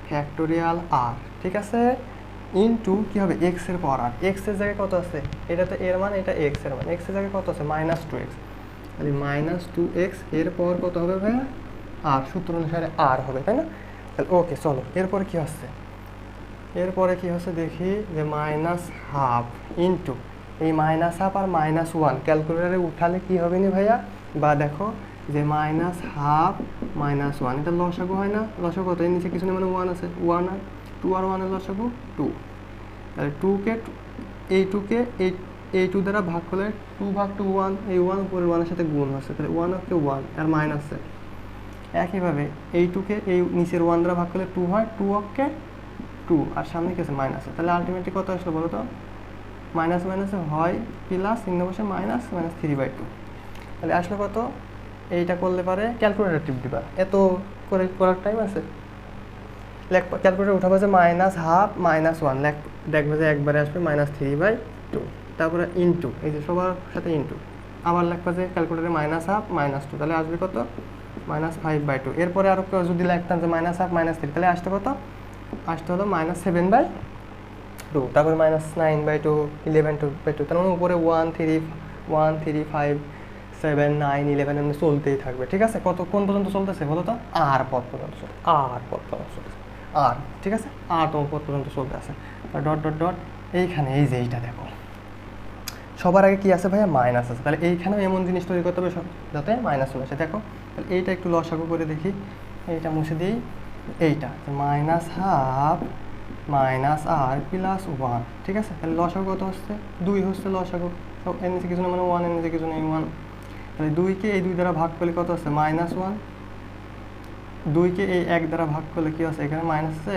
ফ্যাক্টোরিয়াল আর, ঠিক আছে, ইনটু কি হবে এক্স এর পাওয়ার আর, এক্স এর জায়গায় কত আছে, এটা তো এর মান, এটা এক্স এর মান, এক্স এর জায়গায় কত আছে মাইনাস টু এক্স, তাহলে মাইনাস টু এক্স এর পাওয়ার কত হবে ভাইয়া, আর সূত্র অনুসারে আর হবে, তাই না? তাহলে ওকে, চলো এরপরে কি হচ্ছে, এরপরে কি হচ্ছে দেখি, যে মাইনাস হাফ ইন্টু এই মাইনাস হাফ আর মাইনাস ওয়ান ক্যালকুলেটারে উঠালে কি হবে না ভাইয়া, বা দেখো যে মাইনাস হাফ মাইনাস ওয়ান, এটা লসাগু হয় না, লসাগু কত, এর নিচে কিছু না, মানে ওয়ান আছে, ওয়ান আর টু, আর ওয়ানের লসাগু টু, তাহলে টুকে এই টু দ্বারা ভাগ করলে 2 ভাগ 2 1, এই ওয়ান উপরের ওয়ানের সাথে গুণ হচ্ছে, তাহলে ওয়ান অফকে ওয়ান আর মাইনাসে, একইভাবে এই টুকে এই নিচের ওয়ান দ্বারা ভাগ করলে 2 হয়, 2 অফকে 2 আর সামনে কি আছে মাইনাসে, তাহলে আলটিমেটলি কত আসলো বলো তো, মাইনাস মাইনাসে হয় প্লাস, চিহ্ন বসে মাইনাস মাইনাস 3/2, তাহলে আসলে কত, এইটা করলে পারে ক্যালকুলেটার টিপ দিবা, এত করে করার টাইম আছে, ক্যালকুলেটার উঠাবো যে মাইনাস হাফ মাইনাস ওয়ান, দেখবে যে একবারে আসবে -3/2, তারপরে ইন্টু এই যে সবার সাথে ইন্টু, আবার লিখবা যে ক্যালকুলেটারে মাইনাস হাফ মাইনাস টু, তাহলে আসবে কত -5/2, এরপরে আরও যদি লিখতাম যে মাইনাস হাফ মাইনাস 3, তাহলে আসতে কত, আসতে হলো -7/2, তারপরে -9/2, 11/2, তার মানে উপরে 1 3 5 7 9 11 এমনি চলতেই থাকবে, ঠিক আছে। কোন পর্যন্ত চলতেছে বলো তো, আর পদ পর্যন্ত চলতেছে, আর, ঠিক আছে, আর তম পদ পর্যন্ত চলতে আছে, ডট ডট ডট, এইখানে এই যে এইটা দেখো সবার আগে কি আছে ভাইয়া, মাইনাস আছে, তাহলে এইখানেও এমন জিনিস তৈরি করতে হবে যাতে মাইনাস চলে আসে, দেখো তাহলে এইটা একটু লসাগু করে দেখি, এইটা মুছে দিই, এইটা মাইনাস হাফ মাইনাস আর প্লাস ওয়ান, ঠিক আছে, তাহলে লসাগু কত হচ্ছে 2 হচ্ছে লসাগু, এর নিচে কিছু না মানে ওয়ান, এর নিচে কিছু নেই ওয়ান, তাহলে 2কে এই 2 দ্বারা ভাগ করলে কত আছে -1, 2 কে এই 1 দ্বারা ভাগ করলে কি আছে, এখানে মাইনাস আছে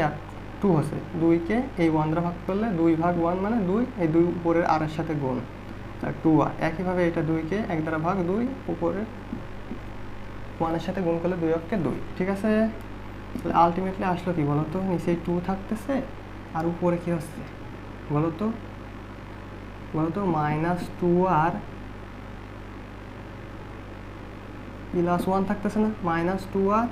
2 আছে, 2 কে এই 1 দ্বারা ভাগ করলে 2 ভাগ 1 মানে 2, এই 2 উপরের আর এর সাথে গুণ, আর 2r। একইভাবে এটা 2 কে 1 দ্বারা ভাগ 2, উপরের 1 এর সাথে গুণ করলে 2 অক্ষে 2, ঠিক আছে। তাহলে আলটিমেটলি আসলো কি বলতো, নিচে 2 থাকতেছে আর উপরে কি হচ্ছে বলতো -2r প্লাস 1 থাকতেছে না, -2r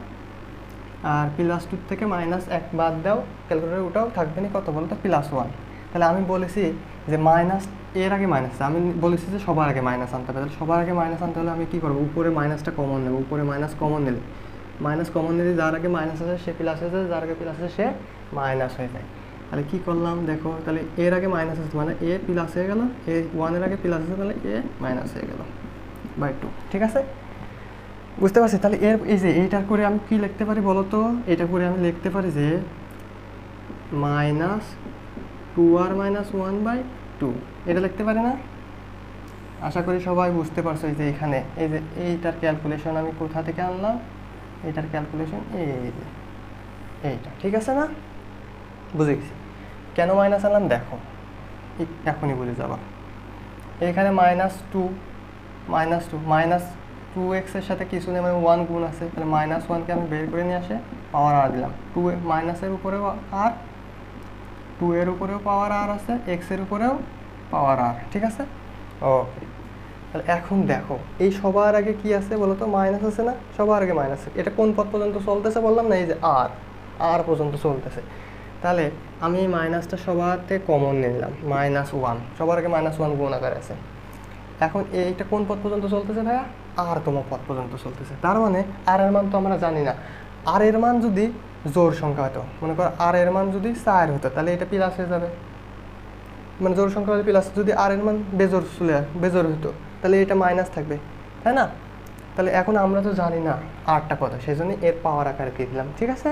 আর +2 থেকে -1 বাদ দাও, ক্যালকুলেটর ওটাও থাকবে না, কত বলতো +1। তাহলে আমি বলেছি যে মাইনাস, এর আগে মাইনাস, আমি বলেছি যে সবার আগে মাইনাস আনতে হবে। তাহলে সবার আগে মাইনাস আনতে হলে আমি কী করবো, উপরে মাইনাসটা কমন নেব, উপরে মাইনাস কমন নিলে যার আগে মাইনাস আছে সে প্লাস হয়ে যায়, যার আগে প্লাস আছে সে মাইনাস হয়ে যায়। তাহলে কী করলাম দেখো, তাহলে এর আগে মাইনাস আছে মানে এ প্লাস হয়ে গেল, এ 1-এর আগে প্লাস আছে তাহলে এ মাইনাস হয়ে গেল বাই 2, ঠিক আছে, বুঝতে পারছি। তাহলে এই যে এইটার করে আমি কি লিখতে পারি বলো তো, এটা করে আমি লিখতে পারি যে -2r - 1/2, এটা লিখতে পারি না? আশা করি সবাই বুঝতে পারছো। এই যে এখানে এই যে এইটার ক্যালকুলেশন আমি কোথা থেকে আনলাম, এইটার ক্যালকুলেশন এইটা, ঠিক আছে না? বুঝে গেছি কেন মাইনাস আনলাম, দেখো এখনই বুঝে যাবা। এখানে -2x এর সাথে কিছু নেই, মানে 1 গুণ আছে, তাহলে -1কে আমি বের করে নিয়ে আসে পাওয়ার আর দিলাম, 2 মাইনাসের উপরেও আর, 2 এর উপরেও পাওয়ার আর আছে, x এর উপরেও পাওয়ার আর, ঠিক আছে, ওকে। তাহলে এখন দেখো এই সবার আগে কি আছে বলো তো, মাইনাস আছে না, সবার আগে মাইনাস। এটা কোন পদ পর্যন্ত চলতেছে বললাম না, এই যে আর পর্যন্ত চলতেছে। তাহলে আমি এই মাইনাসটা সবারতে কমন নিলাম, -1, সবার আগে -1 গুণ আকারে আছে। এখন এইটা কোন পদ পর্যন্ত চলতেছে ভাইয়া, r-তম পদ পর্যন্ত চলতেছে। তার মানে আর এর মান তো আমরা জানি না, আর এর মান যদি জোড় সংখ্যা হতো, মনে করো আর এর মান যদি 4 হতো তাহলে এটা প্লাস হয়ে যাবে, মানে জোড় সংখ্যা হলে প্লাস, যদি আর এর মান বেজোড় হতো তাহলে এটা মাইনাস থাকবে, তাই না? তাহলে এখন আমরা তো জানি না আরটা কত, সেই জন্য এর পাওয়ার আকারে দিয়ে দিলাম, ঠিক আছে,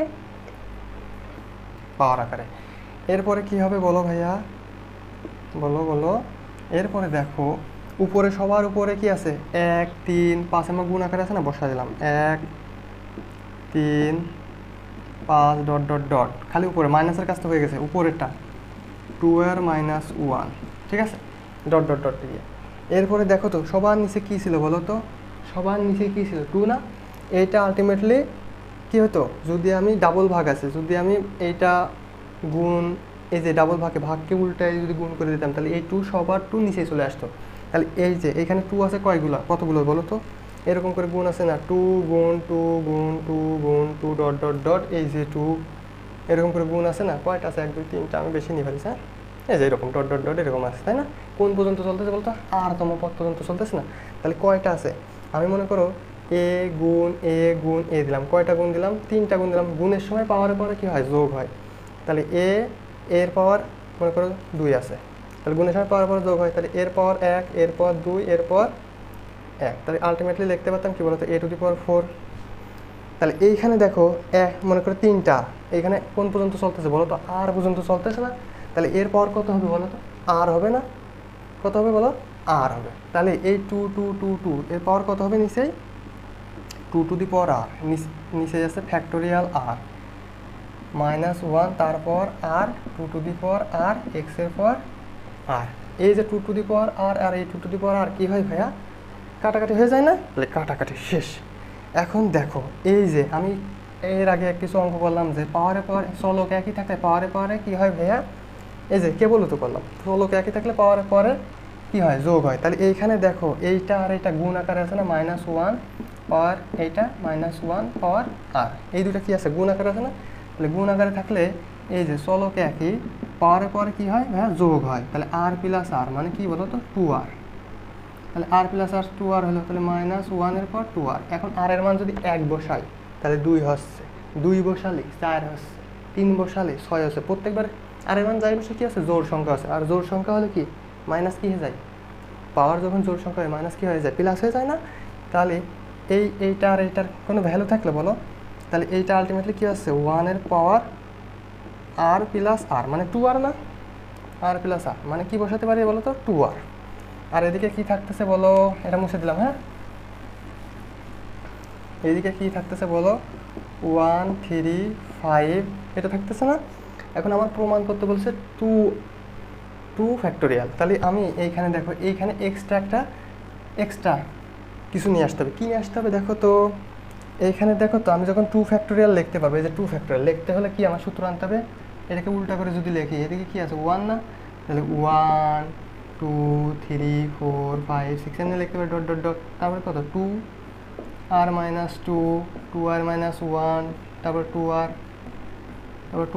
পাওয়ার আকারে। এরপরে কি হবে বলো ভাইয়া, বলো এরপরে দেখো উপরে সবার উপরে কি আছে, 1 3 5 আমার গুণ আকারে আছে না, বসা দিলাম 1 3 5 ডট ডট ডট, খালি উপরে মাইনাসের কাজটা হয়ে গেছে, উপরেরটা 2r - 1, ঠিক আছে, ডট ডট ডট দিয়ে। এরপরে দেখো তো সবার নিচে কী ছিল বলো তো, সবার নিচে কী ছিল, 2 না? এইটা আলটিমেটলি কী হতো, যদি আমি ডাবল ভাগ আছে, যদি আমি এইটা গুণ, এই যে ডাবল ভাগকে উল্টায় যদি গুণ করে দিতাম তাহলে এই 2 সবার 2 নিচে চলে আসতো। তাহলে এই যে এখানে 2 আছে কতগুলো বলো তো, এরকম করে গুণ আছে না, 2 গুণ 2 গুণ 2 গুণ 2 ডট ডট ডট, এই যে 2 এরকম করে গুণ আছে না, কয়টা আছে, 1 2 3টা, আমি বেশি নিয়ে ফেলিস, হ্যাঁ, এই যে এরকম ডট ডট ডট এরকম আছে, তাই না? কোন পর্যন্ত চলতেছে বলতো, r-তম পদ পর্যন্ত চলতেছে না। তাহলে কয়টা আছে, আমি মনে করো এ গুণ এ দিলাম, কয়টা গুণ দিলাম, 3টা গুণ দিলাম। গুণের সময় পাওয়ারের পরে কি হয়, যোগ হয়। তাহলে এর পাওয়ার মনে করো 2 আছে, তাহলে গুণের সময় পাওয়ার পরে যোগ হয়, তাহলে এর পাওয়ার 1, এর পাওয়ার 2, এর পাওয়ার 1, তাহলে আলটিমেটলি লিখতে পারতাম কি বলতো, a⁴। তাহলে এইখানে দেখো মনে করো 3টা, এইখানে কোন পর্যন্ত চলতেছে বলো তো, r পর্যন্ত চলতেছে না, তাহলে এর পাওয়ার কত হবে বলো তো, r হবে না, কত হবে বলো, r হবে। তাহলে এই 2 2 2 2 এর পাওয়ার কত হবে, নিচেই 2 টু দি পাওয়ার r, নিচে আছে ফ্যাক্টোরিয়াল r -1, তারপর r 2 to the power r, x এর পাওয়ার r। এই যে 2 টু দি পাওয়ার r আর এই 2 টু দি পাওয়ার r কি হয় ভাইয়া, কাটাকাটি হয়ে যায় না, তাহলে কাটাকাটি শেষ। এখন দেখো এই যে আমি এর আগে কিছু অঙ্ক করলাম যে পাওয়ারে চলক একই থাকলে পাওয়ারে কি হয় ভাইয়া, এই যে কেবল তো করলাম, চলক একই থাকলে পাওয়ারে কি হয়, যোগ হয়। তাহলে এইখানে দেখো এইটা আর এইটা গুণ আকারে আছে না, -1 পাওয়ার এইটা -1 পাওয়ার r, এই দুটো কি আছে, গুণ আকারে আছে না। তাহলে গুণ আকারে থাকলে এই যে চলক একই, পাওয়ারে কি হয় ভাইয়া, যোগ হয়। তাহলে r + r মানে কি বলো তো, 2r। তাহলে r + r 2r হলো, তাহলে -1 এর পর 2r। এখন r এর মান যদি 1 বসাই তাহলে 2 হচ্ছে, 2 বসালে 4 হচ্ছে, 3 বসালে 6 হচ্ছে। প্রত্যেকবার r এর মান যাই বসে কি আছে, জোড় সংখ্যা আছে, আর জোড় সংখ্যা হলে কি মাইনাস কি হয়ে যায়, পাওয়ার যখন জোড় সংখ্যা হয় মাইনাস কি হয়ে যায়, প্লাস হয়ে যায় না। তাহলে এইটা আর এইটার কোনো ভ্যালু থাকলে বলো, তাহলে এইটা আলটিমেটলি কি আছে, 1 এর পাওয়ার r + r মানে 2r না, r + r মানে কি বসাতে পারি বলো তো, 2r। আর এদিকে কি থাকতেছে বলো, এটা মুছে দিলাম, হ্যাঁ, এদিকে কি থাকতেছে বলো, 1 3 5 এটা থাকতেছে না। এখন আমার প্রমাণ করতে বলছে 2 ফ্যাক্টোরিয়াল, তাহলে আমি এইখানে দেখো এইখানে এক্সট্রা কিছু নিয়ে আসতে হবে। কী নিয়ে আসতে হবে দেখো তো, এইখানে দেখো তো আমি যখন 2 ফ্যাক্টোরিয়াল লিখতে পারবো, এই যে 2 ফ্যাক্টোরিয়াল লিখতে হলে কি আমার সূত্র আনতে হবে, এটাকে উল্টা করে যদি লিখি এদিকে কি আছে 1 না, তাহলে 1 2 3 4 5 6 এমনি লিখতে পারি ডট ডট ডট, তারপরে কত 2 আর মাইনাস 2 আর মাইনাস 1, তারপর 2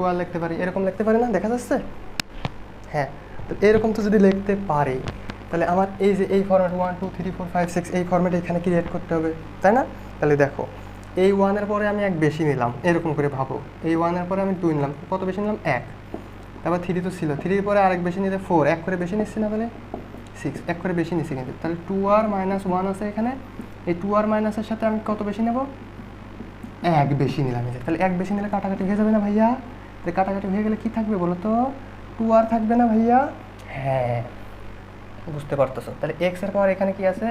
আর লিখতে পারি, এরকম লিখতে পারি না, দেখা যাচ্ছে? হ্যাঁ, তো এরকম তো যদি লিখতে পারি তাহলে আমার এই যে এই ফরম্যাট 1 2 3 4 5 6 এই ফরম্যাটে এখানে ক্রিয়েট করতে হবে, তাই না? তাহলে দেখো এই 1-এর পরে আমি 1 বেশি নিলাম, এরকম করে ভাবো, এই 1-এর পরে আমি 2 নিলাম, কত বেশি নিলাম 1, তারপর 3 তো ছিল, 3-এর পরে আরেক বেশি নিতে 4, 1 করে বেশি নিচ্ছি না, তাহলে 6, 1 করে বেশি নিচ্ছি কিন্তু, তাহলে 2r মাইনাস 1 আছে এখানে, এই 2r মাইনাসের সাথে আমি কত বেশি নেব, 1 বেশি নিলাম, তাহলে 1 বেশি নিলে কাটাকাটি হয়ে যাবে না ভাইয়া? তাহলে কাটাকাটি হয়ে গেলে কি থাকবে বলো তো, 2r থাকবে না ভাইয়া? হ্যাঁ, বুঝতে পারতেছো? তাহলে x এর পাওয়ার এখানে কি আছে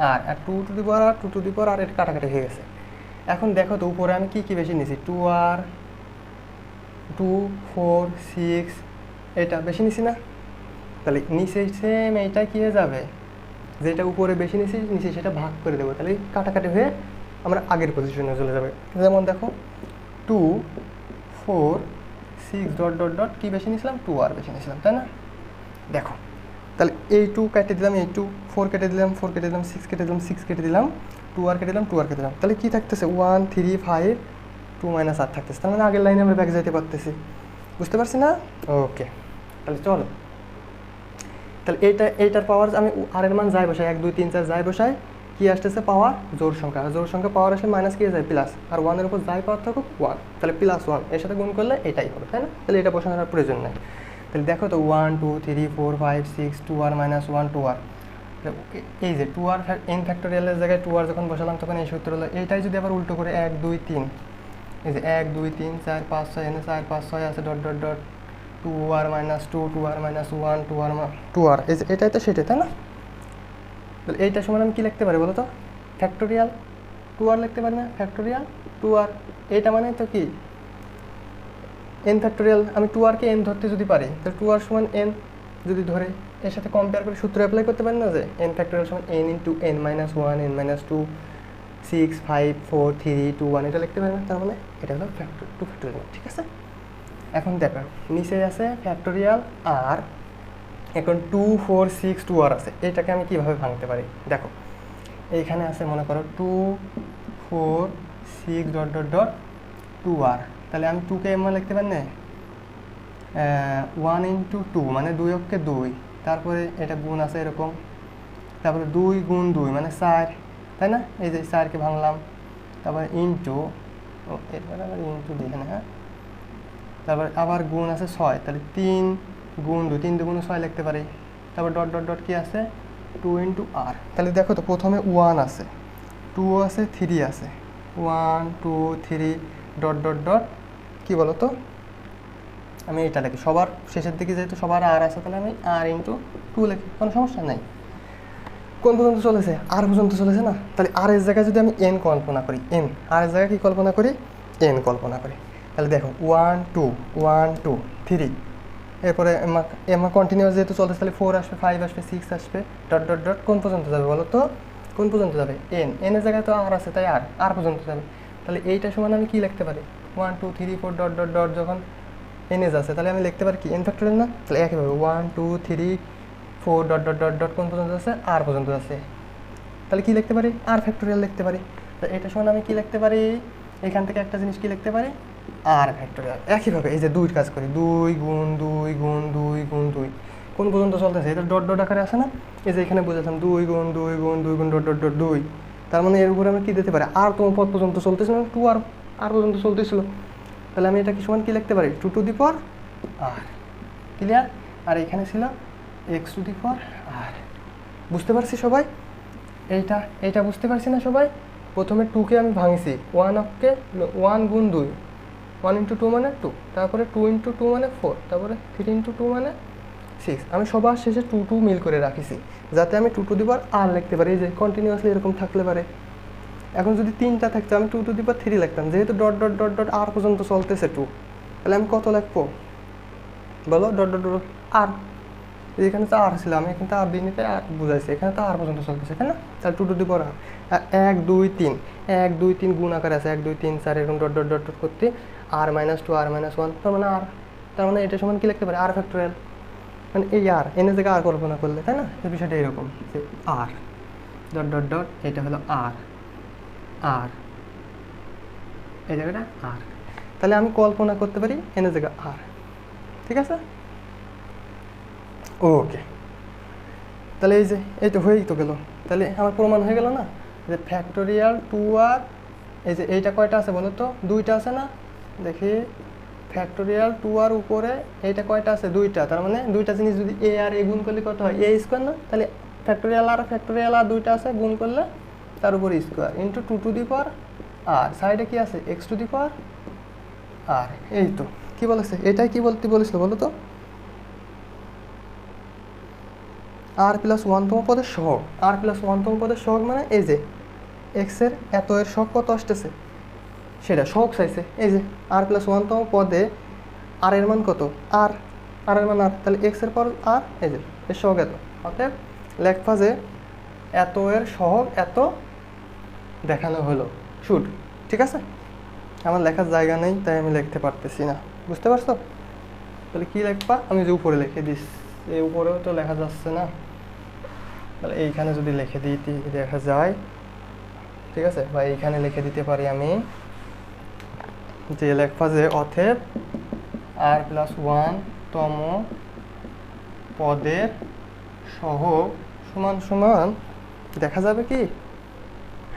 আর 2 to the power R 2 to the power আর, এটা কাটাকাটি হয়ে গেছে। এখন দেখো তো উপরে আমি কি বেশি নিয়েছি, 2r 2 4 6 এটা বেশি নিছি না, তাহলে নিচে সেম এইটা কি হয়ে যাবে, যেটা উপরে বেশি নিছি নিচে সেটা ভাগ করে দেবো, তাহলে কাটাকাটি হয়ে আমরা আগের পজিশনে চলে যাবে। যেমন দেখো 2 4 6 ডট ডট ডট কী বেশি নিয়েছিলাম, 2r বেশি নিয়েছিলাম, তাই না? দেখো তাহলে এই 2 কেটে দিলাম, এই 2 4 কেটে দিলাম, 4 কেটে দিলাম, 6 কেটে দিলাম, 6 কেটে দিলাম, 2r কেটে দিলাম, 2r কেটে দিলাম, তাহলে কী থাকতেছে 1 3 5 2 মাইনাস r থাকতেছে, তার মানে আগের লাইনে আমরা ব্যাক যাইতে পারতেছি, বুঝতে পারছি না? ওকে, তাহলে চলো, তাহলে এইটার পাওয়ার আমি আর এর মান যাই বসাই, 1 2 3 4 যাই বসাই, কি আসতেছে পাওয়ার, জোর সংখ্যা, আর জোর সংখ্যা পাওয়ার আসলে মাইনাস কি যায় প্লাস, আর 1-এর উপর যাই পাওয়ার থাকুক 1, তাহলে +1 এর সাথে গুণ করলে এটাই হবে, তাই না? তাহলে এটা বসানোর প্রয়োজন নেই। তাহলে দেখো তো 1 2 3 4 5 6 2r মাইনাস 1 2r, এই যে 2r n ফ্যাক্টোরিয়ালের জায়গায় 2r যখন বসালাম তখন এই সূত্র হলো, এইটাই যদি আবার উল্টো করে 1 2 3, এই যে 1 2 3 4 5 6 এনে 4 5 6 আছে dot dot dot 2r minus 2 2r minus 1 2r, এই যে এটাই তো সেটাই, তাই না? তাহলে এইটার সমান আমি কী লিখতে পারি বলো তো, ফ্যাক্টোরিয়াল 2r লিখতে পারি না, ফ্যাক্টোরিয়াল 2r, এইটা মানে তো কি n ফ্যাক্টোরিয়াল, আমি 2rকে n ধরতে যদি পারি তাহলে 2r সমান n যদি ধরে এর সাথে কম্পেয়ার করে সূত্র অ্যাপ্লাই করতে পারি না, যে n ফ্যাক্টোরিয়াল সমান n into n minus 1 n minus 2 6 5 4 3 2 1, এটা লিখতে পারি না, তার মানে এটা হলো টু ফ্যাক্টোরিয়াল, ঠিক আছে? এখন দেখো নিচে আছে ফ্যাক্টোরিয়াল আর এখন 2 4 6 2r আছে, এটাকে আমি কীভাবে ভাঙতে পারি দেখো, এইখানে আছে মনে করো 2 4 6 ডট ডট ডট 2r, তাহলে আমি 2কে এমন লিখতে পারি না 1 ইন্টু 2 মানে 2 অক্ষে 2, তারপরে এটা গুণ আছে এরকম, তারপরে 2 গুণ 2 মানে 4, তাই না? এই যে 4কে ভাঙলাম, তারপরে ইন্টু, এরপরে আবার ইন্টু দিই না, হ্যাঁ, তারপর আবার গুণ আছে 6, তাহলে 3 গুণ 2 3 2 6 লিখতে পারি, তারপর ডট ডট ডট কি আছে 2 ইন্টু r, তাহলে দেখো তো প্রথমে 1 আছে 2 আছে 3 আছে 1 2 3 ডট ডট ডট কী বলো তো, আমি এটা লিখি সবার শেষের দিকে, যেহেতু সবার r আছে তাহলে আমি r ইন্টু 2 লিখি, কোনো সমস্যা নাই। কোন পর্যন্ত চলেছে, r পর্যন্ত চলেছে না, তাহলে r এর জায়গায় যদি আমি n কল্পনা করি, n r এর জায়গায় কী কল্পনা করি, n কল্পনা করি, তাহলে দেখো 1 2 1 2 3, এরপরে এমা কন্টিনিউয়াস যেহেতু চলতেছে তাহলে 4 আসবে 5 আসবে 6 আসবে ডট ডট ডট, কোন পর্যন্ত যাবে বলো তো, কোন পর্যন্ত যাবে n, n এর জায়গায় তো r আছে তাই r পর্যন্ত যাবে, তাহলে এইটা সমান আমি কি লিখতে পারি 1 2 3 4 ডট ডট ডট, যখন n এজ আছে তাহলে আমি লিখতে পারি কি n ফ্যাক্টোরিয়াল না, তাহলে একইভাবে 1 2 3 4 ডট ডট ডট ডট কোন পর্যন্ত আছে, r পর্যন্ত আছে, তাহলে কি লিখতে পারি r ফ্যাক্টোরিয়াল লিখতে পারি। তো এটা সমান আমি কি লিখতে পারি, এখান থেকে একটা জিনিস কি লিখতে পারি r ফ্যাক্টোরিয়াল। একইভাবে এই যে 2 কাজ করি, 2 গুণ 2 গুণ 2 গুণ 2 কোন পর্যন্ত চলতেছে, এটা ডট ডট আকারে আছে না, এই যে এখানে বুঝাতাম 2 গুণ 2 গুণ 2 গুণ ডট ডট ডট 2, তার মানে এর উপরে আমি কী দিতে পারি আর তোমার পদ পর্যন্ত চলতেছিল না, 2 আর পর্যন্ত চলতেছিল, তাহলে আমি এটা কি সমান কী লিখতে পারি 2 to the power r, clear? আর এখানে ছিল x to the power r, বুঝতে পারছি সবাই? এইটা বুঝতে পারছি না সবাই? প্রথমে 2কে আমি ভাঙছি, 1কে 1 গুণ 2 1 ইন্টু 2 মানে 2, তারপরে 2 ইন্টু 2 মানে 4, তারপরে 3 ইন্টু 2 মানে 6, আমি সবার শেষে 2 2 মিল করে রাখিছি যাতে আমি 2 টু দি পাওয়ার r লিখতে পারি, এই যে কন্টিনিউয়াসলি এরকম থাকলে পারে। এখন যদি 3টা থাকতো আমি 2^3 লিখতাম, যেহেতু ডট ডট ডট ডট আর পর্যন্ত চলতেছে 2, তাহলে আমি কত লিখবো বলো? ডট ডট ডট আর, এখানে তো আর ছিল, আমি এখানে তো আর দিনে আর বুঝাইছি, এখানে তো আর পর্যন্ত চলতেছে, তাই না? তাহলে 2^r 1 2 3 1 2 3 গুণ আকারে আছে 1 2 3 4 এরকম ডট ডট ডট ডট করতে r - 2 r - 1, তার মানে আর, তার মানে এটা সমান কি লিখতে পারি? r ফ্যাক্টোরিয়াল, মানে এই আর এনে থেকে আর কল্পনা করলে, তাই না? এই বিষয়টা এরকম যে আর ডট ডট ডট, এটা হলো আর, আর এই জায়গাটা আর, তাহলে আমি কল্পনা করতে পারি এনে জায়গা আর, ঠিক আছে? ওকে, তাহলে এই যে এই তো হয়েই তো গেল, তাহলে আমার প্রমাণ হয়ে গেল না যে ফ্যাক্টোরিয়াল 2r, এই যে এইটা কয়টা আছে বলো তো? 2টা আছে না? দেখি ফ্যাক্টোরিয়াল 2r উপরে এইটা কয়টা আছে? 2টা, তার মানে 2টা জিনিস যদি a আর a গুণ করলে কত হয়? a স্কোয়ার না? তাহলে ফ্যাক্টোরিয়াল আর 2টা আছে, গুণ করলে তার উপর স্কোয়ার ইন্টু 2^r, সাইডে কি আছে? x^r, এই তো কি বলেছে, এটাই কি বলতে বলেছিল বলো তো? r+1তম পদের সহগ, r+1তম পদের সহগ মানে এই যে x এর এত এর সহগ কত আসতেছে সেটা সহগ চাইছে, এই যে r+1তম পদে আর এর মান কত? আর এর মান আর, তাহলে x এর পর আর, এই যে এর সহগ এত, অতএব লেখবা যে এত এর সহগ এত দেখানো হলো, শুড, ঠিক আছে? আমার লেখার জায়গা নেই তাই আমি লিখতে পারতেছি না, বুঝতে পারছো? তাহলে কি লিখবা? আমি যে উপরে লিখে দিস, এই উপরেও তো লেখা যাচ্ছে না, তাহলে এইখানে যদি লিখে দিতে দেখা যায়, ঠিক আছে? বা এইখানে লিখে দিতে পারি আমি যে লেখবা যে অতএব r+1তম পদের সহগ সমান সমান, দেখা যাবে কি?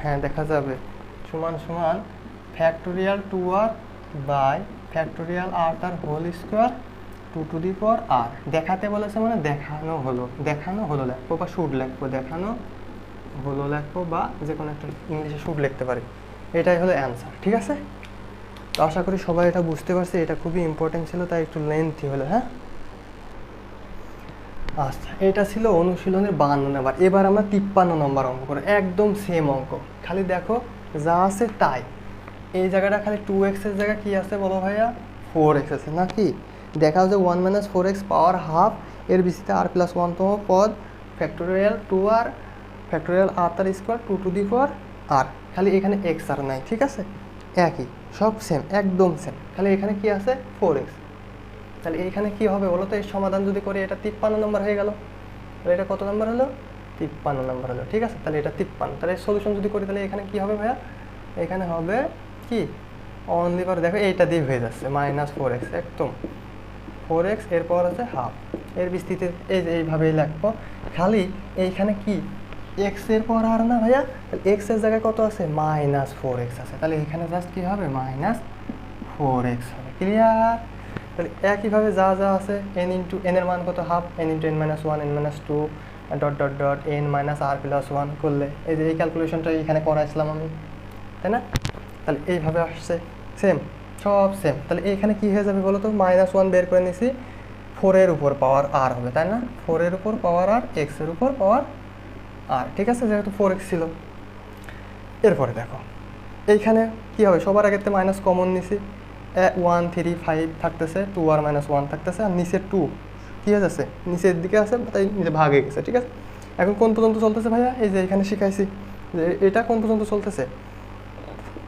হ্যাঁ দেখা যাবে, সমান সমান factorial 2r by factorial r তার হোল স্কোয়ার 2^r, দেখাতে বলেছে মানে দেখানো হলো, দেখানো হলো লিখবো বা শুড লিখবো, দেখানো হলো লিখবো বা যে কোনো একটা ইংলিশে শুড লিখতে পারি, এটাই হলো অ্যান্সার, ঠিক আছে? তো আশা করি সবাই এটা বুঝতে পারছে, এটা খুবই ইম্পর্টেন্ট ছিল তাই একটু লেন্থি হলো, হ্যাঁ? আচ্ছা, এটা ছিল অনুশীলনের 52 নাম্বার। এবার আমরা 53 নম্বর অঙ্ক করব, একদম সেম অঙ্ক, খালি দেখো যা আছে তাই। এই জায়গাটা খালি 2x এর জায়গা কি আছে বলো ভাইয়া? 4x আছে নাকি? দেখাও যে 1 - 4x পাওয়ার হাফ এর বিসিতে r+1তম পদ ফ্যাক্টোরিয়াল 2r ফ্যাক্টোরিয়াল r তার স্কোয়ার 2^r, খালি এখানে x আর নাই, ঠিক আছে? একই, সব সেম, একদম সেম, খালি এখানে কি আছে? 4x। তাহলে এইখানে কি হবে বলো তো? এর সমাধান যদি করি এটা 53 নম্বর হয়ে গেল, তাহলে এটা কত নম্বর হলো? 53 নম্বর হলো, ঠিক আছে? তাহলে এটা 53, তাহলে সলিউশন যদি করি তাহলে এখানে কি হবে ভাইয়া? এখানে হবে কি অনলি পার, দেখো এইটা দিয়ে হয়ে যাচ্ছে -4x, একদম 4x, এরপর আছে হাফ এর বিস্তৃতি, এই যে এইভাবেই লিখবো, খালি এইখানে কি x এর পর আর না ভাইয়া, তাহলে x এর জায়গায় কত আছে? -4x আছে, তাহলে এখানে জাস্ট কি হবে? -4x হবে, ক্লিয়ার? তাহলে একইভাবে যা যা আছে n ইন্টু n এর মান কত? Half, n into n - 1 n - 2 dot dot dot n - r+1 করলে এই যে এই ক্যালকুলেশনটা এখানে করাইছিলাম আমি, তাই না? তাহলে এইভাবে আসছে, সেম, সব সেম। তাহলে এইখানে কি হয়ে যাবে বলো তো? -1 বের করে নিছি, 4 এর উপর পাওয়ার r হবে, তাই না? 4 এর উপর পাওয়ার r, x এর উপর পাওয়ার r, ঠিক আছে? যেহেতু 4x ছিল। এরপরে দেখো এইখানে কি হবে? সবার আগে মাইনাস কমন নিছি, 1 3 5 থাকতেছে, 2r - 1 থাকতেছে, আর নিচের 2 কি হয়ে যাচ্ছে? নিচের দিকে আছে, তাই নিচে ভাগ হয়ে গেছে, ঠিক আছে? এখন কোন পর্যন্ত চলতেছে ভাইয়া? এই যে এখানে শিখাইছি যে এটা কোন পর্যন্ত চলতেছে?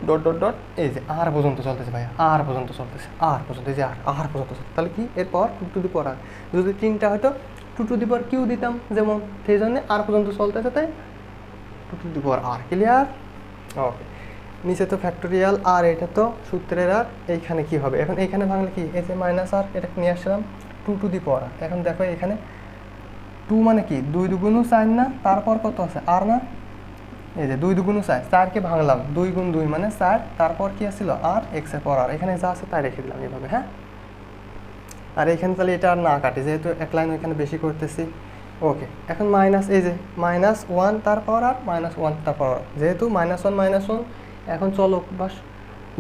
ডট ডট ডট, এই যে আর পর্যন্ত চলতেছে ভাইয়া, আর পর্যন্ত চলতেছে, আর পর্যন্ত, এই যে আর পর্যন্ত চলছে। তাহলে কি এরপর 2^r, যদি 3টা হয়তো 2^q দিতাম যেমন, সেই জন্য আর পর্যন্ত চলতেছে, তাই 2^r, ক্লিয়ার? ওকে, নিচে তো ফ্যাক্টোরিয়াল আর এটা তো সূত্রের আর, এইখানে কি হবে? এখন এইখানে ভাঙলে কি? এই যে -r এটা নিয়ে আসলাম 2^r, এখন দেখো এখানে 2 মানে কি? 2 2 4 না, তারপর কত আছে? আর না, এই যে 2 2 4, 4কে ভাঙলাম, 2 × 2 মানে 4, তারপর কি আসছিল? আর, x এর পর আর, এখানে যা আছে তাই রেখে দিলাম এইভাবে, হ্যাঁ? আর এখানে তাহলে এটা আর না কাটে, যেহেতু এক লাইন ওইখানে বেশি করতেছি। ওকে, এখন মাইনাস, এই যে -1 তারপর আর, -1 তারপর আর, যেহেতু -1 এখন চলো বাস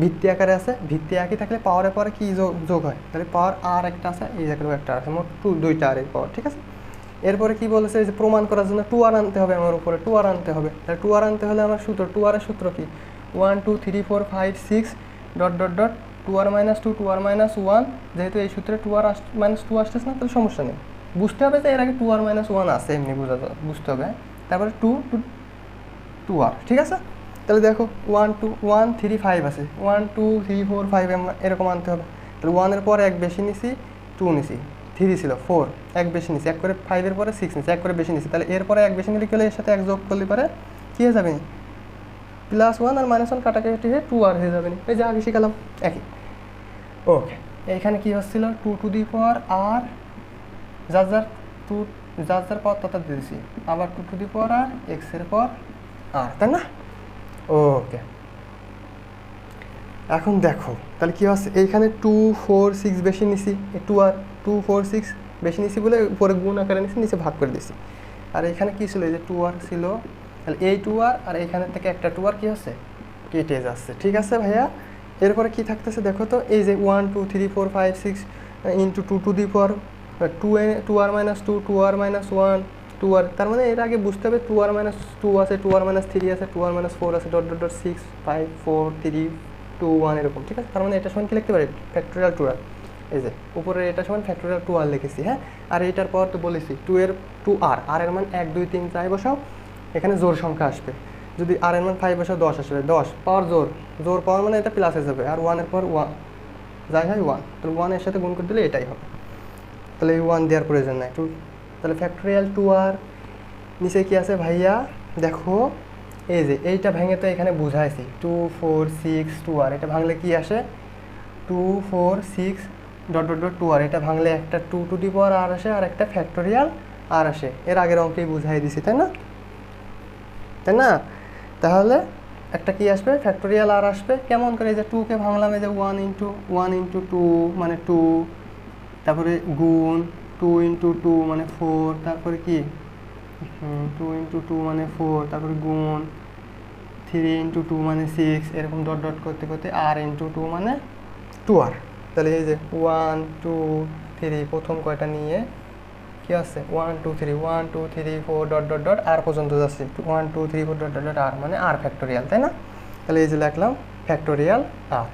ভিত্তি আকারে আছে, ভিত্তি একই থাকলে পাওয়ারের পরে কি যোগ হয়? তাহলে পাওয়ার আর একটা আছে, এই জায়গায় একটা আছে, মোট 2টা আর এর পাওয়ার, ঠিক আছে? এরপরে কি বলেছে যে প্রমাণ করার জন্য 2r আনতে হবে, আমার উপরে 2r আনতে হবে। তাহলে 2r আনতে হলে আমার সূত্র, 2r এর সূত্র কি 1 2 3 4 5 6 dot dot dot 2r minus 2 2r minus 1, যেহেতু এই সূত্রে 2r মাইনাস 2 আসতেছে না তাহলে সমস্যা নেই, বুঝতে হবে যে এর আগে 2r মাইনাস 1 আছে, এমনি বুঝতে হবে। তারপরে 2r, ঠিক আছে। তাহলে দেখো 1 2 1 3 5 আছে, 1 2 3 4 5 এরকম আনতে হবে। তাহলে 1 এর পর এক বেশি নিছি, 2 নিছি, 3 ছিল 4 এক বেশি নিছি, এক করে 5 এর পরে 6 নিছি, এক করে বেশি নিছি। তাহলে এরপরে এক বেশি নিলে কি হলে এর সাথে এক যোগ করলে পরে কী হয়ে যাবে, +1 আর -1 কাটাকাটি হয়ে 2r হয়ে যাবে। এই যে আগে শিখালাম একই। ওকে, এইখানে কি হচ্ছিল 2 টু দি পাওয়ার r, যার যার পাওয়ার তত দিয়েছি, আবার 2 to the power r x এর পর r, তাই না? ওকে, এখন দেখো তাহলে কী হচ্ছে, এইখানে 2 4 6 বেশি নিছি, 2r 2 4 6 বেশি নিছি বলে উপরে গুণ আকারে নিছি, নিচে ভাগ করে দিছি। আর এখানে কী ছিল, এই যে 2r ছিল, তাহলে এই 2r আর এইখানের থেকে একটা 2r কী হচ্ছে, কেটে যাচ্ছে। ঠিক আছে ভাইয়া, এরপরে কি থাকতেছে দেখো তো, এই যে 1 2 3 4 5 6 into 2 to the power 2r minus 2 2r minus 1 2r, তার মানে এর আগে বুঝতে হবে 2r মাইনাস 2 আছে, 2r মাইনাস 3 আছে, 2r মাইনাস 4 আছে, ডট ডট ডট 6 5 4 3 2 1 এরকম। ঠিক আছে, তার মানে এটা সমান কি লিখতে পারি, ফ্যাক্টোরিয়াল 2r। এই যে উপরে এটা সমান ফ্যাক্টোরিয়াল 2r লিখেছি, হ্যাঁ। আর এইটার পর তো বলেছি 2 এর 2r, r এর মান 1 2 3 4 বসাও, এখানে জোর সংখ্যা আসবে। যদি r এর মান 5 বসাও 10 আসবে, 10 পাওয়ার জোর পাওয়ার মানে এটা প্লাস হয়ে যাবে, আর 1 এর পর 1 যাই হয় 1, তাহলে 1 এর সাথে গুণ করে দিলে এটাই হবে, তাহলে এই 1 দেওয়ার প্রয়োজন নাই। তাহলে ফ্যাক্টোরিয়াল 2r, নিচে কি আছে ভাইয়া দেখো, এই যে এইটা ভেঙে তো এখানে বুঝাইছি 2 4 6 2r, এটা ভাঙলে কি আসে 2 4 6 ডট ডট ডট 2r, এটা ভাঙলে একটা 2 টু দি পাওয়ার r আসে আর একটা ফ্যাক্টোরিয়াল r আসে। এর আগের অঙ্কেই বুঝাই দিছি, তাই না? তাহলে একটা কি আসবে, ফ্যাক্টোরিয়াল r আসবে। কেমন করে, এই যে 2 কে ভাঙলাম, এই যে 1 ইন্টু 2 মানে 2, তারপরে গুণ 2 ইন্টু 2 মানে 4, তারপরে কি 2 ইন্টু 2 মানে 4, তারপরে গুণ 3 ইন্টু 2 মানে 6, এরকম ডট ডট করতে করতে r ইন্টু 2 মানে 2r। তাহলে এই যে 1 2 3 প্রথম কয়টা নিয়ে কি আছে 1 2 3 1 2 3 4 ডট ডট ডট r পর্যন্ত যাচ্ছে, 1 2 3 4 ডট ডট ডট r মানে r ফ্যাক্টোরিয়াল, তাই না? তাহলে এই যে লিখলাম ফ্যাক্টোরিয়াল r।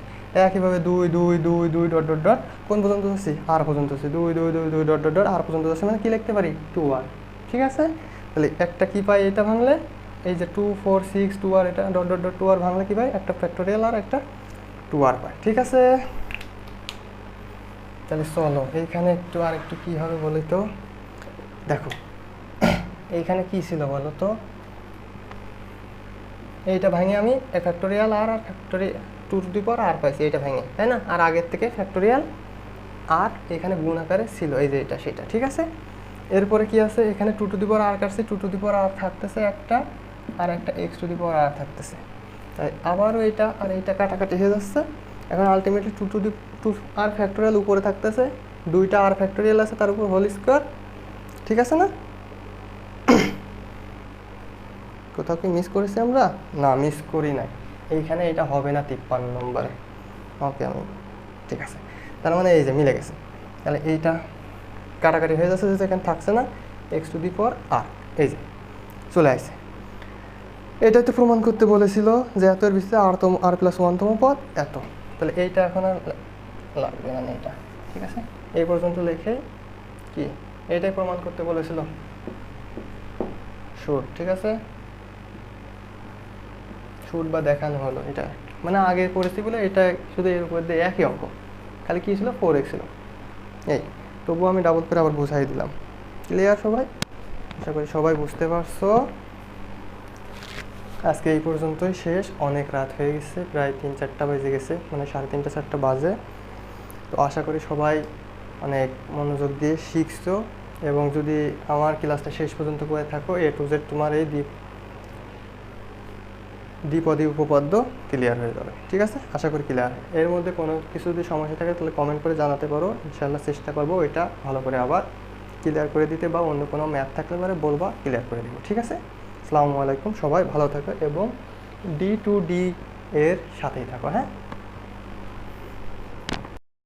একইভাবে 2 2 2 2 ডট ডট ডট কোন পর্যন্ত যাচ্ছে, r পর্যন্ত যাচ্ছে, 2 2 2 2 ডট ডট ডট r পর্যন্ত যাচ্ছে, মানে কি লিখতে পারি 2r। ঠিক আছে, তাহলে একটা কি পাই, এটা ভাঙলে এই যে 2 4 6 2r, এটা ডট ডট ডট 2r ভাঙলে কি পাই, একটা ফ্যাক্টোরিয়াল আর একটা 2r পাই। ঠিক আছে, তাহলে চলো এইখানে একটু কি হবে বলি তো, দেখো এইখানে কি ছিল বলো তো, এইটা ভাঙে আমি factorial r factorial 2 to the power r পাইছি, এইটা ভাঙে, তাই না? আর আগের থেকে ফ্যাক্টোরিয়াল r এখানে গুণ আকারে ছিল, এই যে এটা সেটা। ঠিক আছে, এরপরে কি আছে, এখানে 2 টু দি পাওয়ার r কাটছে, 2 টু দি পাওয়ার r থাকতেছে একটা, আর একটা x to the power r থাকতেছে, তাই আবারও এটা আর এইটা কাটাকাটি হয়ে যাচ্ছে। এখন ultimately 2 to the 2 r factorial উপরে থাকতেছে, দুইটা r ফ্যাক্টোরিয়াল আছে তার উপর হোল স্কোয়ার। ঠিক আছে না? কোথাও কি মিস করেছি আমরা? না, মিস করি নাই। এইখানে এটা হবে না 53 নম্বরে। ওকে, আমি ঠিক আছে, তার মানে এই যে মিলে গেছে। তাহলে এইটা কাটাকাটি হয়ে যাচ্ছে, যে এখানে থাকছে না x to the power r, এই যে চলে আসছে। এটাই তো প্রমাণ করতে বলেছিল যে এত এর ভিতরে r প্লাস 1তম পদ এত। তাহলে এইটা এখন আর লাগবে না, এইটা ঠিক আছে, এই পর্যন্ত লিখে কি এইটাই প্রমাণ করতে বলেছিল, শুট। ঠিক আছে, শুট বা দেখানো হলো, এটা মানে আগে পড়েছি বলে এটা শুধু এর উপর দিয়ে একই অঙ্ক, খালি কী ছিল 4x ছিল এই, তবুও আমি ডাবল করে আবার বুঝাই দিলাম। ক্লিয়ার সবাই? আশা করি সবাই বুঝতে পারছো। আজকে এই পর্যন্তই শেষ, অনেক রাত হয়ে গেছে, প্রায় 3-4টা বেজে গেছে, মানে 3:30 4টা বাজে। তো আশা করি সবাই অনেক মনোযোগ দিয়ে শিখছো, এবং যদি আমার ক্লাসটা শেষ পর্যন্ত করে থাকো, A to Z তোমার এই দ্বিপদী উপপাদ্য ক্লিয়ার হয়ে যাবে। ঠিক আছে, আশা করি ক্লিয়ার। এর মধ্যে কোনো কিছু যদি সমস্যা থাকে তাহলে কমেন্ট করে জানাতে পারো, ইনশাআল্লাহ চেষ্টা করবো এটা ভালো করে আবার ক্লিয়ার করে দিতে, বা অন্য কোনো ম্যাথ থাকলে পরে বলবা, ক্লিয়ার করে দেবো। ঠিক আছে, আসসালামু আলাইকুম, সবাই ভালো থাকো এবং D to D এর সাথেই থাকো, হ্যাঁ।